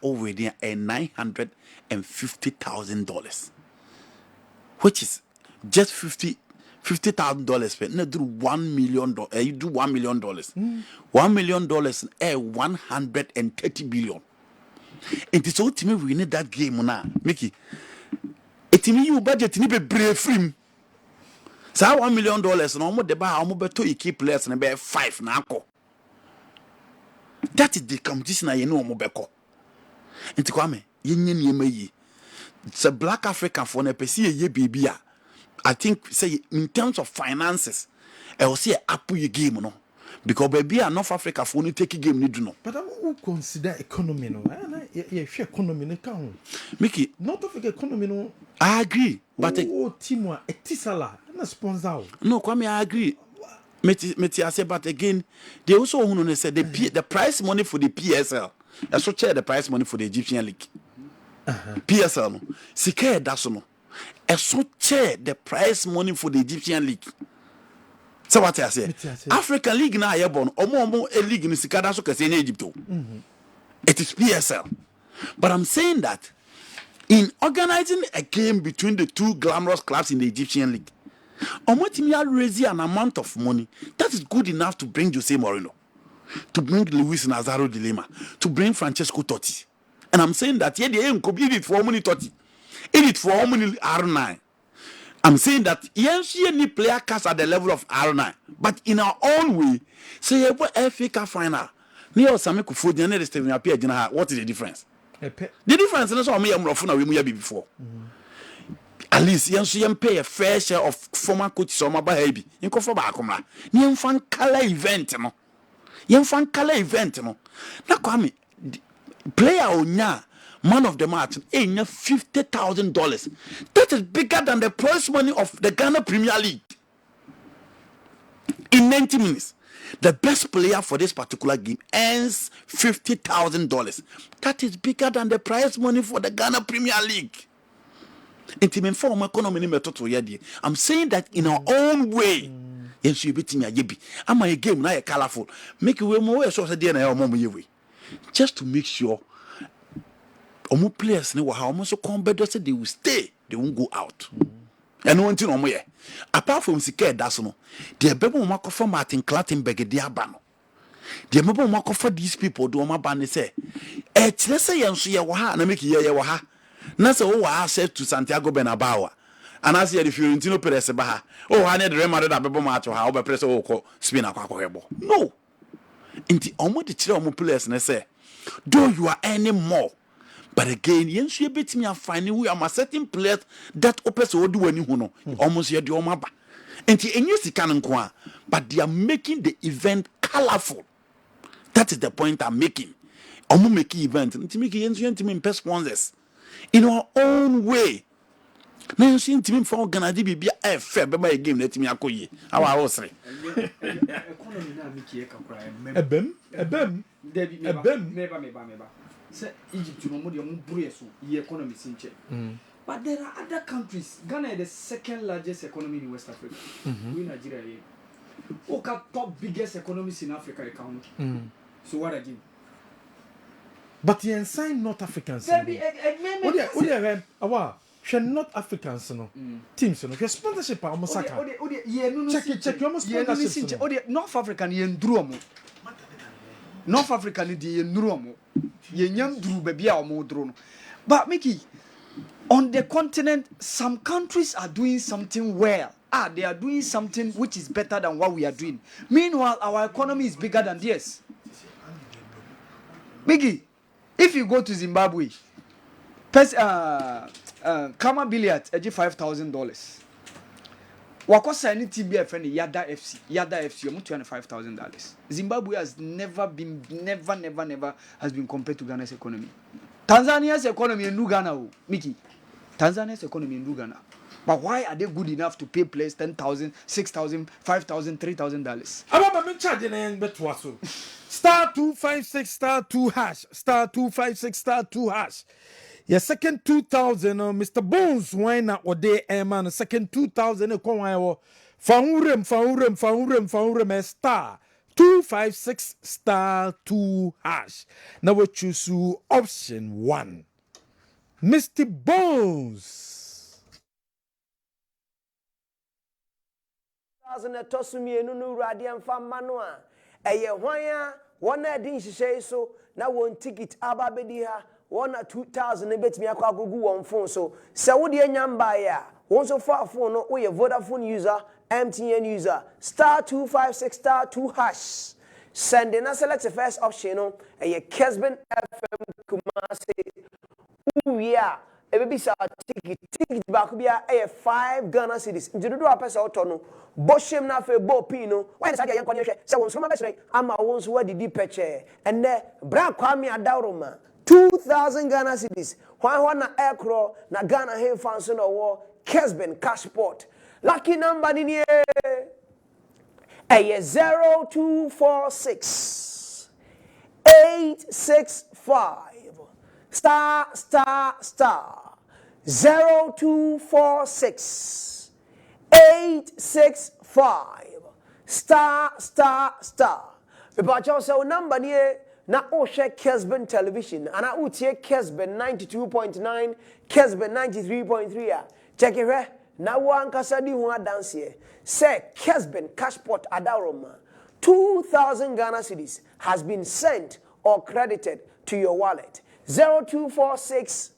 Over there a $950,000. Which is just $50,000 per no do $1 million. You do $1 million. $1 million 130 billion. It is ultimately we need that game now, Mickey. It mean you budget ni be brave film. So $1 million no mo de ba mo beto you keep players na be 5 na akọ. That is the competition na ye no mo beko. Enti Kwame, ye nye niema yi. It's a black African for na pesi ye baby a. I think say in terms of finances, I will say apple your game no. Because baby North Africa for no take game ni do no. But I will consider economy no. Yeah, economy no count. Mickey, North Africa economy no. I agree. But Timwa etisala na sponsor. No, Kwame, I agree. Meti I say but again, they also who say the price money for the PSL. I so share the price money for the Egyptian league. PSL no. Sike that's no. I so share the prize money for the Egyptian league. So what I say? African league na ayebon. Omo a league in Sikada so kase in Egypt. It is PSL. But I'm saying that in organizing a game between the two glamorous clubs in the Egyptian league, Omotimia raise an amount of money that is good enough to bring Jose Mourinho, to bring Luis Nazaro de Lima, to bring Francesco Totti. And I'm saying that the aim could be it for money Totti. It for how many R9? I'm saying that yes, any player cast at the level of R9, but in our own way, say what FA Cup final. Near Sameku food, the next Stephen appear. What is the difference? The difference is not me. I'm rough we before. At least you pay a fair share of former coach Soma Baby. You go for Bakumra. You fan color event, no. You fan color event, no. Now Kwame, player onya. Man of the match, $50,000. That is bigger than the prize money of the Ghana Premier League. in 90 minutes. The best player for this particular game earns $50,000. That is bigger than the prize money for the Ghana Premier League. I'm saying that in our own way. Yes, you beat me a yebi. I'm a game now colorful. Make way more so just to make sure omo players ne how much come better say they will stay, they won't go out. And one thing apart from Sike Dasono, the Bebo Marco for Martin Clattenberg, the Abano. The Bebo Marco for these people do my band say, let's say, and see Yawaha and make Yawaha. Nasa I said to Santiago Benabawa. And I said, if you Fiorentino Perez Baha, I need to remember that Bebo Macho, how by press or spin a quacko. No. Inti almost the children players and say, though you are any more. But again, yes, you bet me. I'm finding we are certain players that opens or do any who almost here do maba. And you can but they are making the event colorful. That is the point I'm making. I'm making event and to make it sponsors in our own way. Now you see to me for Ghana be a fair by a game. Let me akoye. How I was say. Say Egypt, you know, the economy is in check. But there are other countries. Ghana is the second largest economy in West Africa. We Nigeria, top biggest economies in Africa account. So what again? But you sign North Africans. North Africans, no teams, no sponsorship. Check your sponsorship. North African, you ndruomo. North African, you ndruomo. But Mickey, on the continent, some countries are doing something well. They are doing something which is better than what we are doing. Meanwhile, our economy is bigger than theirs. Mickey, if you go to Zimbabwe, Kama Billiards, $5,000. Wakosa any TBF and Yada FC, almost $25,000. Zimbabwe has never has been compared to Ghana's economy. Tanzania's economy in Ghana, Mickey. Tanzania's economy in Ghana. But why are they good enough to pay players $10,000, $6,000, $5,000, $3,000? I'm charging a betwaso. Star 256 star 2 hash. Star 256 star 2 hash. Your second 2,000, Mr. Bones, why not what day, man? Second 2,000, Faurem, star 256 star 2 hash. Now we choose option 1. Mr. Bones. One ticket ababediha 1 or 2,000 bets me akwagugu on phone. So would you nyamba one so far phone no we a Vodafone user, MTN user, star 256 star 2 hash. Send in select the first option no a Kessben FM Kumasi. Oh yeah, a baby sa ticket back be a 5 Ghana cedis. Into do a person out no. Boshem na fe bo pino. Why is that young connection? Say one some best ama won't where the deep peche. And there bra kwame adawroma 2,000 Ghana cedis. Why na aircraft na Ghana hen fancy no war Kessben cashport. Lucky number in here. 0246 865 star 0246 865 star. About your number near na o share Kessben television and I would hear Kessben 92.9, Kessben 93.3. Check it here. Now one kasadi who dance here. Say Kessben cashport adaroma 2,000 Ghana cedis has been sent or credited to your wallet. 0246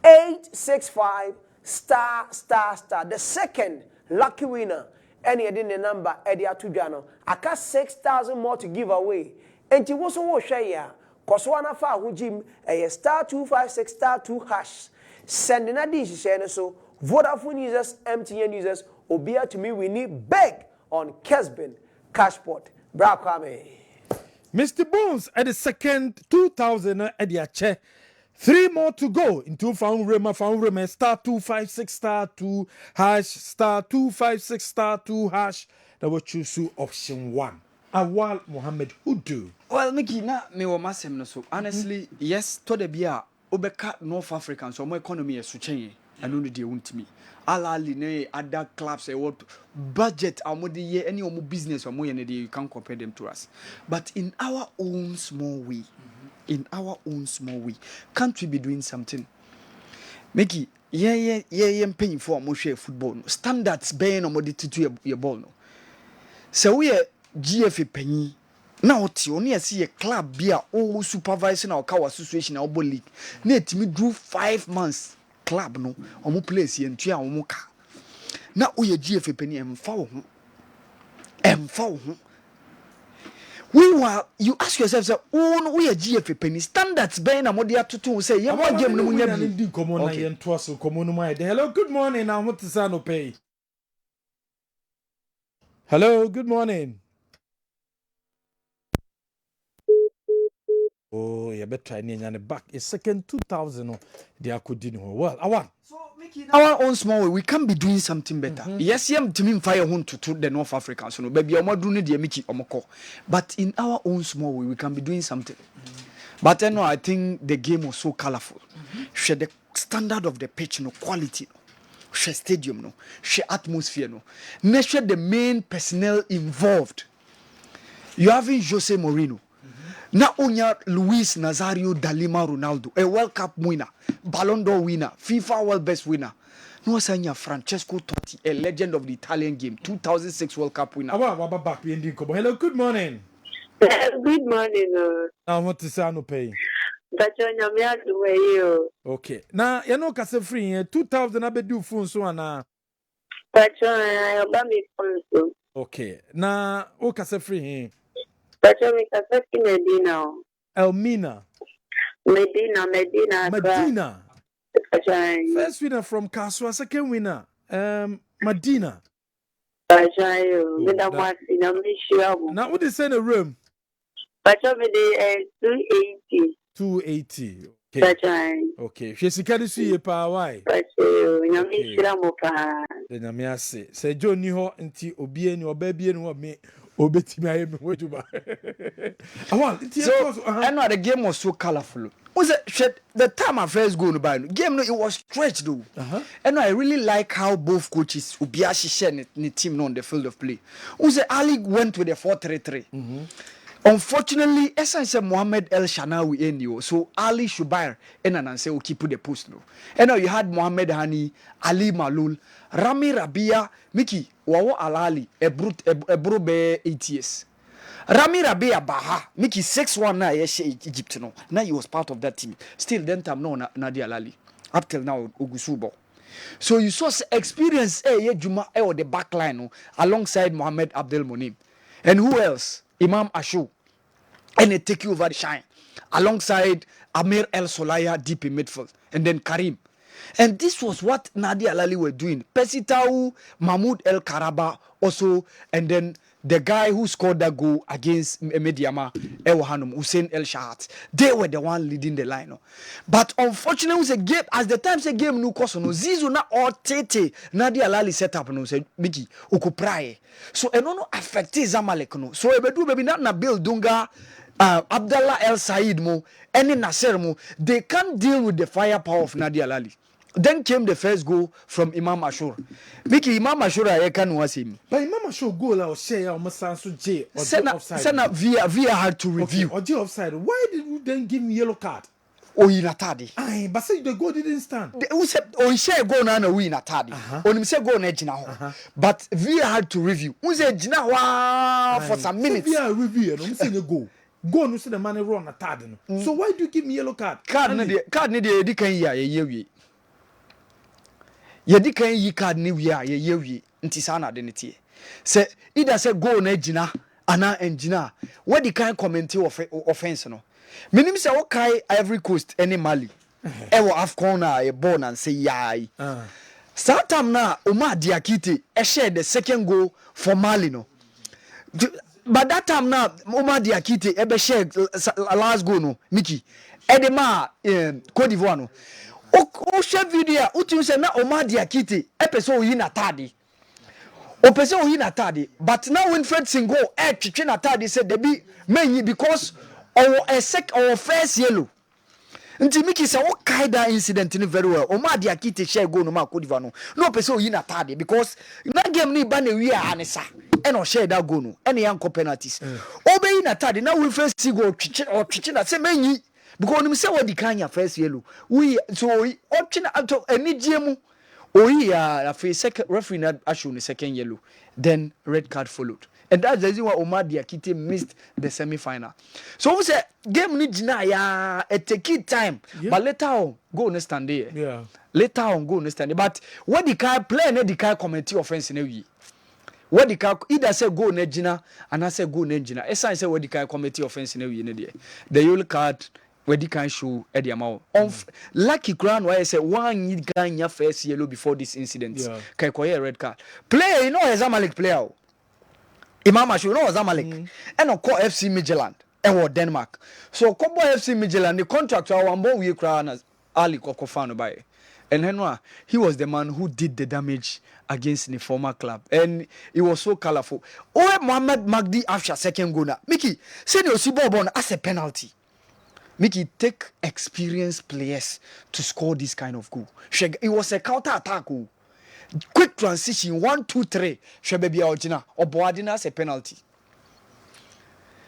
865 star. The second lucky winner, any in the number Edia Tujano. I got 6,000 more to give away. And you also share ya. Koswana fa hujim a star 256 star 2 hash. Sending a dish share so Vodafone users, MTN users, obia to me we need beg on Kessben cashport. Bra Kwame. Mr. Bones at the second 2,000 at the chair. 3 more to go into found star 256 star 2 hash star 256 star 2 hash. na wo choose option 1. Awal Mohammed Hudu. Well, Mickey, na me wa masem no so. Honestly, yes, to the bia obeka North African so mo economy is switching. And no dey want me. Alali ne other clubs what budget amodi ye any omo business or more you can't compare them to us. But in our own small way, can't we be doing something? Mickey, yeah, paying for more share football. No. Standards being on modi to your ball no. So we GFA penny. Now only I see a club be all supervising our car association our ball league. Net me drew 5 months club no omo place ye ntua omo ka. Na oye GFA penny emfa wo ho. You ask yourself, say, oh no, we are GFA penny standards being a modia to say, yeah, what game no munya bi. Hello, good morning. I'm what to no pay. Hello, good morning. Oh, you better try and back. It's second 2000. They are couldn't well. I want. Our own small way, we can be doing something better. Yes, to me fire home to the North Africans, so no baby, I'm not doing the Mickey Omoko. But in our own small way, we can be doing something. But then I think the game was so colorful. Share the standard of the pitch, no quality, share stadium, no, share atmosphere, no. Share the main personnel involved. You having Jose Mourinho. Na onya Luis Nazario da Lima Ronaldo, a World Cup winner, Ballon d'Or winner, FIFA World Best winner. No sanya Francesco Totti, a legend of the Italian game, 2006 World Cup winner. Hello, good morning. Good morning. I want to say no pay. Okay. Now, you know, kase free 2000 abedu phone so ana. Okay. Now, o kase free Medina. Elmina. Medina. First winner from Kaswa, second winner. Medina. Now, what is in the room? 280. Okay. She's a caddy see pa why? Then I say, say John Niho until Obian or baby and me. Obeti I am way to buy. So I know the game was so colorful. Was it the time I first go to buy game? No, it was stretched though. And I really like how both coaches Ubiashi shared the team on the field of play. Was Ali went with the 4-3-3. Unfortunately, essentially Mohamed El Shanawi Enyo, so Ali Shubair and say okay put the post no. And now you had Mohamed Hani, Ali Malul, Rami Rabia, Miki, Wawo Alali, a brobe 8 years. Rami Rabia Baha, Miki 6-1 na Egypt no. Now he was part of that team. Still then time no Nadia Lali. Up till now Ogusubo. So you saw experience Juma or the back line no, alongside Mohamed Abdel Monim. And who else? Imam Ashu, and they take you over the shine alongside Amir El Solaya deep in midfield, and then Karim. And this was what Nadia Alali were doing. Pesitau, Mahmoud El Karaba also, and then the guy who scored that goal against Mediama, Ewahanum, Hussein El Shahat. They were the one leading the line. No? But unfortunately, it was a game, as the time say game no cost no Zizu na or Tete Nadia Alali set up no say Miki Ukupraye. So and no affected Zamalek no. So ebedu baby na Nabil Dunga, Abdallah El Said mo, any Nasser mo, they can't deal with the firepower of Nadia Alali. Then came the first goal from Imam Ashur. Miki Imam Ashur I can was him. But Imam Ashur goal or share almost answer J or offside. Sena via had to review. Or J offside. Why did you then give me yellow card? Oh, in a tardy. Aye, but say the goal didn't stand. Who said oh share go na win a tardy. On him say go na Jina. But via had to review. Who said Jina for some minutes? Via review and I'm saying you go. Go no see the man run a tardy. So why do you give me yellow card? Card need the can ye. Yedi kan yi card ni wi a ye wi nti sa na de ne tie se either say goal na gina ana engina what the kind comment offense no menim say wo kai Ivory Coast any Mali e wo Afcon na e ball and say yai Satam na Omar Diakite e share the second goal for Mali no but that time na Omar Diakite e be share last goal no Miki Edema Cote d'Ivoire no o share video utim say na Omar Diakite episode yi na tadi Opese o hin atade, but now Winfred Singo twetwe na atade said there be many because our first yellow. Nti Mickey say what kind of incident in very well. O ma dia kite share go no ma Kodiva no. No opese o hin atade because na game ni ba na wi anesa. E no share that go no. E na yanko penalties. Obe hin atade na Winfred Singo twetwe na say many because onim say what di kan ya first yellow. We so option ato eni giemu. A second referee not actually the second yellow, then red card followed, and that's the reason why Omar Diakite missed the semi-final. So we say game need ya it take time, but later on go on stand there. Yeah. Later on go on stand there. But what the guy play, the guy committee offense in a way. What the guy either say go Nejina and I say go Nejina. Esa say what the guy committee offense in a way. The yellow card. Where the can show at the amount of lucky ground where I say one need guy your first yellow before this incident. Can a red card. Player, you know, a Zamalek player. Imam Ashu, know Zamalek. And of course FC Midtjylland and Denmark. So Kobo FC Midtjylland, the contractor one more we crown as Ali Kokofano by. And Henry, he was the man who did the damage against the former club. And it was so colorful. Oh, Mohamed Magdi after second goal. Mickey, send your Sibobon as a penalty. Make it take experienced players to score this kind of goal. It was a counter attack. Quick transition, 1, 2, 3. Shebebi Aojina or Boadina as a penalty.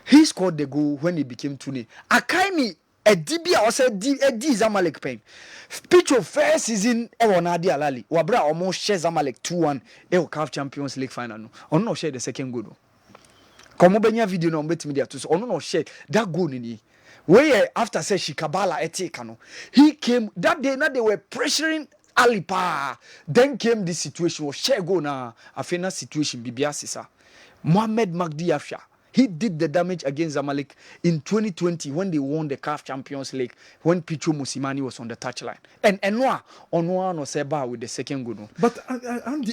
He scored the goal when he became 2-0. Akaimi a DB or said D Zamalek pen. Pitch of first season Ewonadi Alali. Wabra almost share Zamalek 2-1 CAF Champions League final. On no share the second goal. Come on, video no bet media to on no share that goal in. Where after say Shikabala etekano, he came that day. Now they were pressuring Alipa. Then came this situation. Was Shego na afena situation Bibiasisa. Mohamed Magdi Afsha. He did the damage against Zamalek in 2020 when they won the CAF Champions League when Pichu Musimani was on the touchline. And Onwa no Seba with the second goal. But I'm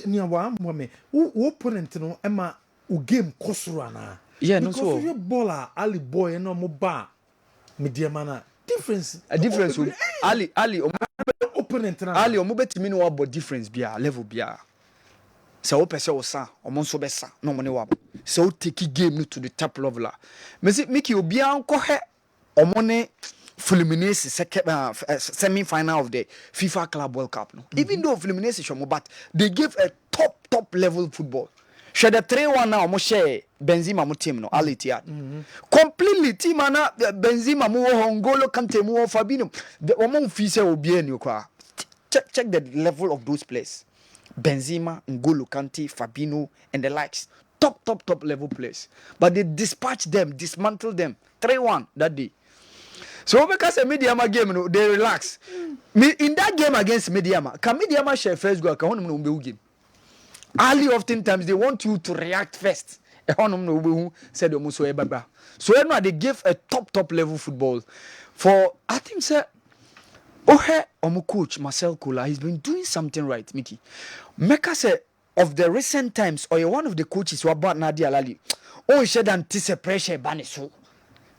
who opponent no Emma u game Kosurana. Yeah, because no so. Your baller Ali boy no moba. Mediamana difference. A difference with Ali opponent na. Ali omubetimi no about difference bia level bia. So opese o sa omo so besa no mo ne wabo. So take game no to the top level. Me say Mickey obi an ko he omo ne Fluminense second semi final of the FIFA Club World Cup no. Even though Fluminense show but they gave a top level football. Share the 3-1 now almost share Benzema mo team no Al-Ittihad. Completely team na Benzema mo Ngolo Kante mo Fabinho. The omo fi say obi eni kwa. Check the level of those players. Benzema, Ngolo Kante, Fabinho and the likes. Top level players. But they dispatched them, dismantled them. 3-1 that day. So because a Mediama game no, they relax. In that game against Mediama, can Mediama share first goal? Can one no game? Ali oftentimes they want you to react first. Said so they gave a top level football for I think sir coach Marcel Kola. He's been doing something right, Mickey. Mecca said of the recent times or one of the coaches who about Nadia Lali. Oh, said anticipate pressure baniso.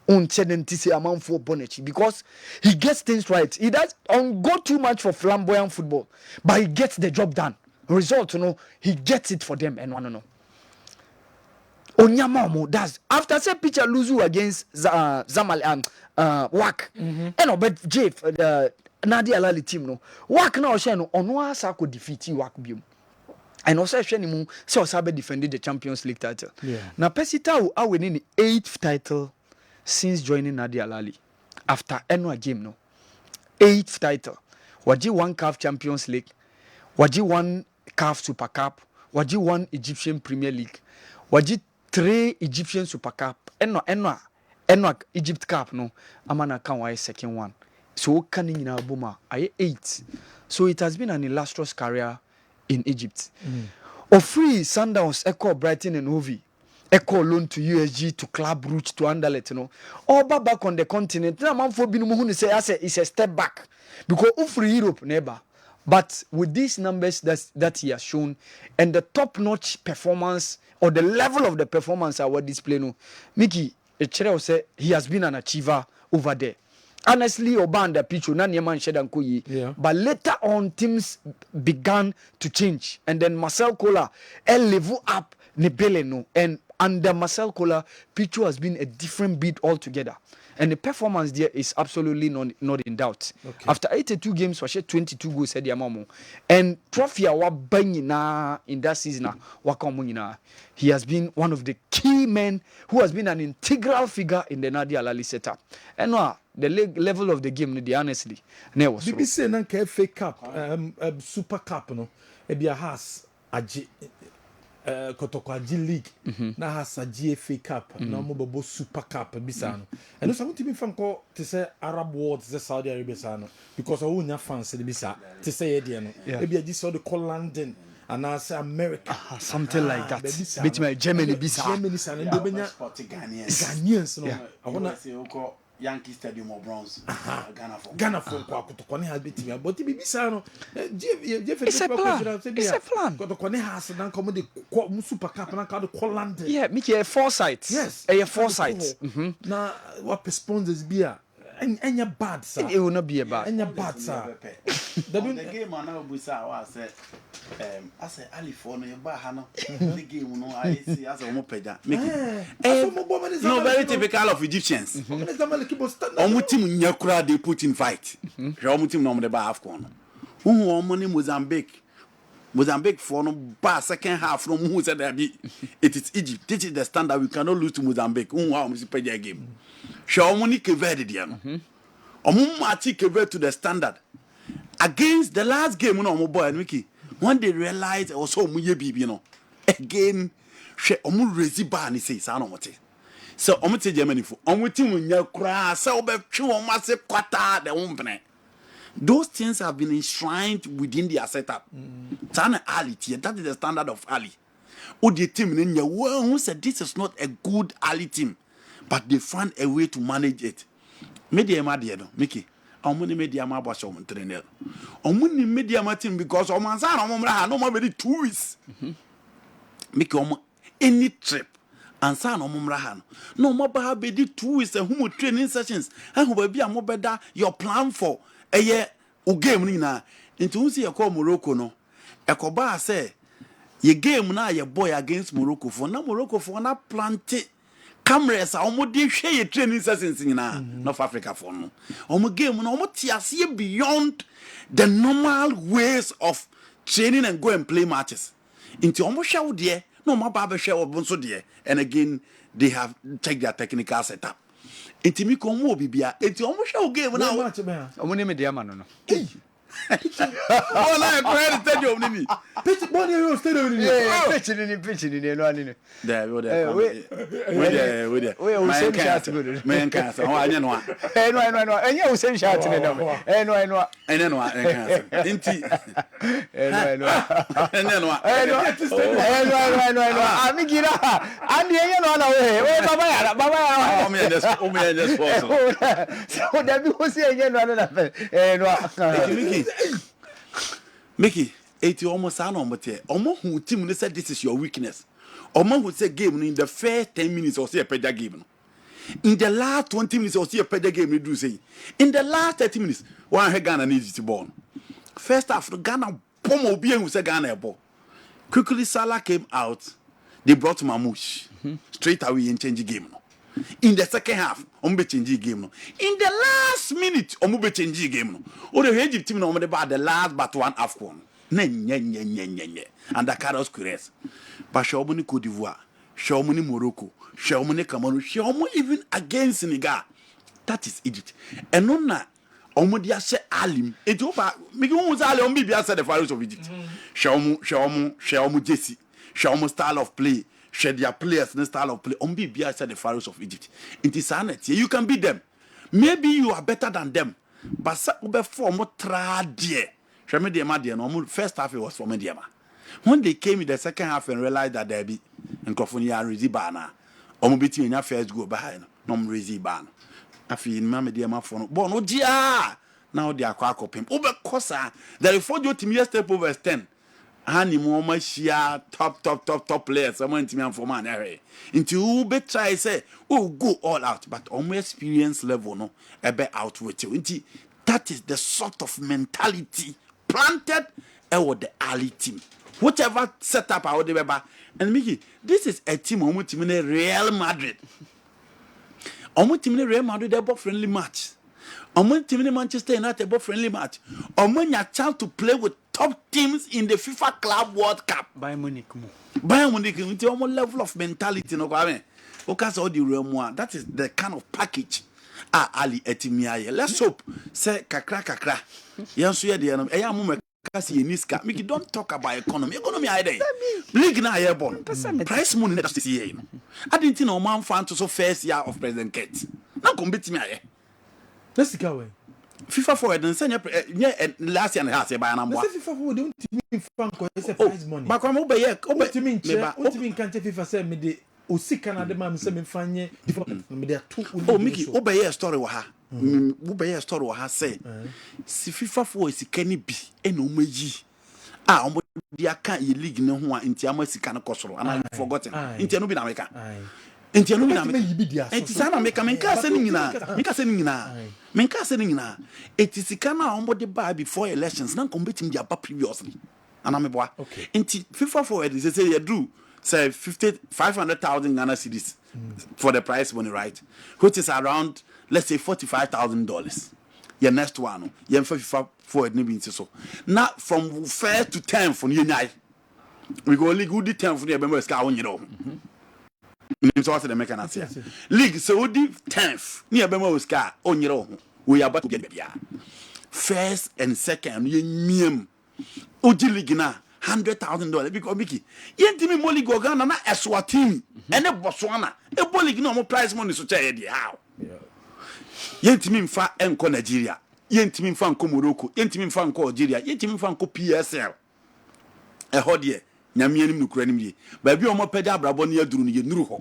Amount for Bonechi because he gets things right. He does go too much for flamboyant football, but he gets the job done. Result, he gets it for them and no. Onyamamo does after say pitcher Luzu against Zamal and Wak. And but Jeff Nadia Lali team no. Wak now sheno onwa sako defeat Wak biom. And also shenimu so sabe defended the Champions League title. Yeah. Now Pesita are winning the 8th title since joining Nadia Lali after annual game no. 8th title. Waji one CAF Champions League. Waji one CAF Super Cup, waji one Egyptian Premier League, waji 3 Egyptian Super Cup, enwa Egypt Cup no, amana kan wa second one. So kani nyina boma aye 8. So it has been an illustrious career in Egypt. Ofri Sundowns echo Brighton and Hove, echo loan to USG to Club Brugge to Anderlecht no. All back on the continent. Na man for binu mu hu say it's a step back because ofri Europe never. But with these numbers that he has shown and the top-notch performance or the level of the performance I will display no, Mickey, say he has been an achiever over there. honestly Obanda Pichu na niema nsheda nkoyi. But later on teams began to change, and then Marcel Koller level up Nebele no, and under Marcel Koller Pichu has been a different beat altogether. And the performance there is absolutely not in doubt. Okay. After 82 games, we had 22 goals said Yamamo. And trophy wa banyina in that season he has been one of the key men who has been an integral figure in the Nadia Alali setup. And the level of the game, honestly, never was. BBC nanka FA Cup, Super Cup no. Ebia has aji Kotokwaji League na hasa GFA Cup na mo Super Cup bisano and so something fan ko to say Arab world to Saudi Arabia sano because all nya fans de bisa to say e no e bia ji so the London and I say America something like that bit my Germany bisa sano ndo benya Ghanaians no I wanna say Yankee Stadium of Bronze, Ghana for Kotokwane has been me, but BBC no. It's a plan. It's a plan. Kotokwane has done come the Super Cup and called the London. Yeah, Mickey, a foresight. Yes, a foresight. Now, what sponsors be and your bad, sir. It will not be a bad. And your bad, sir. The game I know I said, I said, California, Bahano, the game, no, I see as a mopeja. No, very typical of Egyptians. Omutim Nyakura, they put in fight. Omutim no, the Bahafcon. Who won money Mozambique for no bar second half from who said that it is Egypt. This is the standard. We cannot lose to Mozambique. Who are the game? Show money Keved Diano. Omumati Keved to the standard. Against the last game, no boy and Mickey. When they realized also Muye Bibi, again, she omu resiba and say, Sanomote. So Omuti Germany for Omuti Munyakra, so be true on massive quarter the woman. Those things have been enshrined within their setup. That is the standard of Ali. The team in your world who said this is not a good Ali team, but they found a way to manage it. Media Madiano, Mickey. I'm going to media my boss on trainer. I'm going to media my team because I'm no more 2 weeks. Mickey, any trip. And son Omumrahan. No more be 2 weeks and who training sessions. And who will be a more better your plan for a year o game nina into see a call Morocco no e ko ba say ye game na ye boy against Morocco for na plant cameras a omode hwe ye training sessions nina North Africa for no game no omo beyond the normal ways of training and go and play matches into omo hwe there no ma ba hwe obonso there and again they have checked their technical setup. Intimi komo bibia enti omo hwe game na omo ne me dia ma no no oh na credit stadium ni pitch ball you stadium ni pitch ni no ani ni there we we same shot good man can so anya no no anya we same shot ni no no enti no amigira ani anya no na we baba ya o me just so that be was anya no na Mickey, 80 almost almost who team said this is your weakness. Who say game in the first 10 minutes or see a peja game. In the last 20 minutes or see a peja game, you do say. In the last 30 minutes, one Ghana needs to born. First half, Ghana bomb will be who said Ghana ball. Quickly Salah came out. They brought Mamouche straight away and change the game. In the second half, be change game. In the last minute, be change game. Or the Egypt team about the last but one AFCON. And the Carlos Quires. But Shawmuni Cote d'Ivoire, Shawmuni Morocco, Shawmuni Cameroon, Shawmuni even against Senegal. That is Egypt. And no na Omodia se alim. It over me go Ali on be said the Pharaohs of Egypt. Shawmu Jesse, Shawmu style of play. Share their players and style of play. Be said the Pharaohs of Egypt. It is sanity. You can beat them. Maybe you are better than them. But before more tradie. First half it was for Mediama. When they came in the second half and realized that they be in California Rizibana, Omobiti in your first go behind, Nom Rizibana. I feel Mediama for no dia. Now they are quack up him. Over Cosa, the refugee team yesterday over 10. hani mo ma shia top players someone ntimi am for man into who be try say go all out but on experience level no ebe out with you into that is the sort of mentality planted with the early team whatever setup I would ever and Mickey this is a team on team in Real Madrid on team in Real Madrid they friendly match on team in Manchester United friendly match on when you chance to play with top teams in the FIFA Club World Cup. Bayern Munich, into almost level of mentality. No, I mean, all the real that is the kind of package. Ali etimiaye. Let's hope. Say kakra. Yansu ya the enemy. Eya mume kasi yeniska. Miki don't talk about economy. Economy aide. League na airborne. Price money never see here. I didn't know man fan to so first year of President Kate. Now come beat me aye. Let's go away. FIFA forward and send last year and half by an amount. FIFA forward don't mean frank or prize money. But come over here. What you mean? What you mean? Can't FIFA say me the Osikana de man say me fanye. Me there two. Oh, Mickey, over here story wa ha. Over here story wa ha say. Si FIFA forward si Kenny B. Eno meji. Omo dia kan ye league ne ho a ntia ma sika ne kosoro. And I forgotten. Ntia no bi na America. Ntia no bi na America. Ntia sana America menka se ni nyina. Menka se ni nyina. Etisika na ombo de buy before elections na competing dia ba previously. Anameboa. Okay. Nti FIFA forward say you do say 500,000 Ghana cedis for the price money, right? Which is around let's say $45,000. Your next one, you FIFA forward ni binti so. Now from 1st to 10th for you nyai. We go league good 10th for the member ska on you know. So what's the mechanism? League so the 10th near member ska on you know. We are about to get baby. First and second you miem. Oji league na $100,000 because Mickey yentimi moli go Ghana na Eswatini ene Botswana e boli no mo prize money so tell you how yentimi mfa enko Nigeria yentimi mfa enko Morocco yentimi mfa enko Algeria yentimi mfa enko PSL e hodie nyame anim nukura nim die ba bi o mo pede abrabo ne aduru ne yenuru ho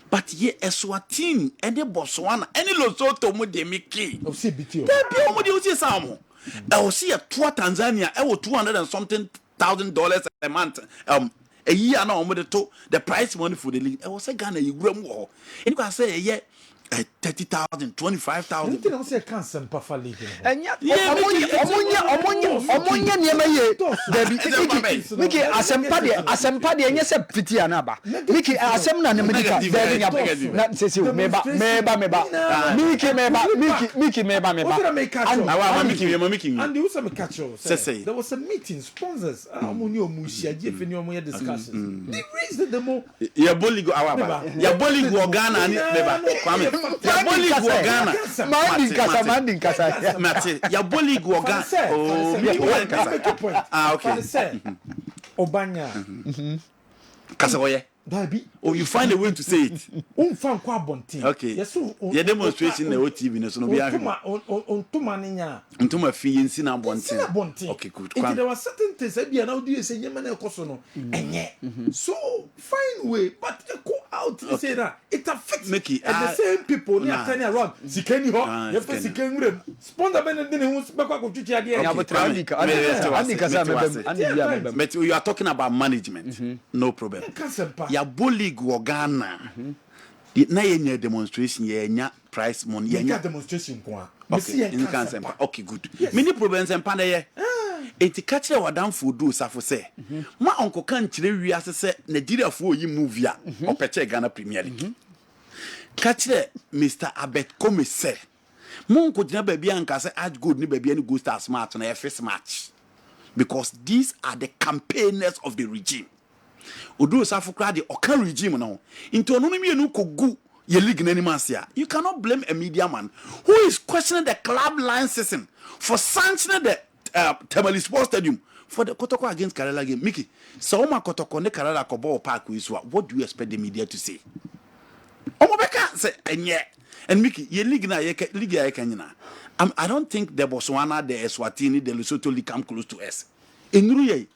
but ye Eswatini ene Botswana ene Lesotho mo de Mickey o si biti o da bi o mo de o si samo e o si e to Tanzania e wo 200 and something $1,000 a month. A year now, the price money for the league. I was a Ghana, you grow more. And you can say, yeah, 30,000, 25,000. You don't say cancer, Papa League. And yet, Omonya, Mickey, Asempadi, and yes, a pretty anaba. Mickey, Asemna, and Medica, not say, meba, and you some catch there was a meeting, sponsors, Amunio Musia, Jeff, and your discussions. They raised the more. Your bully go our your bully go Ghana and never. Ya boli go Ghana. Manding kasa. Mate, ya boli go Ghana. Oh, me kasa. Ah, okay. Obanya. Kasa oye. Oh, you find a way to say it. Okay. Yes, your demonstration na TV so no be ahwe. Ontuma ninya. Ontuma fi yensi na bonten. Okay, good. There were certain things that be now do say nyama na ekoso no. Enye. So, find way, but go out to say that it affects Mickey, and the same people near turning around. Sikeni ho. You first sikeni rem. Sponsor ben den hu bekwa ko tuti ade. But you are talking about management. No problem. Ya bully go Ghana. Na yenye demonstration yenya price money yenya demonstration kwa. Okay, good. Many problems and panaye. Enti catch the wadam for do safo say. Ma onko kan kire wiase say Nigeria for yi movie a opeche Ghana Premier League. Catch the Mr. Abet Kome say. Mo onko jina baby anka say add good ni baby any go start smart na first match. Because these are the campaigners of the regime. Odu safo kra the okan regime now. Into onu mi enu kogu ye league nani mansia. You cannot blame a media man who is questioning the club licensing for sanctioning the Tamale Sports Stadium for the Kotoko against Kerala game. Mickey, so ma Kotoko ne Kerala ko ball park with what do you expect the media to say? Omobeka say and Mickey, ye league na ye league ya kanyina. I don't think the Botswana, the Eswatini, the Lesotho league come close to us. Enuru ye.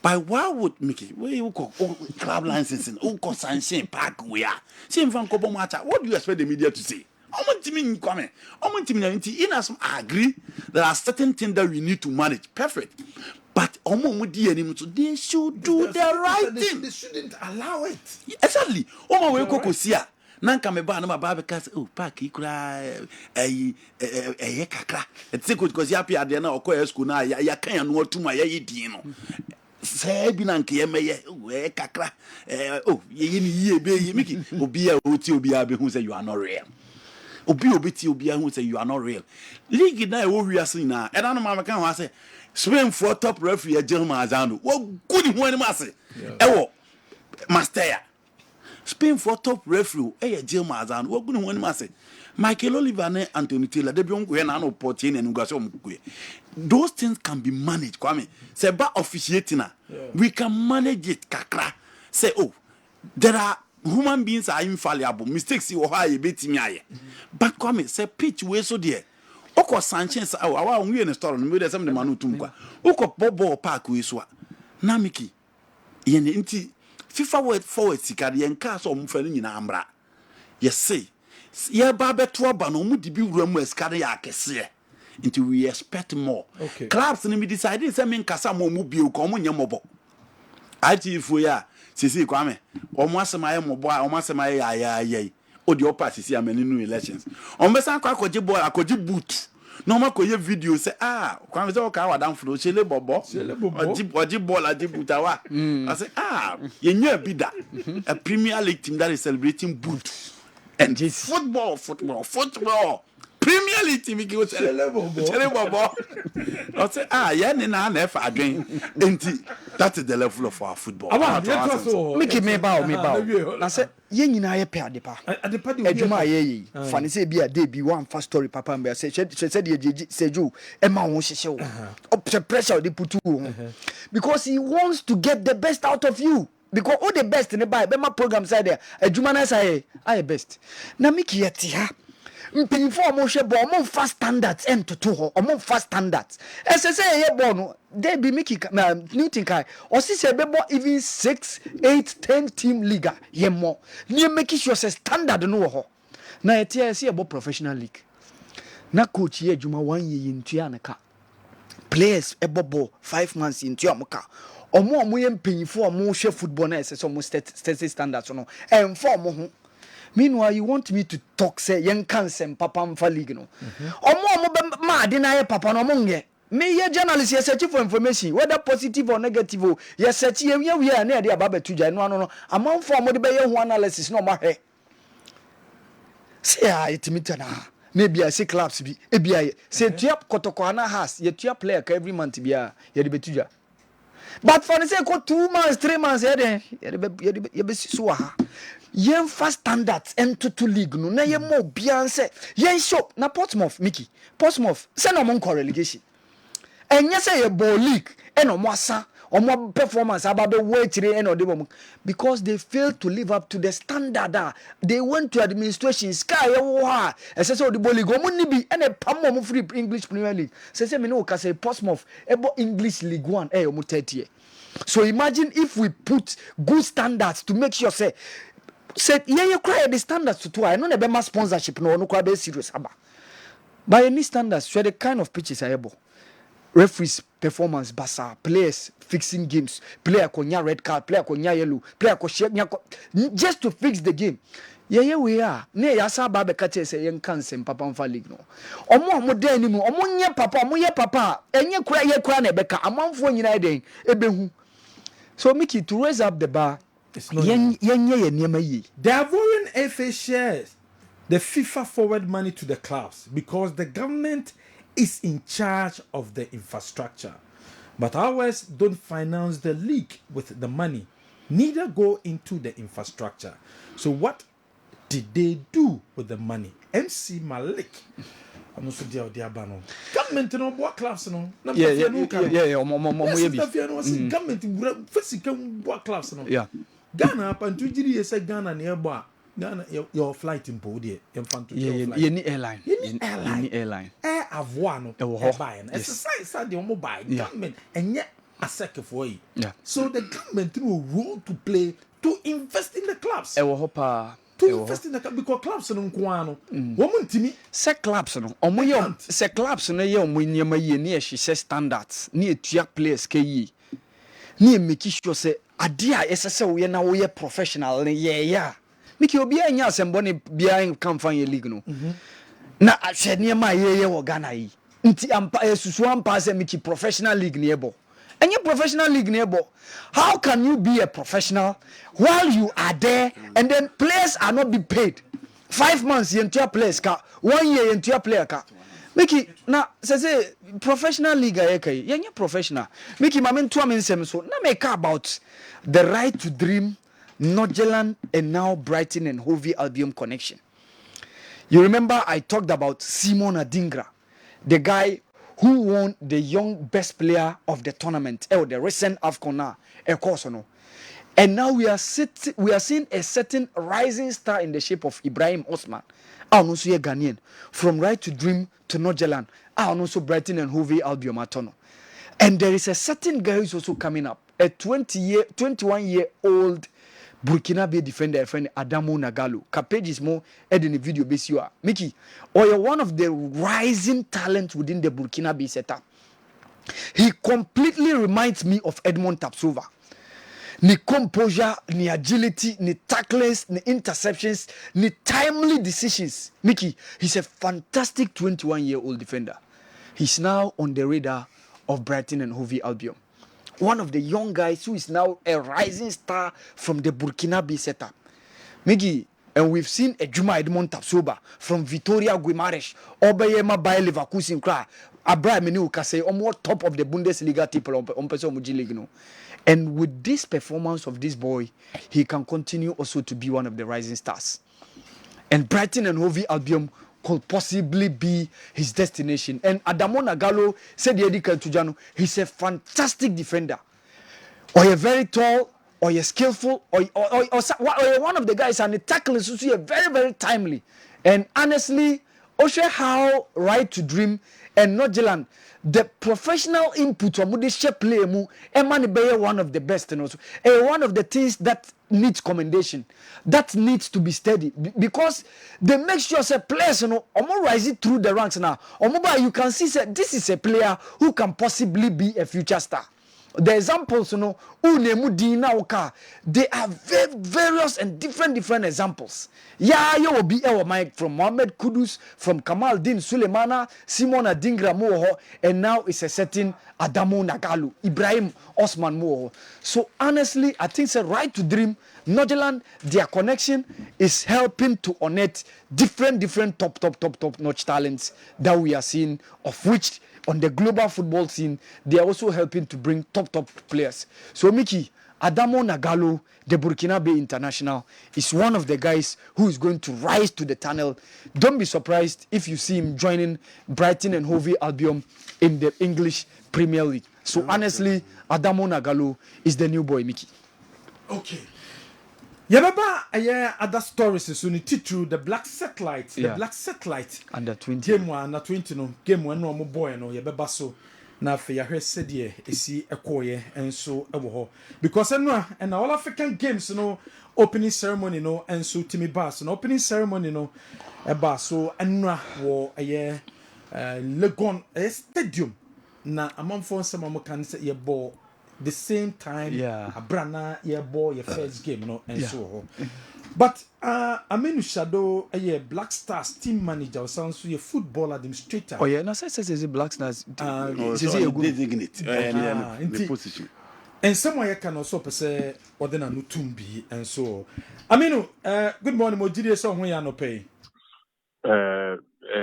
By why would Mickey? Where you go club licensing? Who sanction park we are? Same from Kobo Macha. What do you expect the media to say? In as I agree, there are certain things that we need to manage. Perfect. But they should do the right thing. They shouldn't allow it. Exactly. We koko sia. Nanka me ba na ma ba because park ikura kakra. It's good because ya pia de na okoye school na ya kan ya no atuma ya yedin no. Say bi na nke ye meye kakra. Ye ni ye be ye miki obi a oti obi a be hu say you are not real. Obi ti obi a hu say you are not real. League na e wo wiase na. E na no ma kan ho say Spain for top referee German Azano. What good in one mass? Ewo master. Spain for top referee German Azano. What good in one mass? Michael Oliver and Anthony Taylor. They be on go na no 14 and go so mukwe. Those things can be managed. Kwame say ba officiating na. We can manage it kakra. Say there are human beings are infallible. Mistakes you ha ye betimi aye. But Kwame say pitch we so there. Oko Sanchez awa onwe in store no me dey some the manu tumkwa oko bobo park we so na miki ye nti FIFA word forward sikade ye nka so omfa ni nyina amra ye say ye ba beto aba no mu dibi wura mu eskade ya akese nti we expect more clubs ni me decide say me nkasa mo mu bio ko mo nyemobo atifo ya sisi Kwame omo asema ye mobo omo asema ye ayaye o di opa sisi amani no elections on be san kwakoje ball akoje boot no ma koye video say Kwame say o ka wa dan flo chele bobo oji ball aji boot awa I say ye nya bida a Premier League team that is celebrating boot and football Premier League team go chele bobo I say ye ni na fa adwen enti that is the level of our football. Make me bow. Na say ye nyina ye pe adepa. Adwuma ye fani say bia dey bi one fast story papa mbe say said ye seju e ma won hihye wo. Pressure dey put you because he wants to get the best out of you. Because all the best in the buy be my program side there. Adwuma na say I best. Na make ye ti ha. Mpinfo omo hwe bo omo fast standards to ho omo fast standards say ye bo no they be make Newton kai or say be bo even 6 8 10 team league ye mo ne make sure say standard no ho na ye tie say bo professional league na coach ye adwuma 1 year ntua na ka players e bobo 5 months ntua mo ka omo ye mpinfo omo hwe football na say omo standards no emfo omo ho. Meanwhile, you want me to talk say young cancel papa mfa league no. Omo ma de na ye papa no monge. Me ye journalist ye search for information whether positive or negative. Ye search ye we na de aba betuja no. Amanfo omo de be ye ho analysis no ma hwe. Say itimita na. Maybe I say clubs bi. E bia say tua kotoko na has ye tua player ka every month bia ye de betuja. But for the sake of 2 months 3 months ye be so ha. Yen fast standards to league no na ye mo bian say yen show na Portsmouth say no mon relegation enye say ye ball league e no mo asa omo performance ababe waitre e no de mo because they failed to live up to the standard they went to administration sky ye wo ha say the ball league omo ni bi e na pam mo free English Premier League say me no ka say Portsmouth e bo English League 1 e omo 30. So imagine if we put good standards to make sure say you cry the standards to two. I know never sponsorship no cry be serious aba. By any standards, share the kind of pitches are able. Referees performance basa, players fixing games, player konya red card, player konya yellow, player ko just to fix the game. Yeah we are. Ne ya sa ba be ka che say yen cancel papa mfa league no. Omo dey ni mu, omo nye papa, enye kura ye kura na be ka amanfo nyina den ebehu. So Mickey to raise up the bar. They are borrowing FA shares, the FIFA forward money to the clubs because the government is in charge of the infrastructure. But ours don't finance the league with the money, neither go into the infrastructure. So what did they do with the money? MC Malik. I'm not so dear bano. Government no what clubs no. Yeah. Government physical what clubs no. Yeah. Ghana up and 2 years say Ghana nearby. Ghana your flight in Podi. You need airline. Air Avoano. Exercise the mobile government and yet a second for you. Yeah. So the government will role to play to invest in the clubs. Hopa to first in because clubs no nkoano wo ntimi se clubs no omo se clubs no ye omo nyema ye ne ehye standards ne etua players ke yi ne make sure say ade a esese wo ye na wo ye professional ne ye ya miki obi anya asembo ne bia kan fan ye league no na ahye ne ma ye wo Ghana yi nti ampa esusu ampa se miki professional league ne ebo enye professional league ne ebo. How can you be a professional while you are there and then players are not being paid? 5 months you entire players ka 1 year you entire player ka Mickey na say professional league ayeka yenye professional Mickey mame to am nsem so na make about the right to dream Northern and now Brighton and Hove Albion connection. You remember I talked about Simon Adingra, the guy who won the young best player of the tournament, the recent AFCON no. And now we are seeing a certain rising star in the shape of Ibrahim Osman. Also a Ghanaian. From right to dream to Northern. Also Brighton and Hove Albion Matono. And there is a certain guy who's also coming up, a 21-year-old Burkinabe defender friend Adamo Nagalo. Kapage is more in the video base you are. Mickey, or you're one of the rising talents within the Burkinabe setup. He completely reminds me of Edmond Tapsova. Ni composure, ni agility, ni tackles, ni interceptions, ni timely decisions. Mickey, he's a fantastic 21-year-old defender. He's now on the radar of Brighton and Hove Albion. One of the young guys who is now a rising star from the Burkinabe setup. Migi, and we've seen a Juma Edmond Tapsoba from Vitoria Guimarães, Obayema by Leverkusen cry. Abraham Menu Kase, almost top of the Bundesliga people on Peso Muji League. And with this performance of this boy, he can continue also to be one of the rising stars. And Brighton and Hove Albion could possibly be his destination. And Adamo Nagalo said the Edika Tujano, he's a fantastic defender. Or you're very tall, or you're skillful, or you're one of the guys and the tackle is also very, very timely. And honestly, Oshe how right to dream and Northern, the professional input of Mudisha play mu Emani Bayer one of the best and also one of the things that needs commendation, that needs to be steady because they make sure say players rise it through the ranks now. You can see say this is a player who can possibly be a future star. The examples, they are various and different examples. Yeah, you will be Mike from Mohamed Kudus, from Kamal Din Sulemana, Simon Adingra Moho, and now it's a certain Adamo Nagalu, Ibrahim Osman Moho. So honestly, I think it's a right to dream. Northern, their connection is helping to unearth different top notch talents that we are seeing, of which on the global football scene, they are also helping to bring top players. So Mickey, Adamo Nagalo, the Burkinabe international, is one of the guys who is going to rise to the tunnel. Don't be surprised if you see him joining Brighton and Hove Albion in the English Premier League. So honestly, Adamo Nagalo is the new boy, Mickey. Okay. Yababa other stories so ni titru the black satellite under 20 game one under 20 no game one no boy no yababa so na fe ya hwese de esi ekoye enso ewo ho because and all African games no opening ceremony no enso timi bass no opening ceremony no eba so enra wo Legon stadium na amanfo nsema mo kan say ye ball the same time Abrana your boy your first game and so but Aminu Shadow Black Stars team manager sounds to a football administrator says Black Stars designate the position and somewhere can also say Odena Nutumbi and so Aminu good morning Mojidi so when you no pay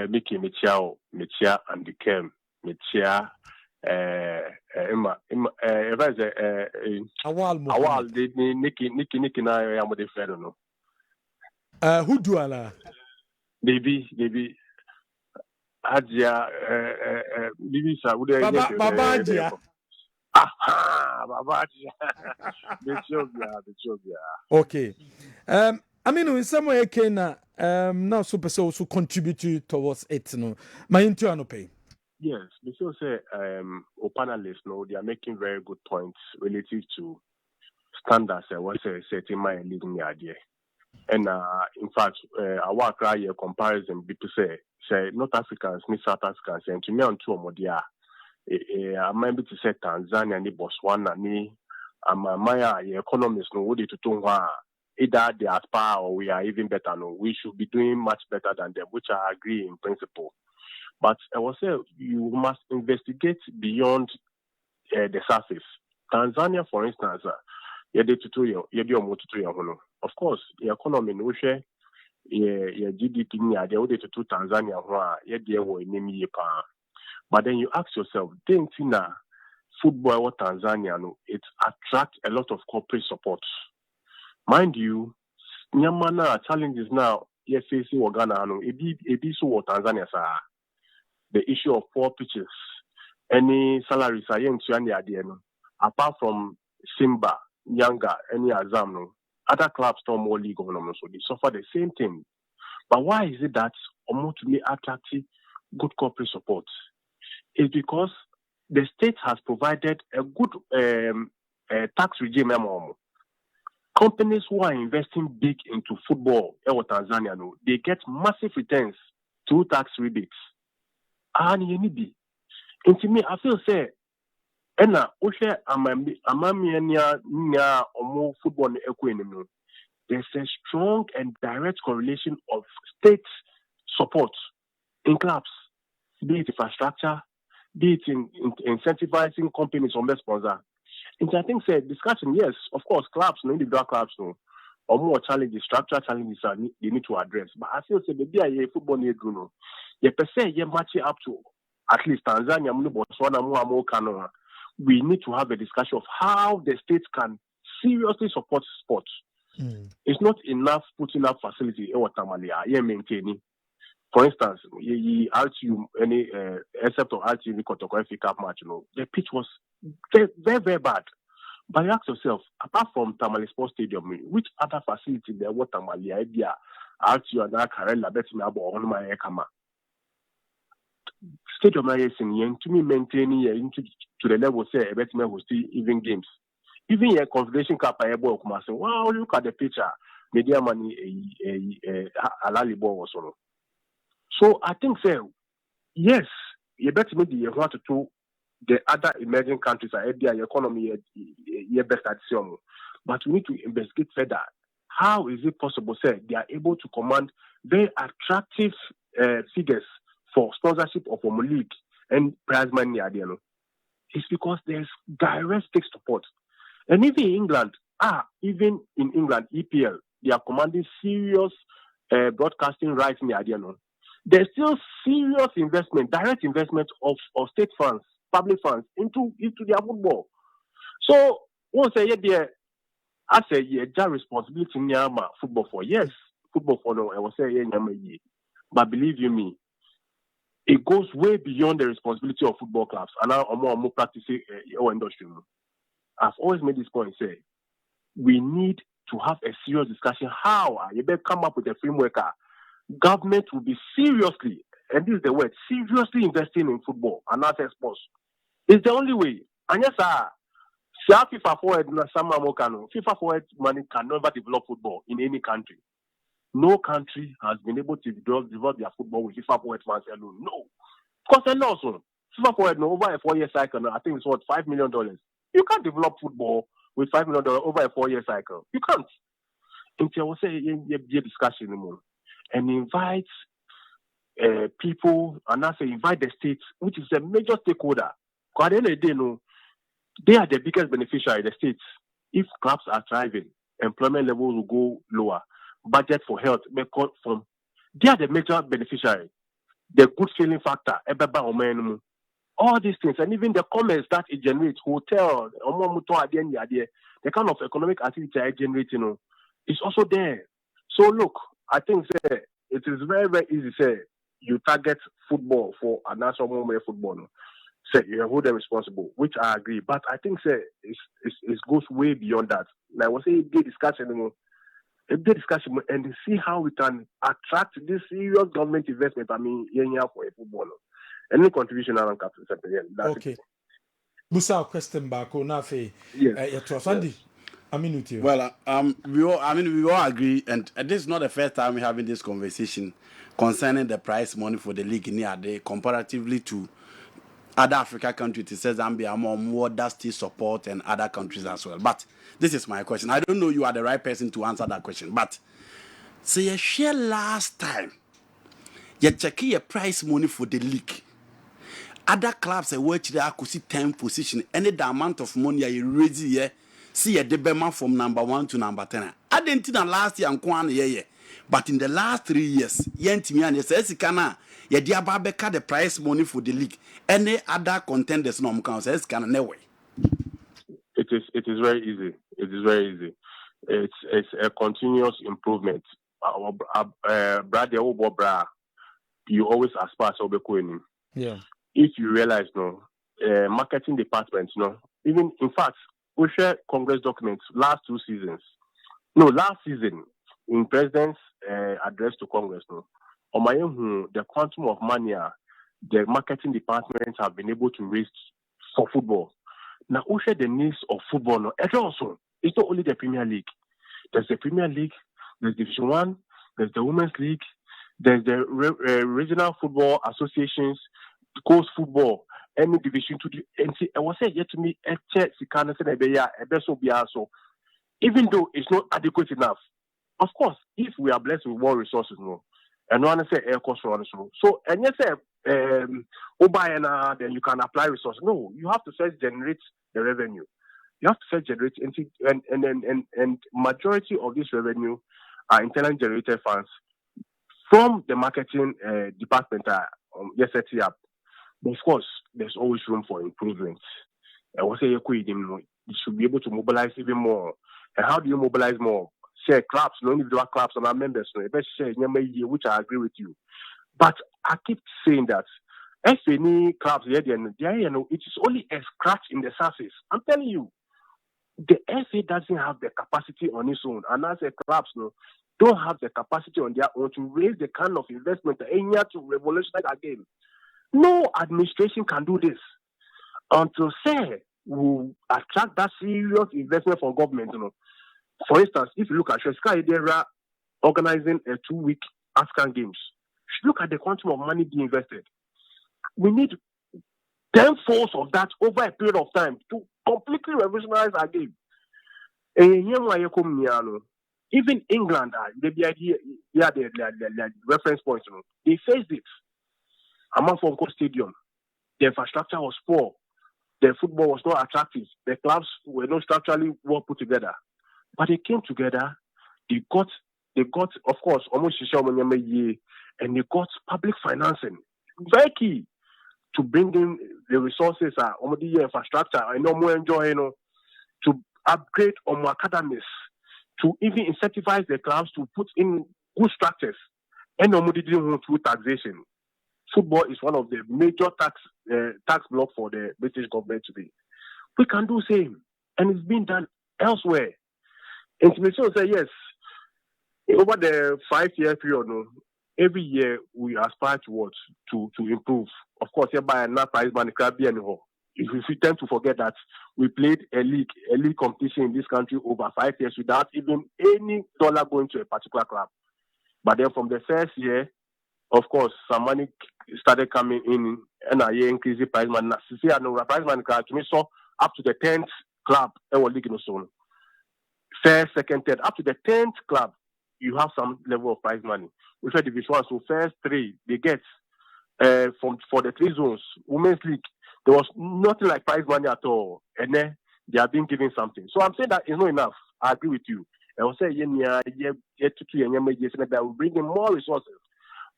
Mickey Micheal and the Kem Micheal awal de Nicky na ya mo de fero no who do ala baby Hadia baby sa wo de Baba Hadia Baba Hadia Betjobia okay I mean in some way can now super so contribute towards it no my into anope. Yes, because our panelists know they are making very good points relative to standards. I was setting my leading idea. And in fact, our cry a comparison be to say North Africans, South Africans, and to me on two more dia. I remember to say Tanzania, ni Botswana, ni Maya economists no would to Tunga. Either they aspire or we are even better. No, we should be doing much better than them, which I agree in principle. But I will say you must investigate beyond the surface. Tanzania, for instance, of course, the economy, we share GDP, they would to Tanzania, but then you ask yourself, think football or Tanzania, it attracts a lot of corporate support. Mind you, Nyamana challenges now, yes, facing Ghana, it is so Tanzania, sir. The issue of poor pitches, any salaries are young to any idea. Apart from Simba, Yanga, any Azam, no, other clubs don't more league government, so they suffer the same thing. But why is it that almost to be attractive good corporate support? It's because the state has provided a good tax regime. Companies who are investing big into football in Tanzania, no, they get massive returns through tax rebates. And you need and to me, I feel say, Ena, Oshe Amamiania Nia Omo football equine. There's a strong and direct correlation of state support in clubs, be it infrastructure, be it in incentivizing companies on the sponsor. And I think say discussion, yes, of course, clubs, no individual clubs, no, or more challenges, structural challenges they need to address. But I feel say maybe a football need to know. You per se you match it up to at least Tanzania, Botswana, we need to have a discussion of how the state can seriously support sports. It's not enough putting up facility in Tamalia, maintaining. For instance, RTU, any except of RTU Kotoko FA Cup match, the pitch was very, very, very bad. But you ask yourself, apart from Tamale Sports Stadium, which other facility there was Tamalia, RTU and Karela Betina or Oheneba Ekama? Stadium to me maintaining into to the level say a Betina will still even games. Even a Confederation Cup, I bought saying, wow, look at the picture. Media money, a Lali ball or so. So I think, yes, you better maybe you want to the other emerging countries are their economy, best at some. But we need to investigate further. How is it possible, they are able to command very attractive figures for sponsorship of a league and prize money? It's because there's direct state support. And even in England, EPL, they are commanding serious broadcasting rights in the idea. There's still serious investment, direct investment of state funds, public funds into their football. So once a year, I say responsibility in football for. Yes, football for no, I will say but believe you me, it goes way beyond the responsibility of football clubs. And now more practicing our industry. I've always made this point, we need to have a serious discussion. How you better come up with a framework. Government will be seriously, and this is the word, seriously investing in football and not sports. It's the only way. And yes, FIFA forward, FIFA forward money can never develop football in any country. No country has been able to develop their football with FIFA forward funds alone. No. Because then also, FIFA forward over a 4-year cycle, I think it's what, $5 million. You can't develop football with $5 million over a 4-year cycle. You can't. Until I will say, a discussion anymore. And invite people, and I say invite the states, which is a major stakeholder. Because at the end of the day, they are the biggest beneficiary, the states. If clubs are thriving, employment levels will go lower. Budget for health, they are the major beneficiary. The good feeling factor, all these things, and even the commerce that it generates, hotel, the kind of economic activity it generates, is also there. So look, I think it is very, very easy to say you target football for a national moment football. Say you hold them responsible, which I agree. But I think it goes way beyond that. Like I was saying, a discussion and see how we can attract this serious government investment. I mean, for a football. Any contribution around capital. Okay. Musa question back on Nafe. Yes. Andy. with you. Well, we all agree, and this is not the first time we're having this conversation concerning the prize money for the league in the comparatively to other African countries. It says Zambia more that still support and other countries as well. But this is my question. I don't know you are the right person to answer that question. But say you share last time you check your prize money for the league. Other clubs are watching the akusi 10th position. Any the amount of money you raise here, see a debema from number 1 to number 10. I didn't think last year and Kwan yeah. But in the last 3 years, Yentimian says kana ye diababeka the prize money for the league. Any other contenders no can says kana no way. It is very easy. It is very easy. It's a continuous improvement. Brad, you always aspire to be. Yeah. If you realize, marketing departments, even in fact, we share Congress documents last 2 seasons. No, last season in President's address to Congress, the quantum of money the marketing departments have been able to raise for football. Now, we share the needs of football. It's not only the Premier League. There's the Premier League, there's Division 1, there's the Women's League, there's the regional football associations, coast football, any division to do. And see, I was saying yet to me, even though it's not adequate enough. Of course, if we are blessed with more resources, and one say air cost for so and you say then you can apply resources. No, you have to first generate the revenue. You have to first generate and majority of this revenue are internally generated funds from the marketing department. Set it up. But of course, there's always room for improvement. I will say you should be able to mobilize even more. And how do you mobilize more? Share clubs, no individual clubs and our members. Which I agree with you. But I keep saying that if any clubs here, it is only a scratch in the surface. I'm telling you, the FA doesn't have the capacity on its own, and as a clubs don't have the capacity on their own to raise the kind of investment to revolutionize the game. No administration can do this until say we attract that serious investment from government. For instance, if you look at Sky Idera organizing a 2-week African Games, look at the quantum of money being invested. We need 10-fold of that over a period of time to completely revolutionize our game. Even England, the reference points, they faced it. Among Fonko Stadium, the infrastructure was poor. The football was not attractive. The clubs were not structurally well put together. But they came together. They got, of course, almost and they got public financing. Very key to bring in the resources, the infrastructure, and more enjoy, to upgrade on academies, to even incentivize the clubs to put in good structures, and through taxation. Football is one of the major tax blocks for the British government today. We can do the same, and it's been done elsewhere. Intimation say yes. Over the 5-year period, every year we aspire towards to improve. Of course, hereby not prize money can be anymore. If we tend to forget that we played a league competition in this country over 5 years without even any dollar going to a particular club. But then from the first year, of course, some money started coming in, and I increased the prize money. Prize money so up to the 10th club in league in the first, second, third, up to the 10th club, you have some level of prize money. We said Division 1, so first 3 they get for the 3 zones. Women's League, there was nothing like prize money at all, and then they are being given something. So I'm saying that it's not enough. I agree with you. I will say that will bring in more resources.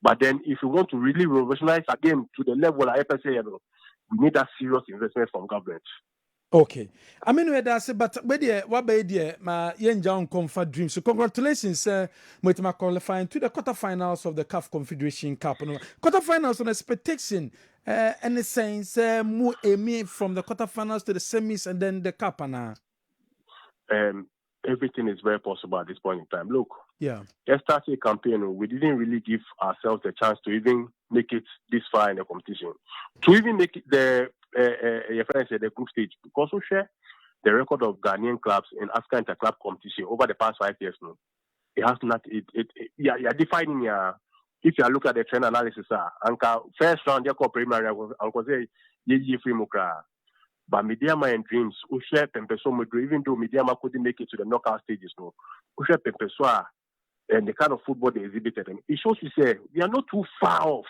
But then, if you want to really revolutionize again to the level I ever say, we need that serious investment from government. Okay. I mean, that's it, but what be my young comfort dream. So, congratulations, with my qualifying to the quarterfinals of the CAF Confederation Cup. Quarterfinals on expectation, and the sense, more from the quarterfinals to the semis and then the cup. Everything is very possible at this point in time. Look, let's start a campaign. We didn't really give ourselves the chance to even make it this far in the competition, to even make it the your friends say the group stage, because we share the record of Ghanaian clubs in African inter-club competition over the past 5 years, no, it has not. You're defining your. If you look at the trend analysis, anka first round you call primary, anka say ye free mukra. But Mediama and Dreams, Ushe Pempeso Mudro, even though Mediama couldn't make it to the knockout stages, no, Ushe Pempesoa and the kind of football they exhibited, and it shows you say we are not too far off.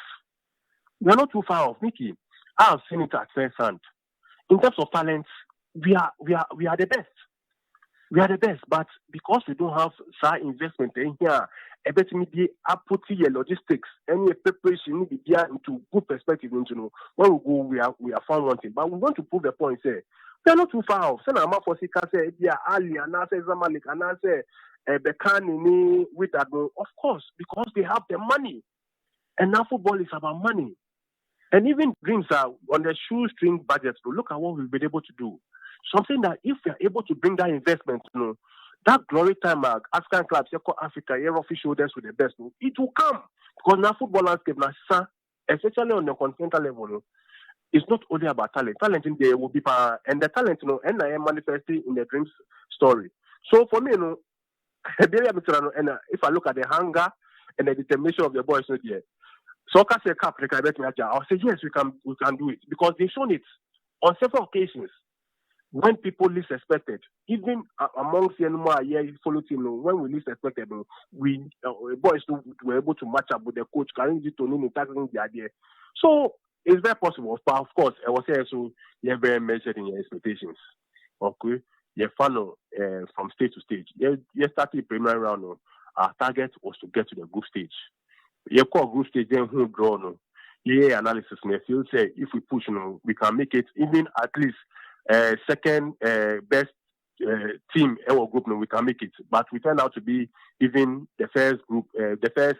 We are not too far off, Mickey. I've seen it at first hand. In terms of talent, we are the best. We are the best, but because we don't have such investment in here, a better media put your logistics and your preparation need to be into good perspective. Into know when we go, we are found one thing, but we want to prove the point. Say we are not too far off. Say na for Sika say yeah Ali and I say Zamalek and I say Bekani with that. Of course, because they have the money, and now football is about money. And even Dreams are on the shoestring budget. So look at what we've been able to do. Something that if we are able to bring that investment, that glory time African clubs, Africa, official shoulders with the best, it will come. Because now football landscape, especially on the continental level, it's not only about talent. Talent in there will be and the talent, and I am manifesting in the Dreams story. So for me, if I look at the hunger and the determination of the boys, Soccer say cup, I'll say yes, we can do it because they've shown it on several occasions. When people least expected, even amongst the follow team, when we least expected, we boys were able to match up with the coach, carrying it to tackling the idea. So it's very possible, but of course, I was saying so. You're very measured in your expectations. Okay, you're funnel from stage to stage. You started primary round. Our target was to get to the group stage. You call group stage then who draw analysis. Me feel say if we push, we can make it even at least. Second best team in our group, we can make it. But we turned out to be even the first group, the first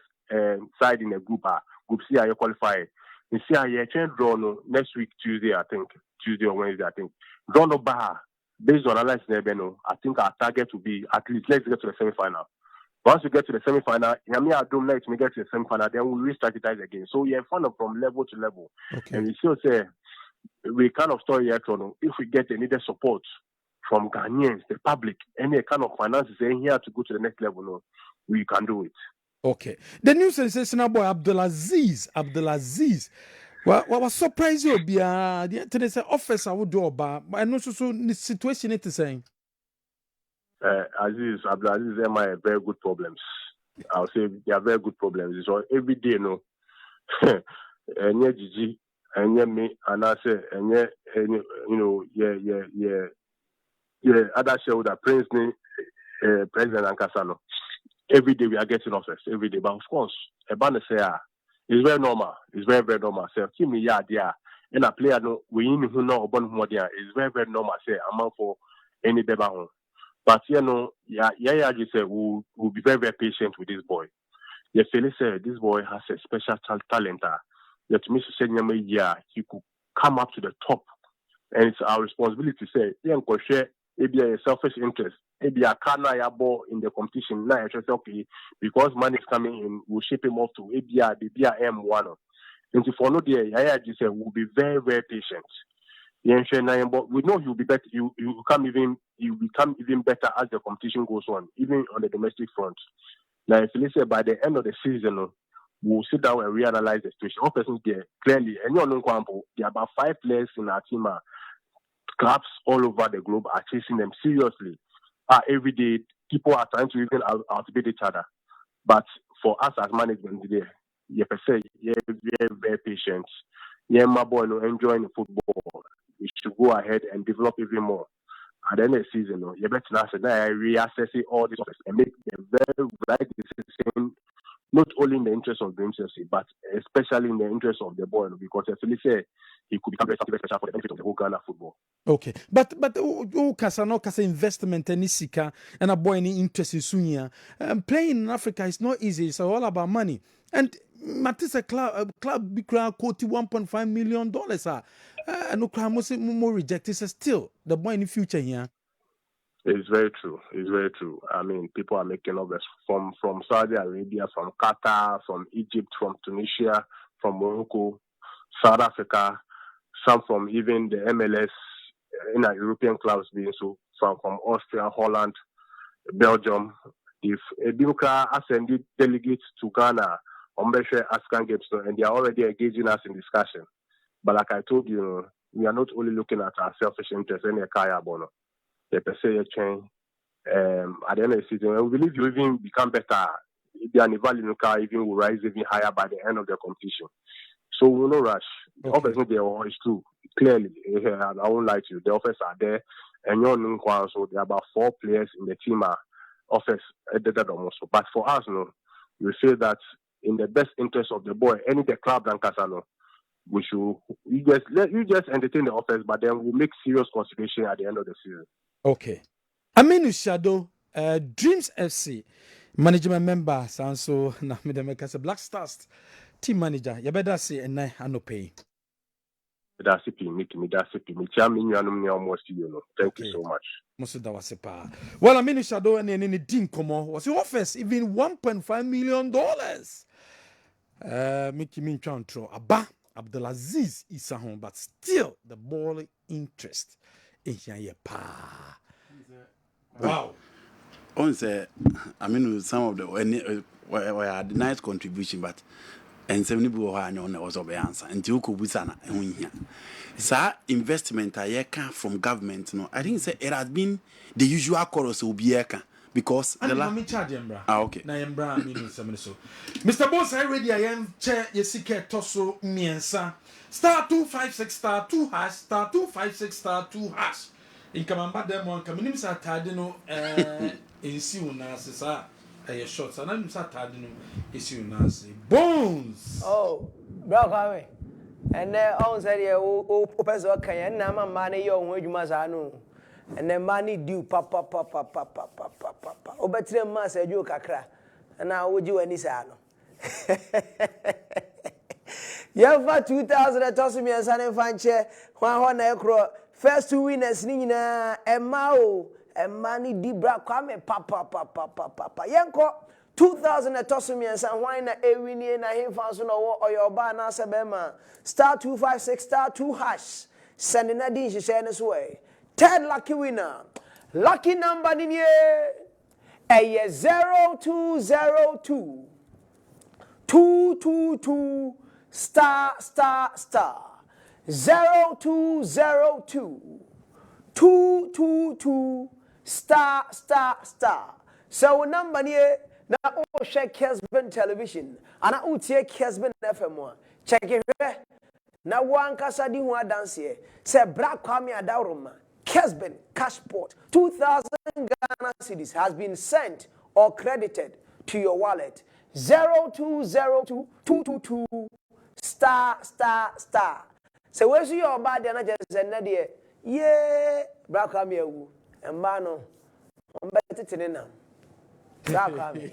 side in the group. Group C, you qualify. You see, I change draw next week Tuesday or Wednesday. I think draw no bar based on analysis. I think our target will be at least let's get to the semi-final. Once we get to the semi-final, I don't let me get to the semi-final. Then we'll re-strategize again. So you're fun from level to level, and we still say. We kind of story here, if we get the needed support from Ghanaians, the public, any kind of finances in here to go to the next level, we can do it. Okay. The new sensational boy Abdulaziz. What was surprised you be the internet office I would do about, but I know so the situation it is saying. Abdulaziz them are very good problems. I'll say they are very good problems. So every day, Gigi. And me, and I say, and other shareholder, President and Casano. Every day we are getting offers, every day. But of course, a banner say, it's very normal. It's very, very normal. Say, give me there. And a player, we in who know about more there. It's very, very normal. Say, I'm for any baby. But just say, we'll be very, very patient with this boy. You feel say, this boy has a special talent. That Mr. Nyame, he could come up to the top, and it's our responsibility to say, maybe a selfish interest, maybe a canna in the competition. Now, okay, because money is coming in, we'll ship him off to ABR M1. And to follow the just say, we'll be very, very patient. But we know you'll be better. You become even better as the competition goes on, even on the domestic front. Now, if you say by the end of the season, we'll sit down and reanalyze the situation. All persons there clearly, and there are about 5 players in our team. Clubs all over the globe are chasing them seriously. Every day, people are trying to even outbid each other. But for us as management, you're very, very patient. My boy, enjoying the football. We should go ahead and develop even more. At the end of the season, you better reassess all these offers and make the very right decision. Not only in the interest of the MCFC, but especially in the interest of the boy, because as Philly said, he could become something special for the benefit of the whole Ghana football. Okay, but kasa investment and Isika and a boy any interest in Sunya. Playing in Africa is not easy. It's all about money. And Matisse club big crowd quoted $1.5 million. And no crowd more rejected. Still the boy in the future here. It's very true. It's very true. I mean, people are making offers from Saudi Arabia, from Qatar, from Egypt, from Tunisia, from Morocco, South Africa, some from even the MLS, in our European clubs being so from Austria, Holland, Belgium. If Bimuka ascended delegates to Ghana on African Games, and they are already engaging us in discussion. But like I told you, we are not only looking at our selfish interests in a kaya bono. The per se change. At the end of the season, we believe you even become better. The value even will rise even higher by the end of the competition. So we will not rush. The offers not there is true. Clearly, I won't lie to you. The offers are there, and you're known so there are about 4 players in the team are offers almost. But for us, no, we feel that in the best interest of the boy, any the club than Casano, we should you just entertain the offers, but then we'll make serious consideration at the end of the season. Okay. Aminu Shadow, Dreams FC management member, Sanso na Medemeka Black Stars team manager. You better say and I no pay. That's it, Thank you so much. Well, Aminu Shadow and any Dean Komo was the offers even $1.5 million. Mickey Minchantro Abba Abdulaziz Isahon, but still the ball interest in here. Wow. On say, I mean, some of the were nice contribution, but and 70 people was of the answer. And you could be sana here. Sir, investment I from government. No, I think it has been the usual chorus will be because the okay. Na yembra meaning some so. Mr. Boss, I ready I am chair yesike toso miensa. Star 256 star 2 hash star 256 star 2 hash. In Kamamba them one kaminim sa tadino insi unase sa a short and I'm sa tadino isi unase bones. Oh, bro Kwame. And then on said yeah open so kan ya na ma ma ne yo ho adwuma sa no. And then money due papa obetre ma sa adwo kakra. Na woji wani sa no. Yeva 2000 toss me and san fanche ho na ekro. First 2 winners ni nyina emao emani dibra kwame papa yenko 2000 tosumi and san why na ewini na himfa so no oyoba na sebema star 256 star 2 hash send na din hye ne so way third lucky winner lucky number ni eye 0202 222 star 0202 222 star. So number near na o share Kessben television and I tie Kessben FM. Check it na one kasa di ho dance here. Say Black Kwame Adawroma Kessben Cashport 2000 Ghana cedis has been sent or credited to your wallet 0202 222 star. So when you your bad and just send that there, yeah, Black Kwame ewu, and mano, on better to now. Black Kwame.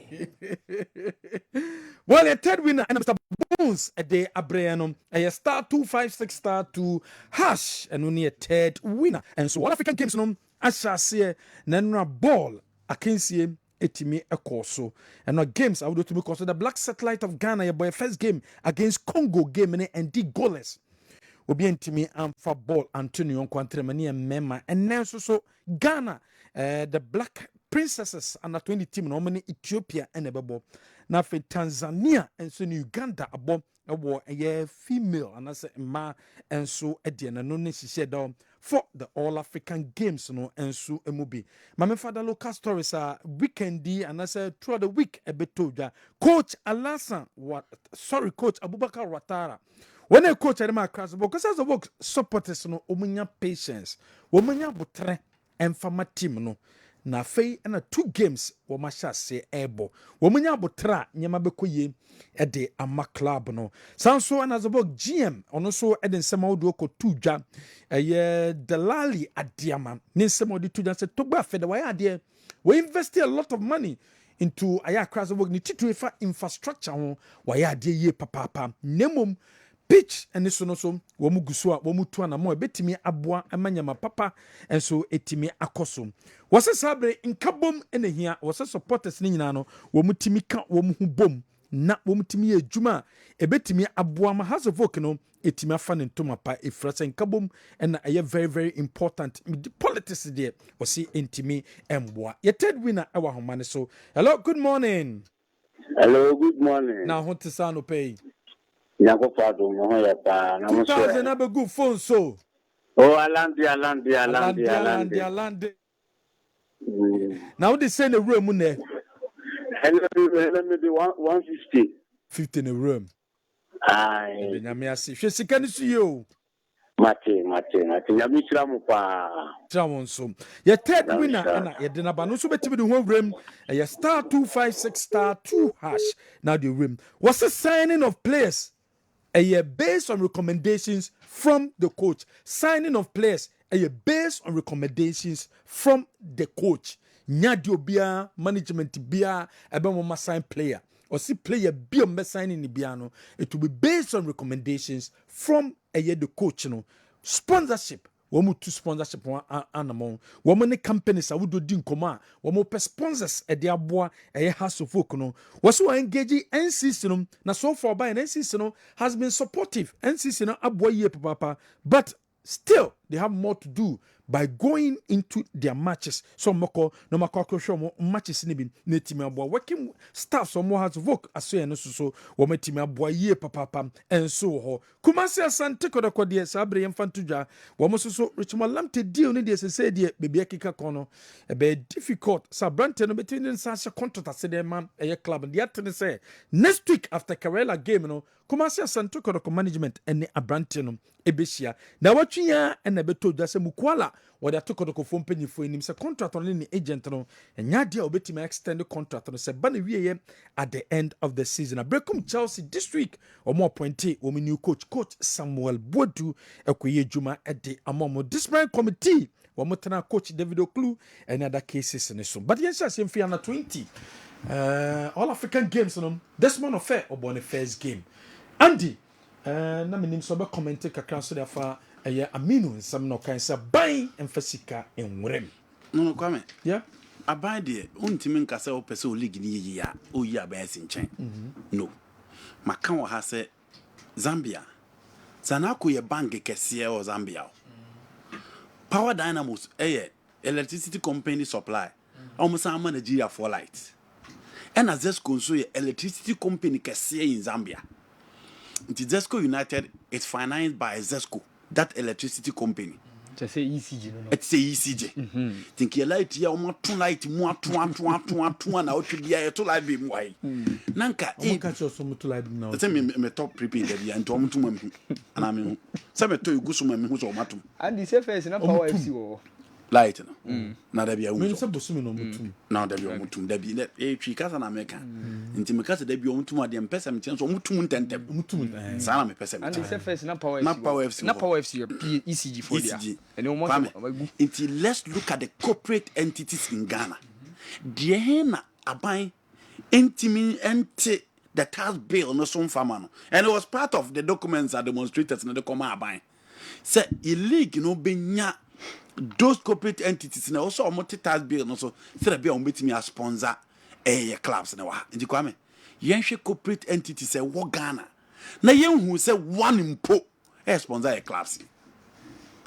Well, a third winner and Mr. Bones a day Abrianum, a star 256 star 2 hash, and only a third winner. And so, what African games no, I shall say, Nenra ball, I can see him. Etimi Ekoso and no games I would do to because the Black Satellite of Ghana your boy first game against Congo game and D goalless will be intimi and for ball Antonio Quantremani and Mema and now so Ghana the Black Princesses under 20 team no many Ethiopia and a babo now for Tanzania and so Uganda above a war a female and I say ma and so Edian and no necessary down for the All African Games, no, and so a movie. My father local stories are weekendy, and I said throughout the week a bit told ya. Coach Alasan, Coach Abubakar Watara. When I coach at my class, because as a work supporters no omanya patience, womanya butre and fama team no. Na fei na 2 games wo masha se ebo wo munya botra nyama bekoye e de ama club no sanso na zobo GM ono so e de nsema wodo ko tudwa ye Delali Adiama ne nsema wodo tudwa se togba fede wa ade we invest a lot of money into aya cross work ni titu infrastructure ho wa ade ye papa nemom pitch and this no so womu gusua womu tu na mo betimi aboa amanyama papa enso etimi akoso wose sabre nkabom enehia wose supporters ni nyina no womu timi ka womu hu bom na wɔmtumi yɛ adwuma ebetumi aboa ma House of Oak no etimi afa ne ntoma pa efrasa nkabom na ɛyɛ very very important the politics there wɔsi ntimi emboa ye third winner ɛwɔ ahoma so. Hello, good morning. Hello, good morning. Now ho te sa no pay Nyako fado mo ya pa na mo so 2000 abegu phone so oh alande now they say in the room ne let me be 150 in the room. Ai nyame ase hwe sika ne so yo mate nyame kira mo pa trawon so ye third winner na ye de na ba no so betimi de ho wrem ye star 256 star 2 hash now the room was a signing of players based on recommendations from the coach. Signing of players based on recommendations from the coach. Nyadio bia management bia ebe mo sign player or see player bia me signing ni bia no, it will be based on recommendations from the coach no. Sponsorship womu to sponsorship anamon womu ne companies awudo di nkoma womu pe sponsors de aboa House of Oak no waso engage NCC no na so far by NCC no has been supportive. NCC no aboa ye papa, but still they have more to do by going into their matches. So moko no makoko show matches ni bi na team aboa working staff so more House of Oak aso no so womu team aboa ye papa enso ho Kumasi Asante kodako de sabre yemfantudwa womu so Richmond Lamte deal ni de se de bebia kika kono be difficult sabrante no between the sasha contract asede man club de atene say next week after Karela game no Kumasi Asante kodako management ene abrante no ebehia na watwia ene beto dwa se mukwala wode atokodoko fo mpanyifo enim se contract on ni agent no enya dia obetima extend contract no se ba na wieye at the end of the season. Brekum Chelsea this week omo appointee omo new coach Samuel Bodu ekoye juma ede amomo discipline committee womo tena coach David Oklu and other cases in so but yes as in na 20 all African games no this man of fair obo the first game Andy na menim so be comment kakra so dafa Aminu nsam no kan sa ban emfasika enwrem no Kwame yeah aban de untimi nkasa o pese o league ni yiya o yi aban sinchen no maka wo ha se Zambia Zanako ye bank kese o Zambia Power Dynamos electricity company supply almost am Nigeria for light and as Zesco so ye electricity company kese in Zambia. The Zesco United is financed by Zesco, that electricity company. It's a ECG, no? It's a ECG. Think you light here, two light, more, two, and out to be a to light beam. Why? Nanka, catch us some to light now. Tell me, top prepaid, and Tom to me. And I mean, some to you, Gusum, who's on Matum. And the surface in a power FC. Light, now there be a woman. Now there be a mutum, there be a chicas and America. Intimicas, there be a mutum, the Empesam chance or mutum tentem. Salame Pesam. And the surface in a power FC. Not power FC, ECG for ECG. And let's look at the corporate entities in Ghana. Diana Abai, Enti, the tax bill, no some farmer. And it was part of the documents that demonstrators in the Coma Abai. Say, illegal, benya. Those corporate entities now also multi-tax bill no so say be on betimi a sponsor clubs na wa ndi Kwame yenhwe corporate entities wo Ghana na yenhu say one impo sponsor clubs.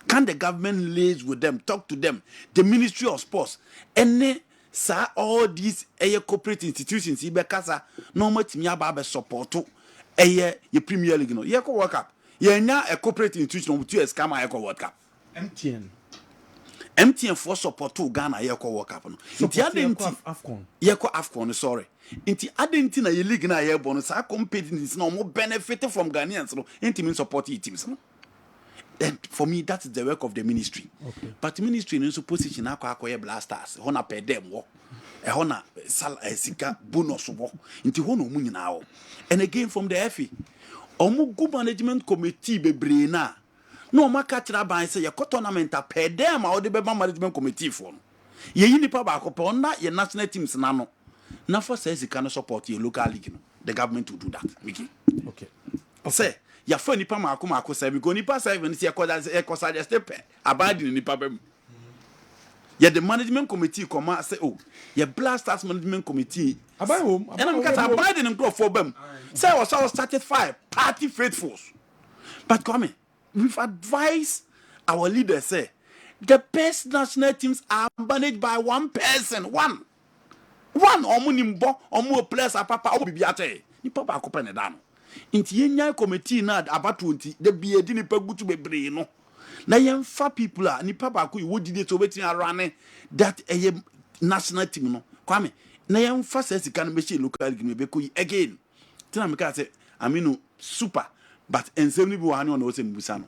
Can the government liaise with them, talk to them, the Ministry of Sports any sa all these corporate institutions ibekasa no matimi aba support to your Premier League no ye ko World Cup ye nya a corporate institution with you scam a World Cup MTN for support to Ghana yeko World Cup no. Inti adenti Afcon. Yeko Afcon sorry. Inti adenti na ye league na ye bono sa competitors no more benefit from Ghanaians no. Inti mean support teams no. And for me that is the work of the ministry. Okay. But ministry no position akwa blasters. Hona per them wo. Hona sika bonus wo. Inti hono mu nyina wo. And again from the FA. Omo good management committee bebre na no makatra ban say your tournament per dem or the Beba management committee for ye nipa ba ko na ye national teams na no na for says you can support your local league no the government will do that okay say ya for nipa mako say we go nipa 7 say e suggest pe abadi nipa bem ye the management committee come say oh ye blasters management committee Abai home. And I'm because I buy them for them. Say I was satisfied, party faithfuls. But come we've advised our leaders say the best national teams are managed by one person. One omunimbo omu players are papa obi biate. Ni papa akopene dano. Inti yenya committee na abatu nti de biedi ni pagutu bebre no. Na yemfa people a ni papa ko wo dide to betin arane that national team no. Kwame na yemfa say sika no be local game be ko again. Tina me ka say aminu super but ensem ni bi wa no se mbusa no.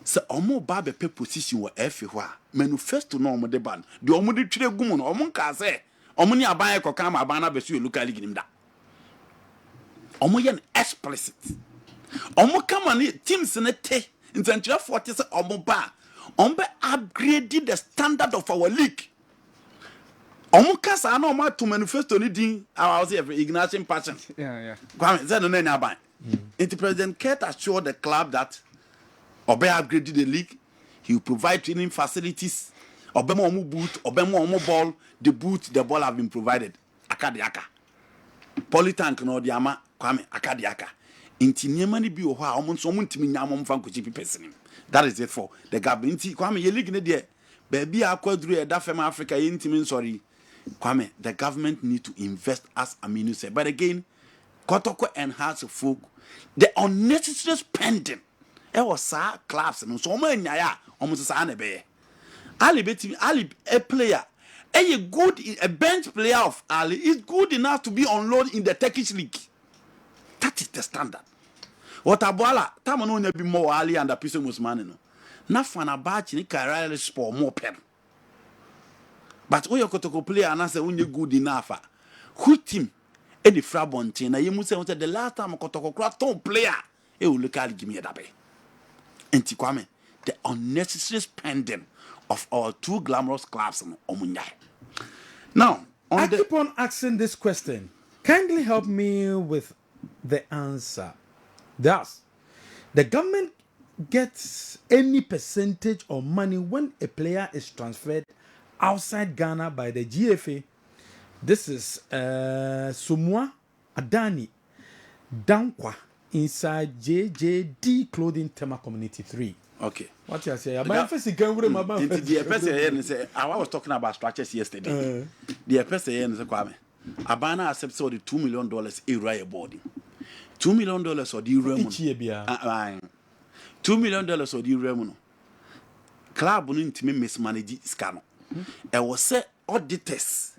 Se omo ba be position wo efe ho a manifesto no omo de ban de omo de twire gum no omo nka say omo ni aban ekoka ma aban na be so local league nim da omo ye explicit omo kama ni teams ne te intentional 40 say omo ba omo be upgrade the standard of our league omo kasa na omo to manifesto ni din our say ignition passion kwame say no na aban into President Kurt assured the club that Obe upgraded the league. He will provide training facilities. Obe mo boot, obe mo ball. The boot, the ball have been provided. Akadiaka. Polytank no diama kwame akadiaka. Inti niemani bi o ha omo so omo ntimi nyamo mfa nkochi person. That is it for the gap. Inti kwame ye league ne de baby akwadru e da fem Africa ye ntimi sorry. Kwame the government need to invest as Aminu said. But again, Kotoko enhance folk the unnecessary spending. It was sa clubs and so many almost a be Ali a player a good a bench player of Ali is good enough to be on loan in the Turkish league. That is the standard. What abola tamano nya bi more Ali and Piso Musmane no na fana batch ni career sport more pen. But when you Kotoko player and say when you good enough who team any Frabontin na you say the last time Kotoko crack player e will look at give me that be. Kwame, the unnecessary spending of our two glamorous clubs on now I keep on asking this question. Kindly help me with the answer. Thus, the government gets any percentage of money when a player is transferred outside Ghana by the GFA. This is Sumwa Adani Dankwa inside JJD Clothing Tema Community 3. Okay. What you say? I was talking about structures yesterday. The person here is Kwame. Abana accepts the $2 million area boarding. $2 million or the room. $2 million or the room. Club wouldn't mismanage scam. I was say auditors.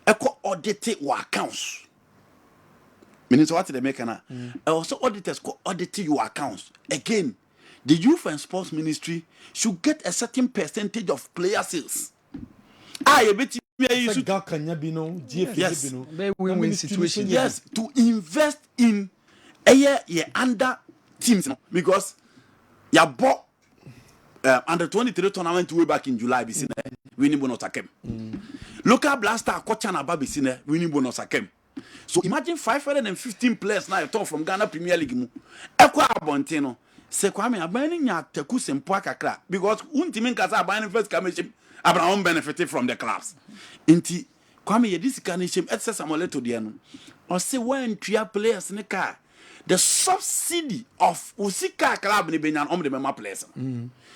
Echo audited your accounts. Meaning what they make now. Also auditors go audit your accounts. Again, the Youth and Sports Ministry should get a certain percentage of player sales. Yes, win-win situation. Yes, to invest in a year under teams because you bought under 23 tournament way back in July. Winning bonus came. Local blaster Kochana Babi Sine winning bonus came. So imagine 515 players now talk from Ghana Premier League. Ekwa Abontino. Se Kwame abani nya teku sempo akakra because untimi nkasa abani first commission Abraham benefited from the clubs. Inti Kwame ye this kanishim etse Samoleto de no. O se when tria players ne car the subsidy of Usika club ne benyan the mema players.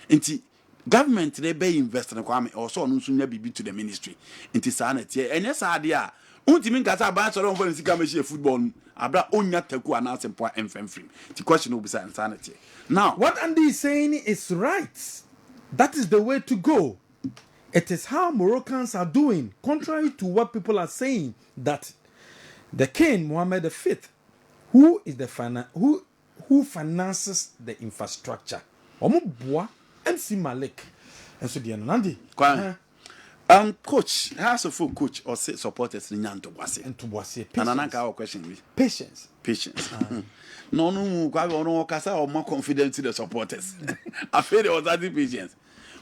Inti government they be invest in Kwame also no nso nya bibi to the ministry. Inti sa na tie enye sa ade a untimi nkasa abani so ron Sika meshi football abra onya teku anasempo emfemfrim. The question will be insanity. Now, what Andy is saying is right. That is the way to go. It is how Moroccans are doing, contrary to what people are saying, that the King Mohammed V, who is the who finances the infrastructure. Omubwa MC Malik. And so the Anandi. Coach, has a full coach or supporters in Nyanto Wasi. And to Wasi. And another question. Patience. No, Kasa or more confidence in the supporters. I feel there was that patience.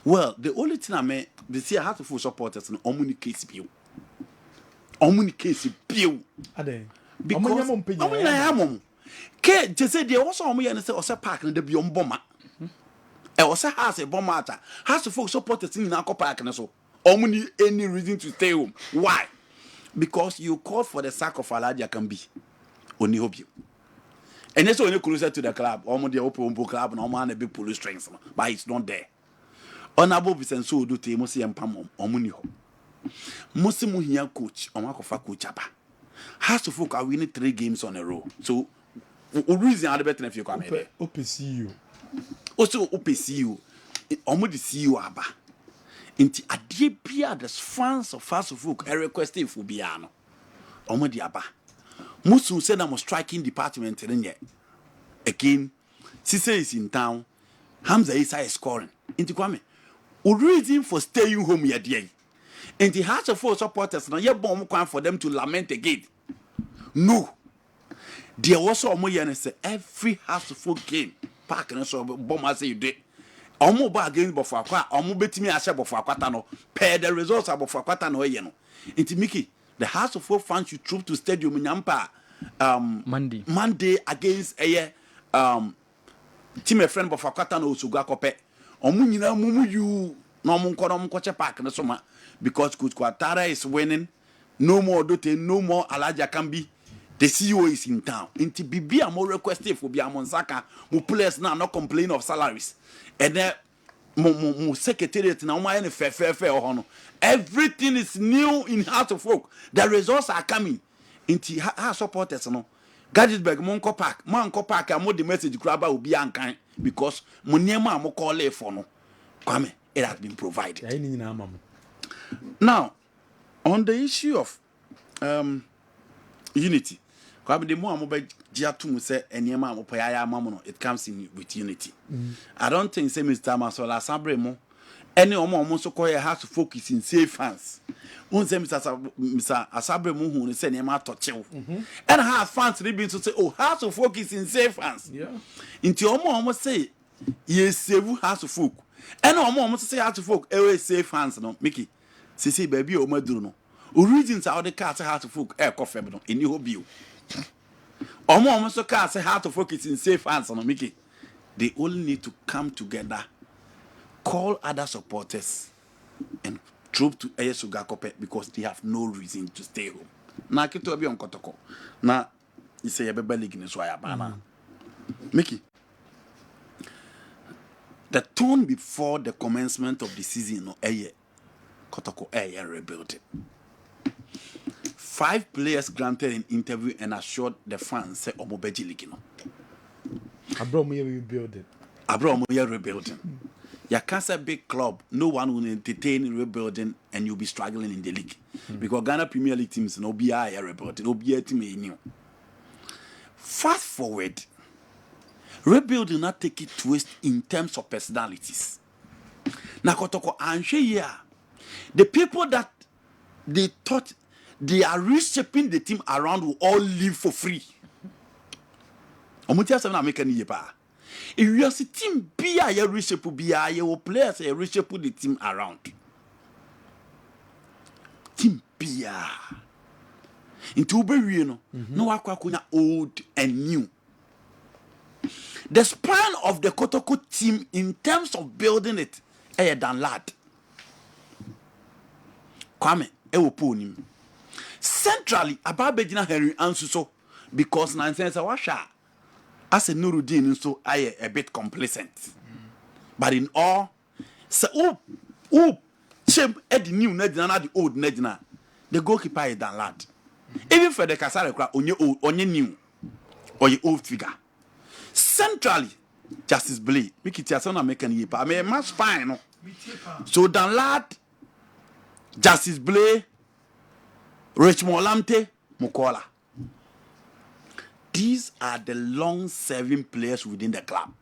Well, the only thing I mean, this year I have to full supporters and communicate view. Communicate view. Because just say there also a park in the beyond bomber. I also has a bomber. Has to full supporters in Nako Park and so. Any reason to stay home. Why? because you called for the sack of Aladia Kambi. Only hope you. And that's when you closer to the club, almost the open club, and almost a big police strength, but it's not there. Honorable Vincent so do te Mosi and Pamon, or Muniho. Mosimu here coach, or Makofa coach. Has to folk are winning 3 games on a row. So, reason are the better if you come here. OPCU. Also, OPCU, almost the CEO Abba. Inti adie bia the fans of fast folk are requesting for Biano. Almost the Abba. Musu said I'm a striking department in yet. Again, Sise is in town. Hamza Isa is scoring. Inti Kwame. O reason for staying home yet day. And the hearts of 4 supporters now ye bomb for them to lament again. No. There was so more say every half of 4 game. Park and so bomb as you did. Omo ba against before kwa omo betimi ashe before kwata no. Per the results about for kwata no ye no. Inti Mickey, the House of 4 fans should troop to stadium in Yampa Monday against a team a friend before kwata no suga kope. Omo nyina mumu you no mo nkono mo koche park no soma because Coach Kwatara is winning. No more Dote, no more Alaja Kambi. The CEO is in town. Inti Bibi more requested for Biamonsaka. Mo players now not complain of salaries. And then mo secretariat now my fair. Everything is new in Heart of Folk. The results are coming. Inti ha supporters no. Gadgetberg Monko Park. Monko Park mo the message grabber will be unkind because mo niema mo call it for no. Kwame, it has been provided. Now, on the issue of unity, the more it comes in with unity. I don't think say Mr. Masola Sabremo any almost call has to focus in safe hands. Mr. Asabremo who say Nema Tochew. And have fans been to say, oh, has to focus in safe hands. Yeah. Into almost say, yes, save has to focus. And almost say has to focus always safe hands, no, Mickey. See, baby, oh, my do no. Origins are the cats how to focus air coffee in your view. Almost the cats how to focus in safe hands on Mickey. They all need to come together, call other supporters, and troop to Sugakope because they have no reason to stay home. Now, I can be on Kotoko. Now, you say a baby league in Swayabana. Mickey, the tone before the commencement of the season, no, Kotoko rebuilt. 5 players granted an interview and assured the fans say Omobeji Ligino. Abromoye rebuilding. Abromoye rebuilding. You can't say big club, no one will entertain rebuilding and you'll be struggling in the league. Because Ghana Premier League teams no be rebuilding, no be team new. Fast forward, rebuilding not take it twist in terms of personalities. Nakotoko Anshe here. The people that they thought they are reshaping the team around will all live for free. Omutia se na make any yepa. If you are a team be a reshape be a your players a reshape the team around. Team be a into be no akwa old and new. The span of the Kotoko team in terms of building it than lad. Kwame ewoponim. Centrally, Ababejina Henry Ansuso because nonsense washa as a Nuruddin so I a bit complacent. But in all, so shame the new Nedina, the old Nedina, the goalkeeper is than lad. Even for the Kasare on your new or your old figure. Centrally, Justice Blade, make it your American year. I mean, much fine. So than lad, Justice Blade. Richmond Lamte, Mukola. These are the long-serving players within the club.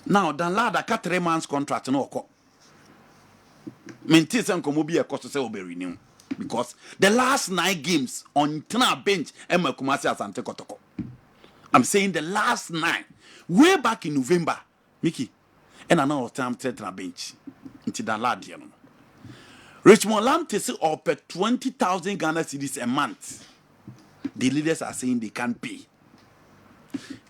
Now, Dan Lada got 3 months contract no ko. Maintain some be a cost to say be renewed because the last 9 games on Tana bench and Kumasi Asante Kotoko. I'm saying the last 9 way back in November, Mickey, and another time Tana bench until Dan Lada. Richmond Lamb takes up 20,000 Ghana cedis a month. The leaders are saying they can't pay.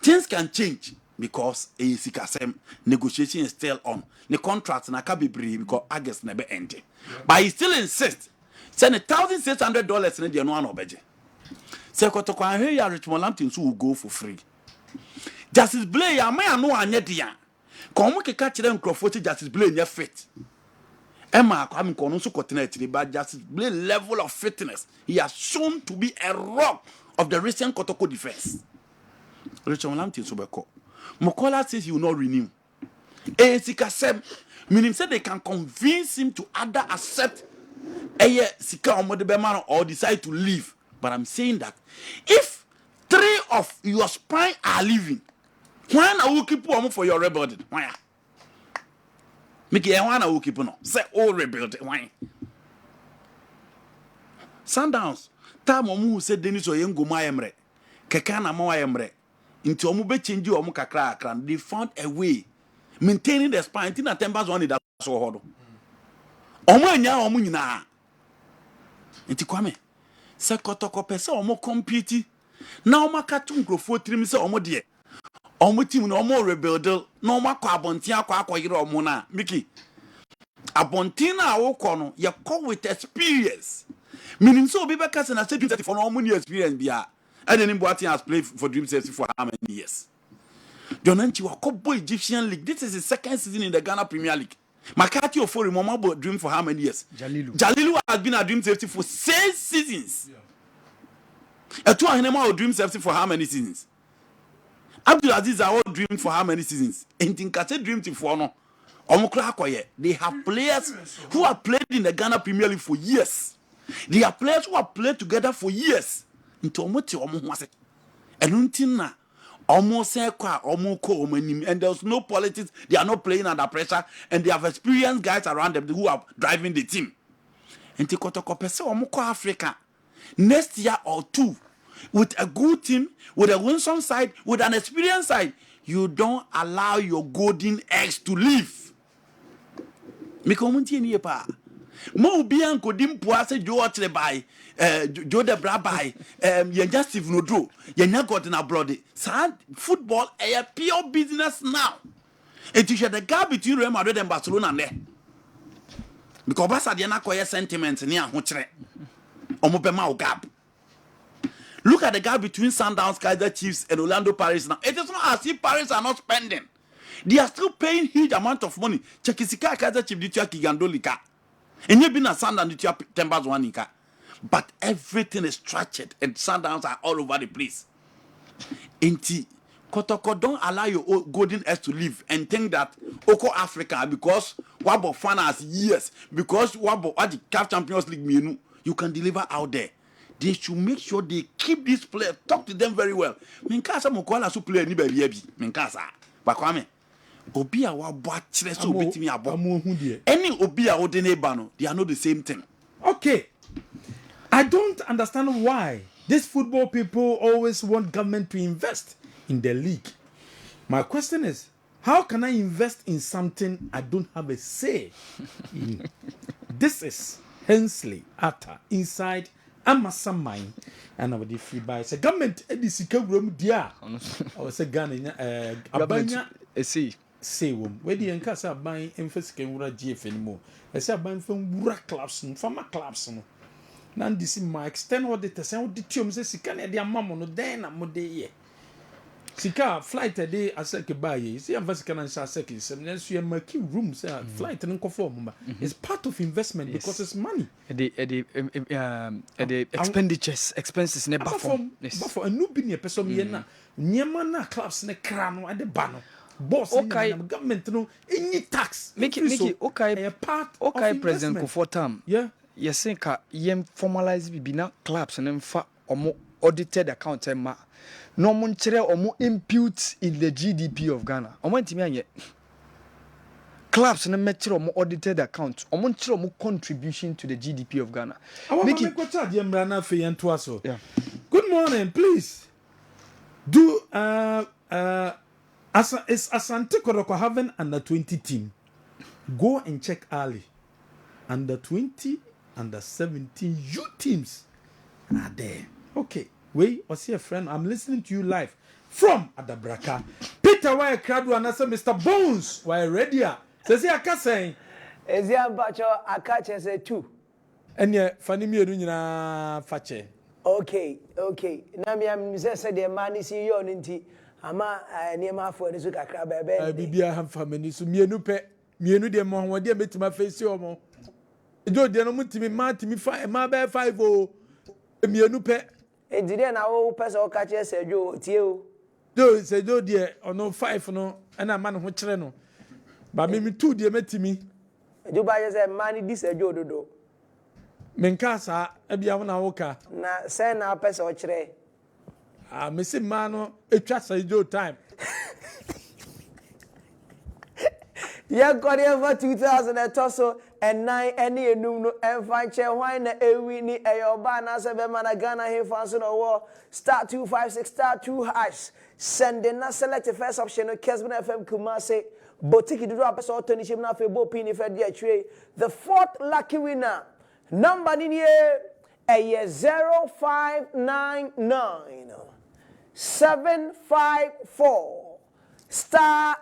Things can change because ACKSM negotiation is still on. The contract na can be brief because August never ended. But he still insists Send $1,600 in the no obege. Say Kotoko and here Richmond Lampton will go for free. Justice Blay, ya may no anya dia. Come ke catch them Crawford Justice Blay in your fit. Emma Kwame Kono so Continental, but Justice Blay level of fitness. He has shown to be a rock of the recent Kotoko defense. Richmond Lampton Subeko. Mokola says he will not renew. Sikasem, meaning said they can convince him to either accept Sika Omodebemano or decide to leave. But I'm saying that if 3 of your spine are leaving, why na you keep on for your rebuilding? Why? Mickey, why na you keep on? Say all rebuilding. Why? Sundowns. Time omu said Denis Oyengo Mayemre. Kekana Mayemre. Into omu be change you omu kakra akran. They found a way maintaining the spine. Tina Tempers one that so hard. Omu enya omu nyina. Inti Kwame. Se Kotoko pese omu compete. Na omu katu nkrofo trim se omu de. Omu team no omu rebuild. Na omu kwa abontin akwa yire omu na. Mickey. Abontin na awoko no ye come with experience. Meaning so be back as an assistant for no money experience bia. And then Boateng has played for Dream Safety for how many years? Donanchi Wakobo Egyptian League. This is his second season in the Ghana Premier League. Makati for Remember Dream for how many years? Jalilu has been a Dream Safety for 6 seasons. Etu Ohenema Dream Safety for how many seasons? Abdul Aziz are all Dream for how many seasons? And Tinkate Dream Team for no. They have players who have played in the Ghana Premier League for years. They are players who have played together for years. Into omote omo and untina almost and there's no politics. They are not playing under pressure, and they have experienced guys around them who are driving the team. And Kotoko pese omoko Africa next year or 2 with a good team, with a winsome side, with an experienced side. You don't allow your golden eggs to leave. Mikomunti ni pa. Mo bian kodim poase jo otre by jo de bra by yenya Steve Nodro yenya got in abroad. Sad football a pure business now. It is the gap between Real Madrid and Barcelona there. Because Barca dey na koye sentiment ni ahokyere. Omopema o gap. Look at the gap between Sundowns, Kaizer Chiefs and Orlando Pirates now. It is not as if Pirates are not spending. They are still paying huge amount of money. Chekisika Kaizer Chiefs ditua Kigandolika. And you been a Sundowns ditua Tempers Wanika. But everything is structured and Sundowns are all over the place. Inti Kotoko, don't allow your golden eggs to live and think that Oko Africa because Wabo Fanas years because Wabo the CAF Champions League you can deliver out there. They should make sure they keep these players. Talk to them very well. Minkasa Mokola su play ni baby. Minkasa. Bakwame. Obia wa boatre so betimi abo. Any Obia Oheneba no, they are not the same thing. Okay. I don't understand why these football people always want government to invest in the league. My question is, how can I invest in something I don't have a say in? This is Hensley Atta inside Amasa mine, and I would free by say government edisika room dia. I was a Ghana abanya say wom. Where the enkasa buying emphasis can wura GF anymore. I say buying from wura clubs and farmer clubs no. Nan this my external auditor say the tium say sika na dia mamo no den na mo de ye. Sika flight a day aseke buy ye. See emphasis can answer aseke some then so make room say flight no conform. It's part of investment because it's money. The expenses ne perform. For a new business person ye na nyema na clubs ne kra no ade ba no. Boss government no any tax. Make okay a part okay of President Kofotam. Yeah. Yes, yem formalize bi na clubs and fa omo audited account ma no mo nkyere omo impute in the GDP of Ghana. Omo ntimi anye clubs na metro omo audited account omo nkyere omo contribution to the GDP of Ghana. Good morning, please. Do as Asante Kodoko having under 20 team, go and check early. Under 20, under 17, you teams are there. Okay, wait, I see a friend. I'm listening to you live from Adabraka. Peter, why crowd and answer Mr. Bones? Why ready? Says he a saying. Ezia Bacho Akache say 2. Enya fani mienu nyina fache. Okay. Na me am say the man is you nti ama niema afo ni so kakra bebe. Bibia hamfa mani so mienu de mo ho de metima face omo. Ejo de no mutimi ma timi fa ma be 5 o. Mienu pe. Ejide na wo pese o ka che sejo tie o. Do sejo de ono 5 no na ma no ho kire no. Ba me 2 de metimi. Ejo ba je say man di sejo dodo. Menkasa ebia wo na woka. Na say na pese o kire. Me say man no etwa sejo time. Yeah, for 2009 any enum no enfanche hwan na ewi ni eyoba na se be mana Ghana he fanso no wo star 256 star 2 hash send na select the first option no Kessben FM Kumase botiki do apesa otonishim na fe bo pin fe dia twe the fourth lucky winner number ni e 0599 754 star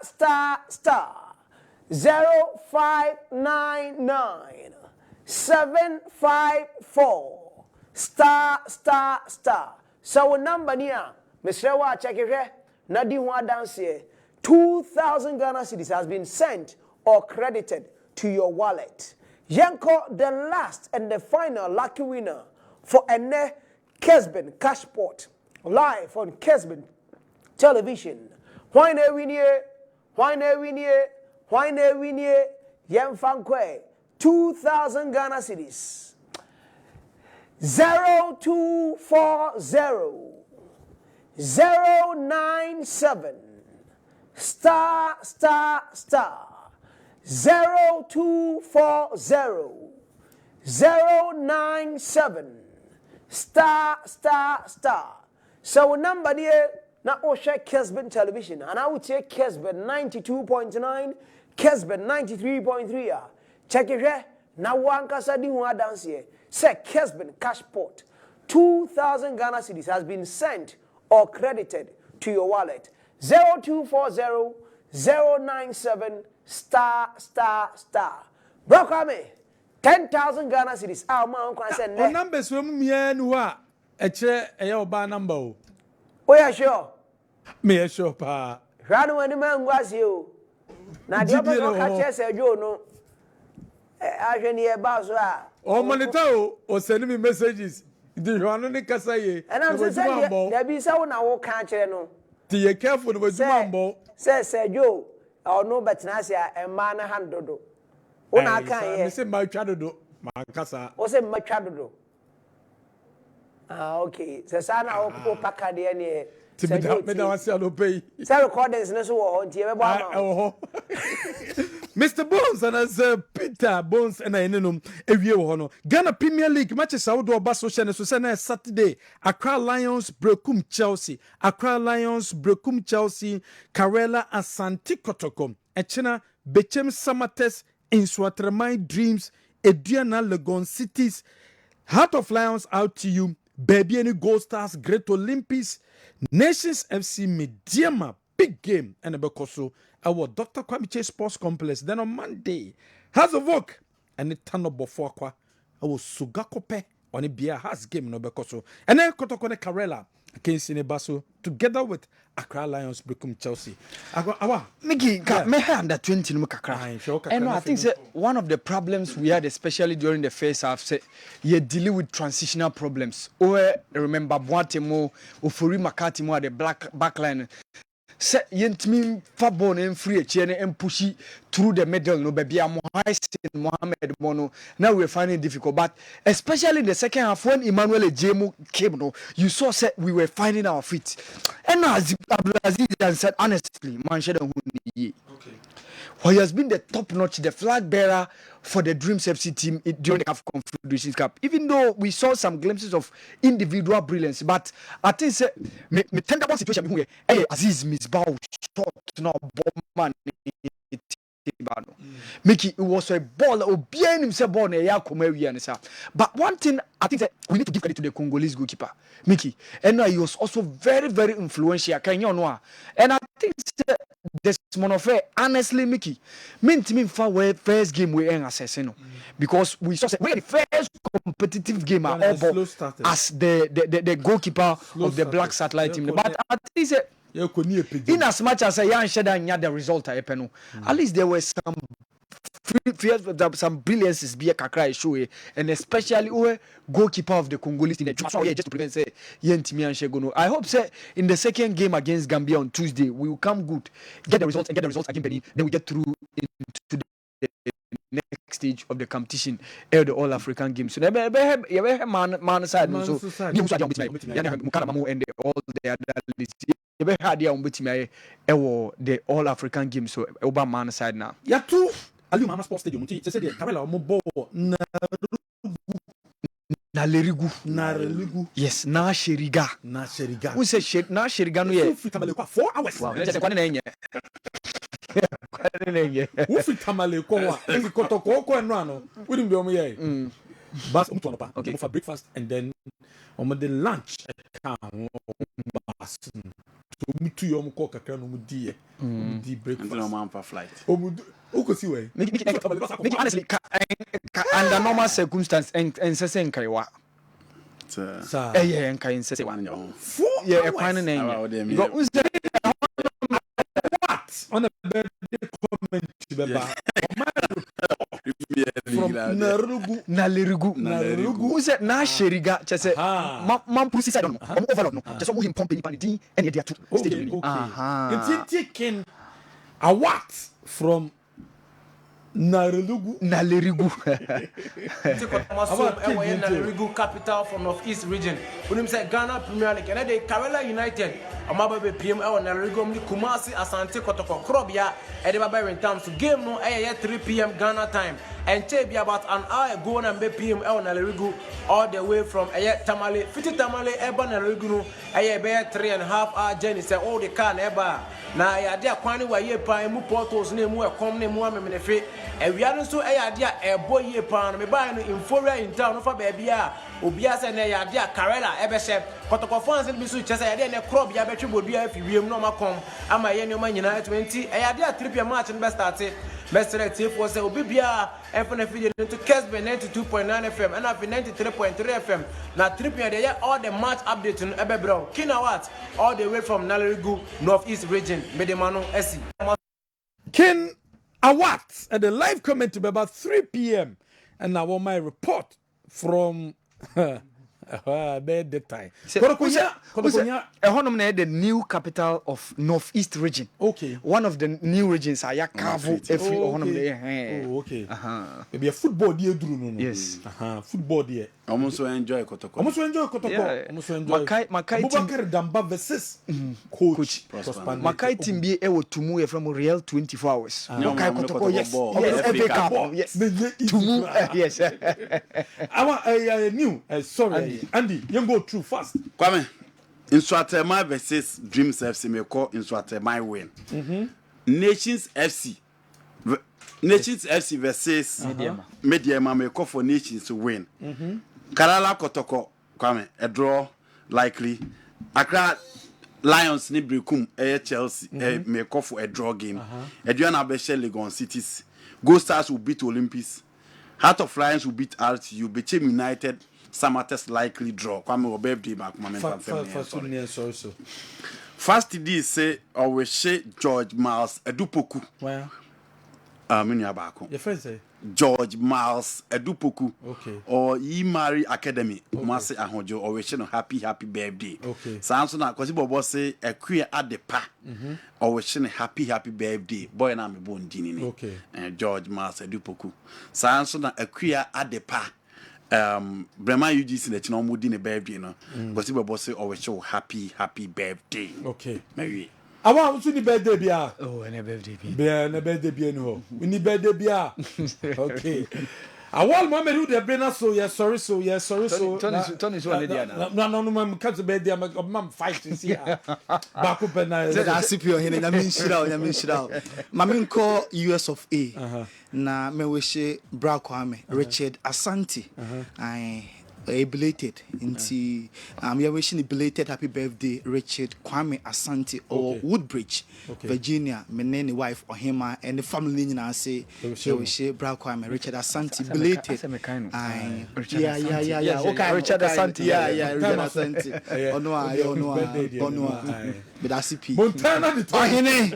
0599 754 star. So number near Mr. Wa check it. Nadi Hua dance here. 2,000 Ghana cedis has been sent or credited to your wallet. Yanko, the last and the final lucky winner for a Kessben Cashport live on Kessben television. Why ne win here? Yemfankwe 2,000 Ghana cedis 0240 097 star 0240 097 star. So number there na o share Kessben television and I would say Kessben 92.9 Kessben 93.3 check it here na wankasa di ho dance here say Kessben Cashport 2,000 Ghana cedis has been sent or credited to your wallet 0240 097 star. Bro Kwame 10,000 Ghana cedis ah man kwa say ne numbers we mu mienu a e kire e oba number o. Oh yeah sure. Me sure pa. Ranu wani mangwasi o. Na dia pe so ka che se jo no. Ahwe e ba so a. O monitor o send me messages. Di ranu ni kasa ye. And I'm saying there be say na wo kan kire no. Ti ye careful no bajuma mbo. Se jo o no betena se e ma na handodo. Una kan ye. Me say ma twa dodo. Ma kasa. O se ma twa dodo. Ah, okay. Se sana o paka de ne. Me da wasi alopei. Say recordings no so wo ntie be bo ama. Mr. Bones and as Peter Bones and Enenum ewie wo no. Ghana Premier League matches out do ba so shene so say na Saturday. Accra Lions brekum Chelsea. Karela Asante Kotoko. Echena Bechem Samates in Swatremai Dreams Ediana Legon Cities. Heart of Lions out to you. Baby any Gold Stars Great Olympics Nations FC Mediama big game and a bekoso our Dr. KwameMekke Sports Complex then on Monday has a work and it turn up before our Sugakope on a beer has game no bekoso and then Kotoko Karela against Basso together with Accra Lions Brekum Chelsea. Mickey, me under 20 no kakra. And no, I think one of the problems we had, especially during the first half, you dealing with transitional problems. Or remember Boatemo, Ofori Makati mo at the back line. Say yentimi fa ball and free chain and pushy through the middle no baby am Mohamed Mono. Now we're finding it difficult, but especially in the second half when Emmanuel Ejemu came, no, you saw we were finding our feet. And as Abdulaziz said honestly, okay. He has been the top notch, the flag bearer for the Dreams FC team during the CAF Confederations Cup. Even though we saw some glimpses of individual brilliance, but I think me tenable situation here. Aziz Misbah shot now man. Mickey, it was a ball or bien himself born a Yakume. But one thing I think that we need to give credit to the Congolese goalkeeper, Mickey. And he was also very, very influential. And I think this monofair honestly Mickey meant me for where first game we end assessing because we saw we the first competitive game at all as the goalkeeper of the black satellite team but at least in as much as I had the result at least there were some brilliances be a kakra show and especially goalkeeper of the Congolese team just to prevent say yentimi and shegono. I hope say in the second game against Gambia on Tuesday we will come good, get the results against Benin, then we get through into the next stage of the competition, the All African Games. So man side so and all the other list the All African Games so over man side now. Yeah, two Alumana Sports Stadium. Say the Kabela Mobo na lerigu yes na sheriga who say na sheriga no ye 4 hours wow let's say kwane na enye who fit tamale ko wa if kotoko ko eno ano we dim be omo ye bas omo tonopa okay for breakfast and then omo the lunch bas so me to yom ko kakra no mu di di breakfast and no for flight Uko si way. Make honestly under normal circumstances and say nkaiwa. Sir. Yeah, nkai say one. Yeah, e kwan na enye. Go unse what? On a birthday comment beba. Na lerigu. Unse na sheriga chese man pusi side no. Overload no. Just so him pump any panity and they are two. It's taken a what from Nalerigu. Nalerigu capital from North-East region. When say Ghana Premier League, and they Kerala United, Amababe PM or Nalerigu, Kumasi, Asante Kotoko, Krobia, Edeba in terms of game no 3 p.m. Ghana time. And be about an hour ago and be PM or Nalerigu all the way from Tamale, 50 Tamale, Eba Nalerigu, a 3.5 hour journey. Say all the car Eba. Now I had Kwani wa ye pa mu portals name mu come name mu menefe e wiare so e yade e boy ye pa me buy no infora in town no fa baby a obia se na yade Karela e be se kotoko fans bi so chese yade ne crop ya betwe bodua afi wiem no makom ama ye ne ma nyina 20 e yade 3 pm match no be start best rate for say obi bia e fa na video to Kessben 92.9 FM and up 93.3 FM na 3 pm dey all the match update no e be bro Kinawat all the way from Nalerigu North-East region Medemano SC Ken Awat at the live comment to be about 3 p.m. and now on my report from bad time. The new capital of North-East region. Okay. One of the new regions are Yakavu every okay. Maybe a football dear no. Yes. Football dear. Almost enjoy Kotoko. Almost enjoy Kotoko. Almost enjoy. Makai Abubakar Damba versus coach. Makai team be able to move from Real 24 hours. Makai Kotoko yes. Yes. Tumu yes. I knew. Sorry. Andy, you go through fast. Kwame. In Swatema versus Dreams FC me call in Swatema win. Nations FC versus Mediama me call for Nations to win. Karala Kotoko Kwame a draw likely. Accra Lions ni Brekum Chelsea me call for a draw game. Adriana Beshe Legon Cities. Go Stars will beat Olympics. Heart of Lions will beat RTU. Became United. Samates likely draw. Kwame birthday back. First day say always say George Miles Edupoku. Where? Your friend say George Miles Edupoku. Okay. Or Yimari Academy. Mase Ahojo always say no happy birthday. Okay. Sounds na because Bobo say a queer at the pa. Always say happy birthday. Boy na me born dini. Okay. George Miles Edupoku. Sounds na a queer at the pa. Brema UGC na chino mudi ne birthday no because Bobo say always show happy birthday. Okay. Maybe awa unsu ni birthday bia na birthday na birthday bia no we ni birthday bia okay awal Mohammed who dey bring us so sorry Tony so dey na no mam catch birthday am fight to see back up na say asipio hene na minshira maminko US of A na me we she bra Kwame Richard Asante belated nti we are wishing a belated happy birthday Richard Kwame Asante or Woodbridge, Virginia, menene wife Ohema and the family nyina say we share bra Kwame Richard Asante belated. Yeah. Okay, Richard Asante. Yeah, Richard Asante. Onwa. But that's it. Montana the Ohene.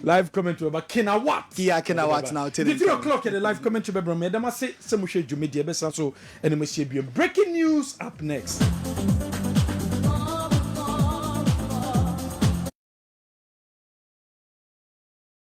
Live commentary about Kenawat. Yeah, Kenawat now. 3 o'clock at the live commentary bedroom. Madam say some shade you media best so and breaking news up next.